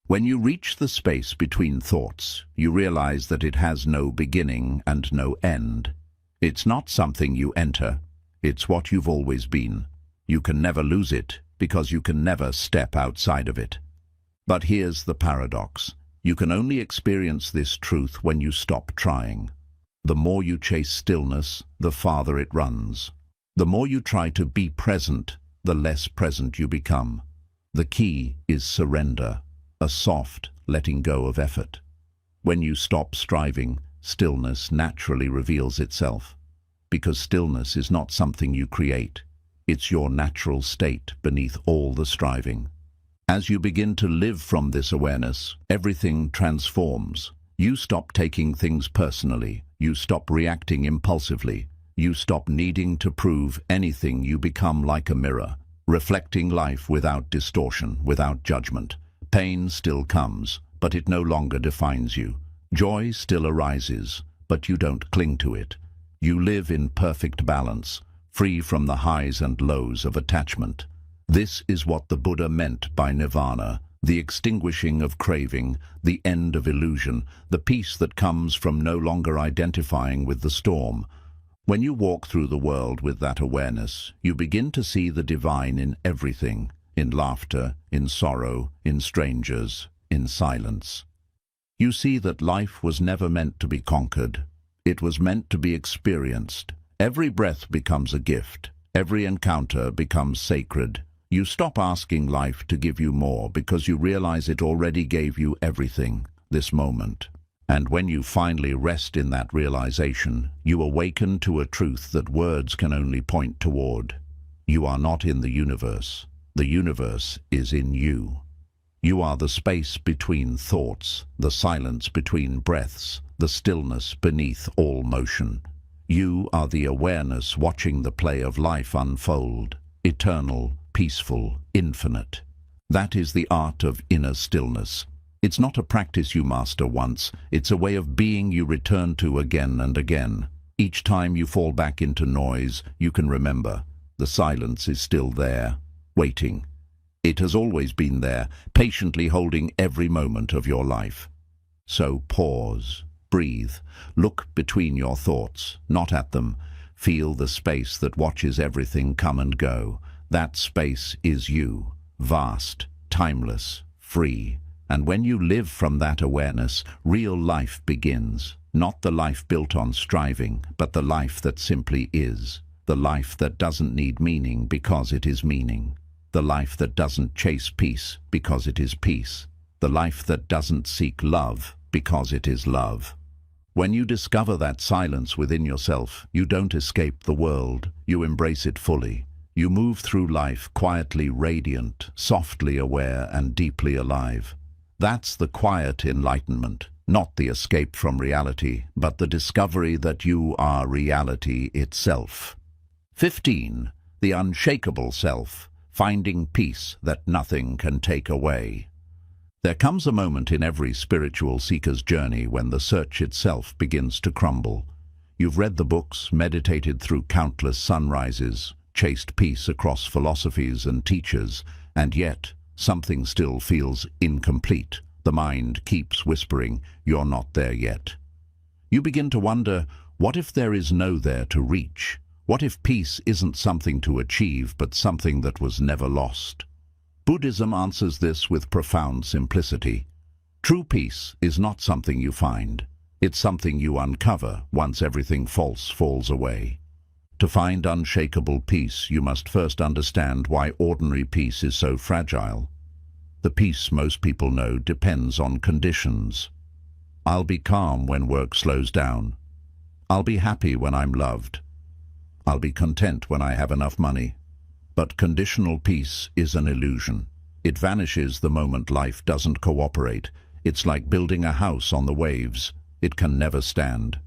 When you reach the space between thoughts, you realize that it has no beginning and no end. It's not something you enter. It's what you've always been. You can never lose it because you can never step outside of it. But here's the paradox. You can only experience this truth when you stop trying. The more you chase stillness, the farther it runs. The more you try to be present, the less present you become. The key is surrender, a soft letting go of effort. When you stop striving, stillness naturally reveals itself. Because stillness is not something you create. It's your natural state beneath all the striving. As you begin to live from this awareness, everything transforms. You stop taking things personally. You stop reacting impulsively. you stop needing to prove anything. You become like a mirror, reflecting life without distortion, without judgment. Pain still comes, but it no longer defines you. Joy still arises, but you don't cling to it. You live in perfect balance, free from the highs and lows of attachment. This is what the Buddha meant by nirvana, the extinguishing of craving, the end of illusion, the peace that comes from no longer identifying with the storm. When you walk through the world with that awareness, you begin to see the divine in everything, in laughter, in sorrow, in strangers, in silence. You see that life was never meant to be conquered. It was meant to be experienced. Every breath becomes a gift. Every encounter becomes sacred. You stop asking life to give you more because you realize it already gave you everything, this moment. And when you finally rest in that realization, you awaken to a truth that words can only point toward. You are not in the universe. The universe is in you. You are the space between thoughts, the silence between breaths, the stillness beneath all motion. You are the awareness watching the play of life unfold, eternal, peaceful, infinite. That is the art of inner stillness. It's not a practice you master once, it's a way of being you return to again and again. Each time you fall back into noise, you can remember, the silence is still there, waiting. It has always been there, patiently holding every moment of your life. So pause, breathe, look between your thoughts, not at them. Feel the space that watches everything come and go. That space is you, vast, timeless, free. And when you live from that awareness, real life begins. Not the life built on striving, but the life that simply is. The life that doesn't need meaning because it is meaning. The life that doesn't chase peace because it is peace. The life that doesn't seek love because it is love. When you discover that silence within yourself, you don't escape the world, you embrace it fully. You move through life quietly radiant, softly aware and deeply alive. That's the quiet enlightenment, not the escape from reality, but the discovery that you are reality itself. 15. The unshakable self, finding peace that nothing can take away. There comes a moment in every spiritual seeker's journey when the search itself begins to crumble. You've read the books, meditated through countless sunrises, chased peace across philosophies and teachers, and yet something still feels incomplete. The mind keeps whispering, "You're not there yet." You begin to wonder, what if there is no there to reach? What if peace isn't something to achieve, but something that was never lost? Buddhism answers this with profound simplicity. True peace is not something you find. It's something you uncover once everything false falls away. To find unshakable peace, you must first understand why ordinary peace is so fragile. The peace most people know depends on conditions. I'll be calm when work slows down. I'll be happy when I'm loved. I'll be content when I have enough money. But conditional peace is an illusion. It vanishes the moment life doesn't cooperate. It's like building a house on the waves. It can never stand.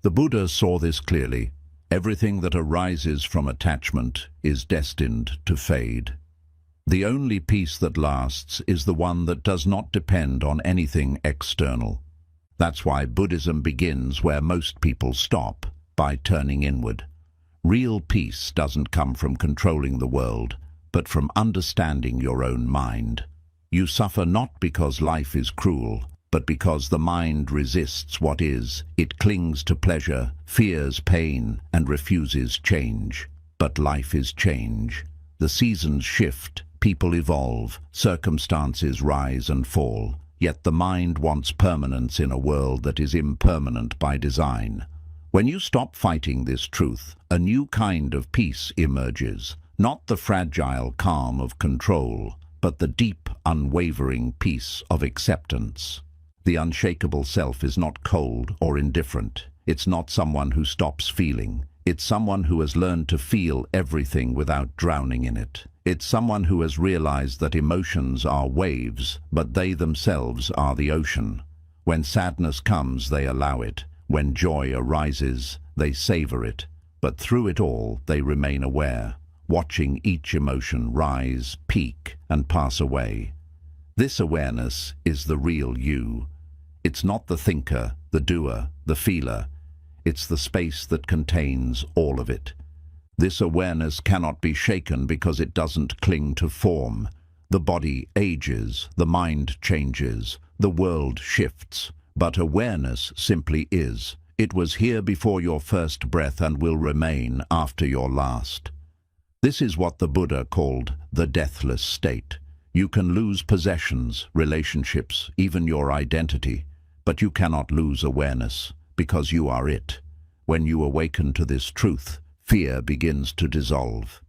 The Buddha saw this clearly. Everything that arises from attachment is destined to fade. The only peace that lasts is the one that does not depend on anything external. That's why Buddhism begins where most people stop, by turning inward. Real peace doesn't come from controlling the world, but from understanding your own mind. You suffer not because life is cruel, but because the mind resists what is. It clings to pleasure, fears pain, and refuses change. But life is change. The seasons shift, people evolve, circumstances rise and fall. Yet the mind wants permanence in a world that is impermanent by design. When you stop fighting this truth, a new kind of peace emerges. Not the fragile calm of control, but the deep, unwavering peace of acceptance. The unshakable self is not cold or indifferent. It's not someone who stops feeling. It's someone who has learned to feel everything without drowning in it. It's someone who has realized that emotions are waves, but they themselves are the ocean. When sadness comes, they allow it. When joy arises, they savor it. but through it all they remain aware, watching each emotion rise, peak, and pass away. This awareness is the real you. It's not the thinker, the doer, the feeler. It's the space that contains all of it. This awareness cannot be shaken because it doesn't cling to form. The body ages, the mind changes, the world shifts, but awareness simply is. It was here before your first breath and will remain after your last. This is what the Buddha called the deathless state. You can lose possessions, relationships, even your identity, but you cannot lose awareness, because you are it. When you awaken to this truth, fear begins to dissolve.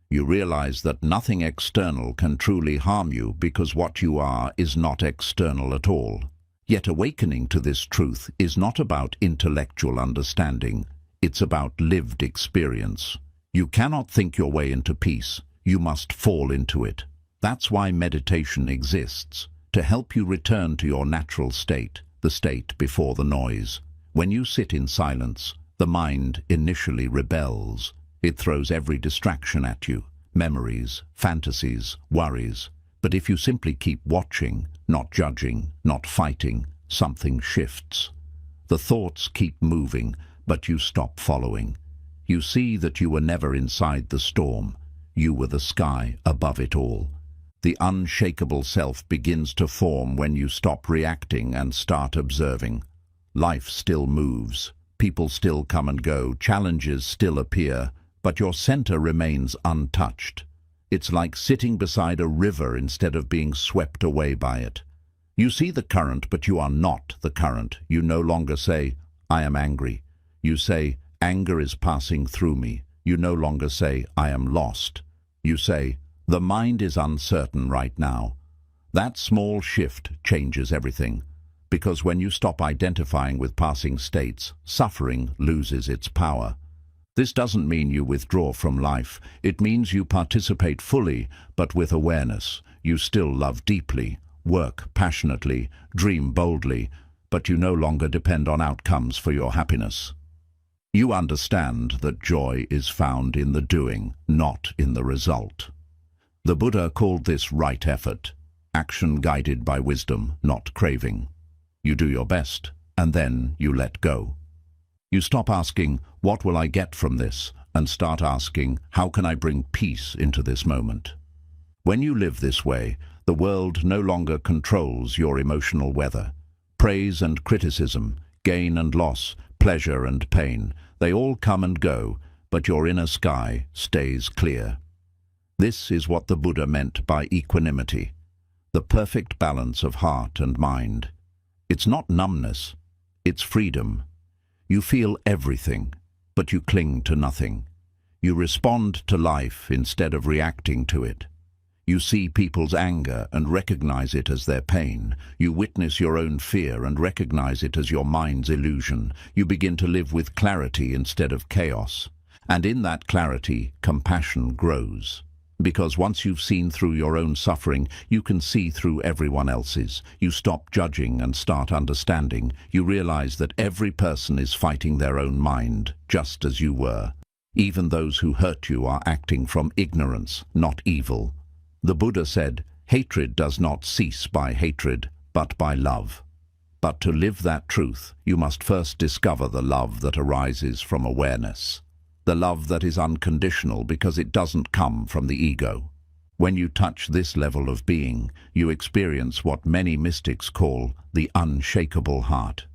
You realize that nothing external can truly harm you because what you are is not external at all. Yet awakening to this truth is not about intellectual understanding, it's about lived experience. You cannot think your way into peace, you must fall into it. That's why meditation exists, to help you return to your natural state, the state before the noise. When you sit in silence, the mind initially rebels. It throws every distraction at you, memories, fantasies, worries. But if you simply keep watching, not judging, not fighting, something shifts. The thoughts keep moving, but you stop following. You see that you were never inside the storm. You were the sky above it all. The unshakable self begins to form when you stop reacting and start observing. Life still moves. People still come and go. Challenges still appear. But your center remains untouched. It's like sitting beside a river instead of being swept away by it. You see the current, but you are not the current. You no longer say, "I am angry." You say, "Anger is passing through me." You no longer say, "I am lost." You say, "The mind is uncertain right now." That small shift changes everything, because when you stop identifying with passing states, suffering loses its power. This doesn't mean you withdraw from life. It means you participate fully, but with awareness. You still love deeply, work passionately, dream boldly, but you no longer depend on outcomes for your happiness. You understand that joy is found in the doing, not in the result. The Buddha called this right effort, action guided by wisdom, not craving. You do your best, and then you let go. You stop asking, "What will I get from this?" and start asking, "How can I bring peace into this moment?" When you live this way, the world no longer controls your emotional weather. Praise and criticism, gain and loss, pleasure and pain, they all come and go, but your inner sky stays clear. This is what the Buddha meant by equanimity, the perfect balance of heart and mind. It's not numbness, it's freedom. You feel everything, but you cling to nothing. You respond to life instead of reacting to it. You see people's anger and recognize it as their pain. You witness your own fear and recognize it as your mind's illusion. You begin to live with clarity instead of chaos. And in that clarity, compassion grows. Because once you've seen through your own suffering, you can see through everyone else's. You stop judging and start understanding. You realize that every person is fighting their own mind, just as you were. Even those who hurt you are acting from ignorance, not evil. The Buddha said, "Hatred does not cease by hatred, but by love." But to live that truth, you must first discover the love that arises from awareness. The love that is unconditional because it doesn't come from the ego. When you touch this level of being, you experience what many mystics call the unshakable heart.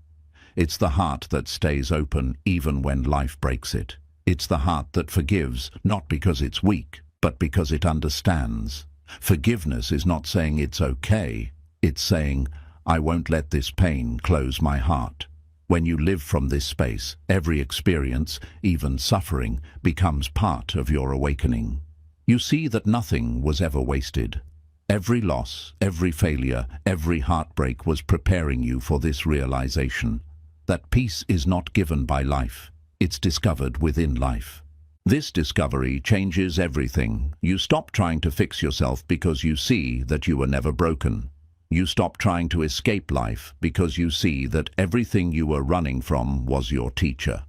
It's the heart that stays open even when life breaks it. It's the heart that forgives, not because it's weak, but because it understands. Forgiveness is not saying it's okay. It's saying, "I won't let this pain close my heart." When you live from this space, every experience, even suffering, becomes part of your awakening. You see that nothing was ever wasted. Every loss, every failure, every heartbreak was preparing you for this realization. That peace is not given by life, it's discovered within life. This discovery changes everything. You stop trying to fix yourself because you see that you were never broken. You stop trying to escape life because you see that everything you were running from was your teacher.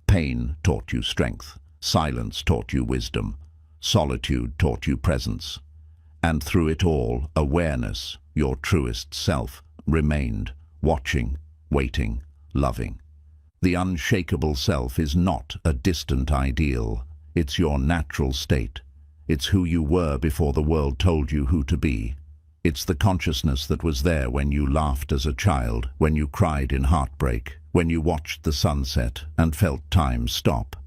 Pain taught you strength. Silence taught you wisdom. Solitude taught you presence. And through it all, awareness, your truest self, remained, watching, waiting, loving. The unshakable self is not a distant ideal. It's your natural state. It's who you were before the world told you who to be. It's the consciousness that was there when you laughed as a child, when you cried in heartbreak, when you watched the sunset and felt time stop.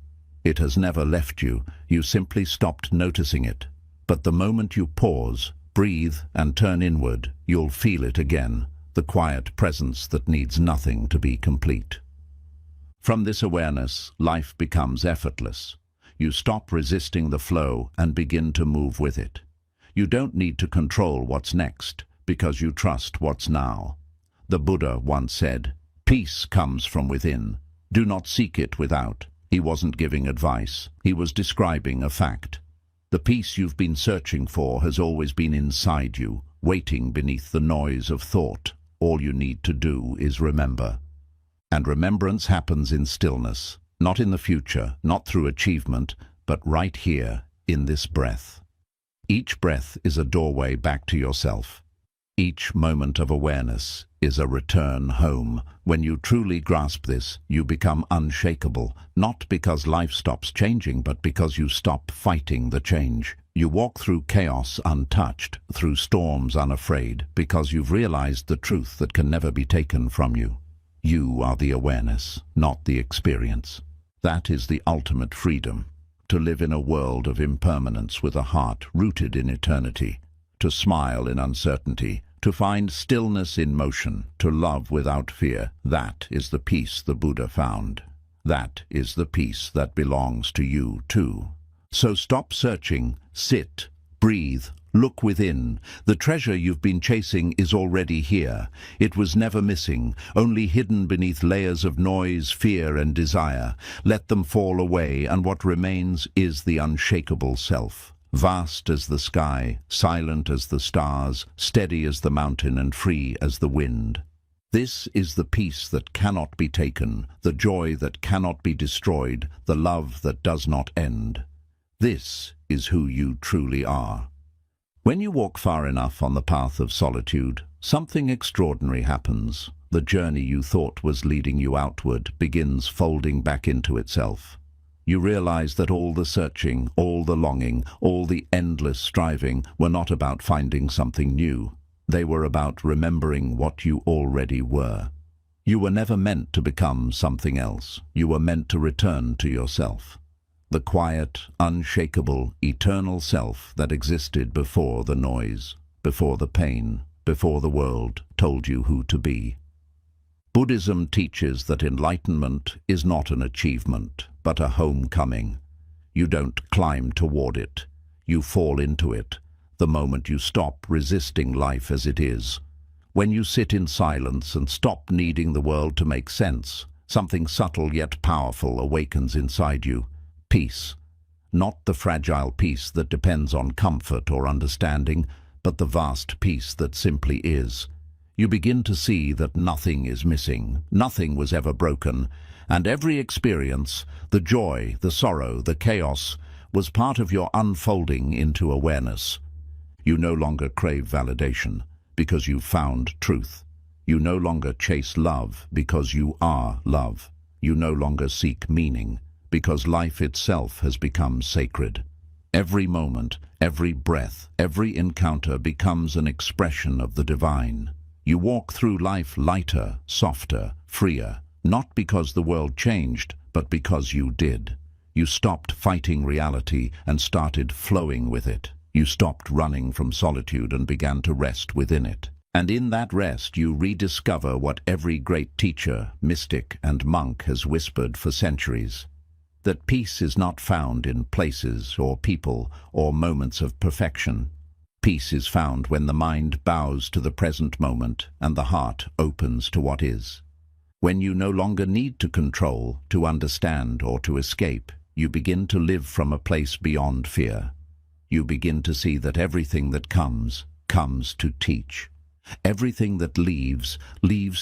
It has never left you. You simply stopped noticing it. But the moment you pause, breathe, and turn inward, you'll feel it again, the quiet presence that needs nothing to be complete. From this awareness, life becomes effortless. You stop resisting the flow and begin to move with it. You don't need to control what's next, because you trust what's now. The Buddha once said, "Peace comes from within. Do not seek it without." He wasn't giving advice. He was describing a fact. The peace you've been searching for has always been inside you, waiting beneath the noise of thought. All you need to do is remember. And remembrance happens in stillness, not in the future, not through achievement, but right here, in this breath. Each breath is a doorway back to yourself. Each moment of awareness is a return home. When you truly grasp this, you become unshakable, not because life stops changing, but because you stop fighting the change. You walk through chaos untouched, through storms unafraid, because you've realized the truth that can never be taken from you. You are the awareness, not the experience. That is the ultimate freedom. To live in a world of impermanence with a heart rooted in eternity. To smile in uncertainty. To find stillness in motion. To love without fear. That is the peace the Buddha found. That is the peace that belongs to you too. So stop searching, sit, breathe, look within. The treasure you've been chasing is already here. It was never missing, only hidden beneath layers of noise, fear, and desire. Let them fall away, and what remains is the unshakable self. Vast as the sky, silent as the stars, steady as the mountain and free as the wind. This is the peace that cannot be taken, the joy that cannot be destroyed, the love that does not end. This is who you truly are. When you walk far enough on the path of solitude, something extraordinary happens. The journey you thought was leading you outward begins folding back into itself. You realize that all the searching, all the longing, all the endless striving were not about finding something new. They were about remembering what you already were. You were never meant to become something else. You were meant to return to yourself. The quiet, unshakable, eternal self that existed before the noise, before the pain, before the world told you who to be. Buddhism teaches that enlightenment is not an achievement, but a homecoming. You don't climb toward it. You fall into it, the moment you stop resisting life as it is. When you sit in silence and stop needing the world to make sense, something subtle yet powerful awakens inside you. Peace. Not the fragile peace that depends on comfort or understanding, but the vast peace that simply is. You begin to see that nothing is missing, nothing was ever broken, and every experience, the joy, the sorrow, the chaos, was part of your unfolding into awareness. You no longer crave validation, because you've found truth. You no longer chase love, because you are love. You no longer seek meaning, because life itself has become sacred. Every moment, every breath, every encounter becomes an expression of the divine. You walk through life lighter, softer, freer, not because the world changed, but because you did. You stopped fighting reality and started flowing with it. You stopped running from solitude and began to rest within it. And in that rest you rediscover what every great teacher, mystic, and monk has whispered for centuries. That peace is not found in places or people or moments of perfection. Peace is found when the mind bows to the present moment and the heart opens to what is. When you no longer need to control, to understand, or to escape, you begin to live from a place beyond fear. You begin to see that everything that comes to teach. Everything that leaves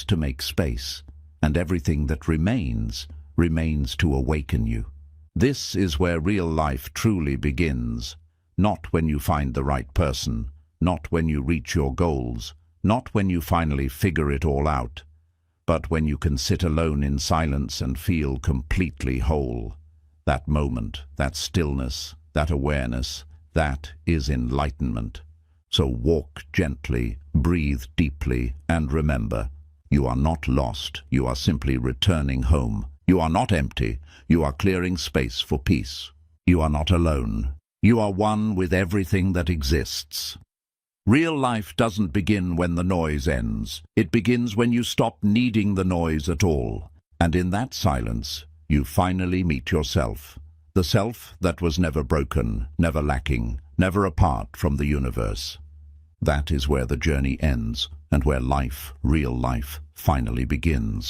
to make space. And everything that remains remains to awaken you. This is where real life truly begins, not when you find the right person, not when you reach your goals, not when you finally figure it all out, but when you can sit alone in silence and feel completely whole. That moment, that stillness, that awareness, that is enlightenment. So walk gently, breathe deeply, and remember, you are not lost, you are simply returning home. You are not empty, you are clearing space for peace. You are not alone. You are one with everything that exists. Real life doesn't begin when the noise ends. It begins when you stop needing the noise at all. And in that silence, you finally meet yourself. The self that was never broken, never lacking, never apart from the universe. That is where the journey ends and where life, real life, finally begins.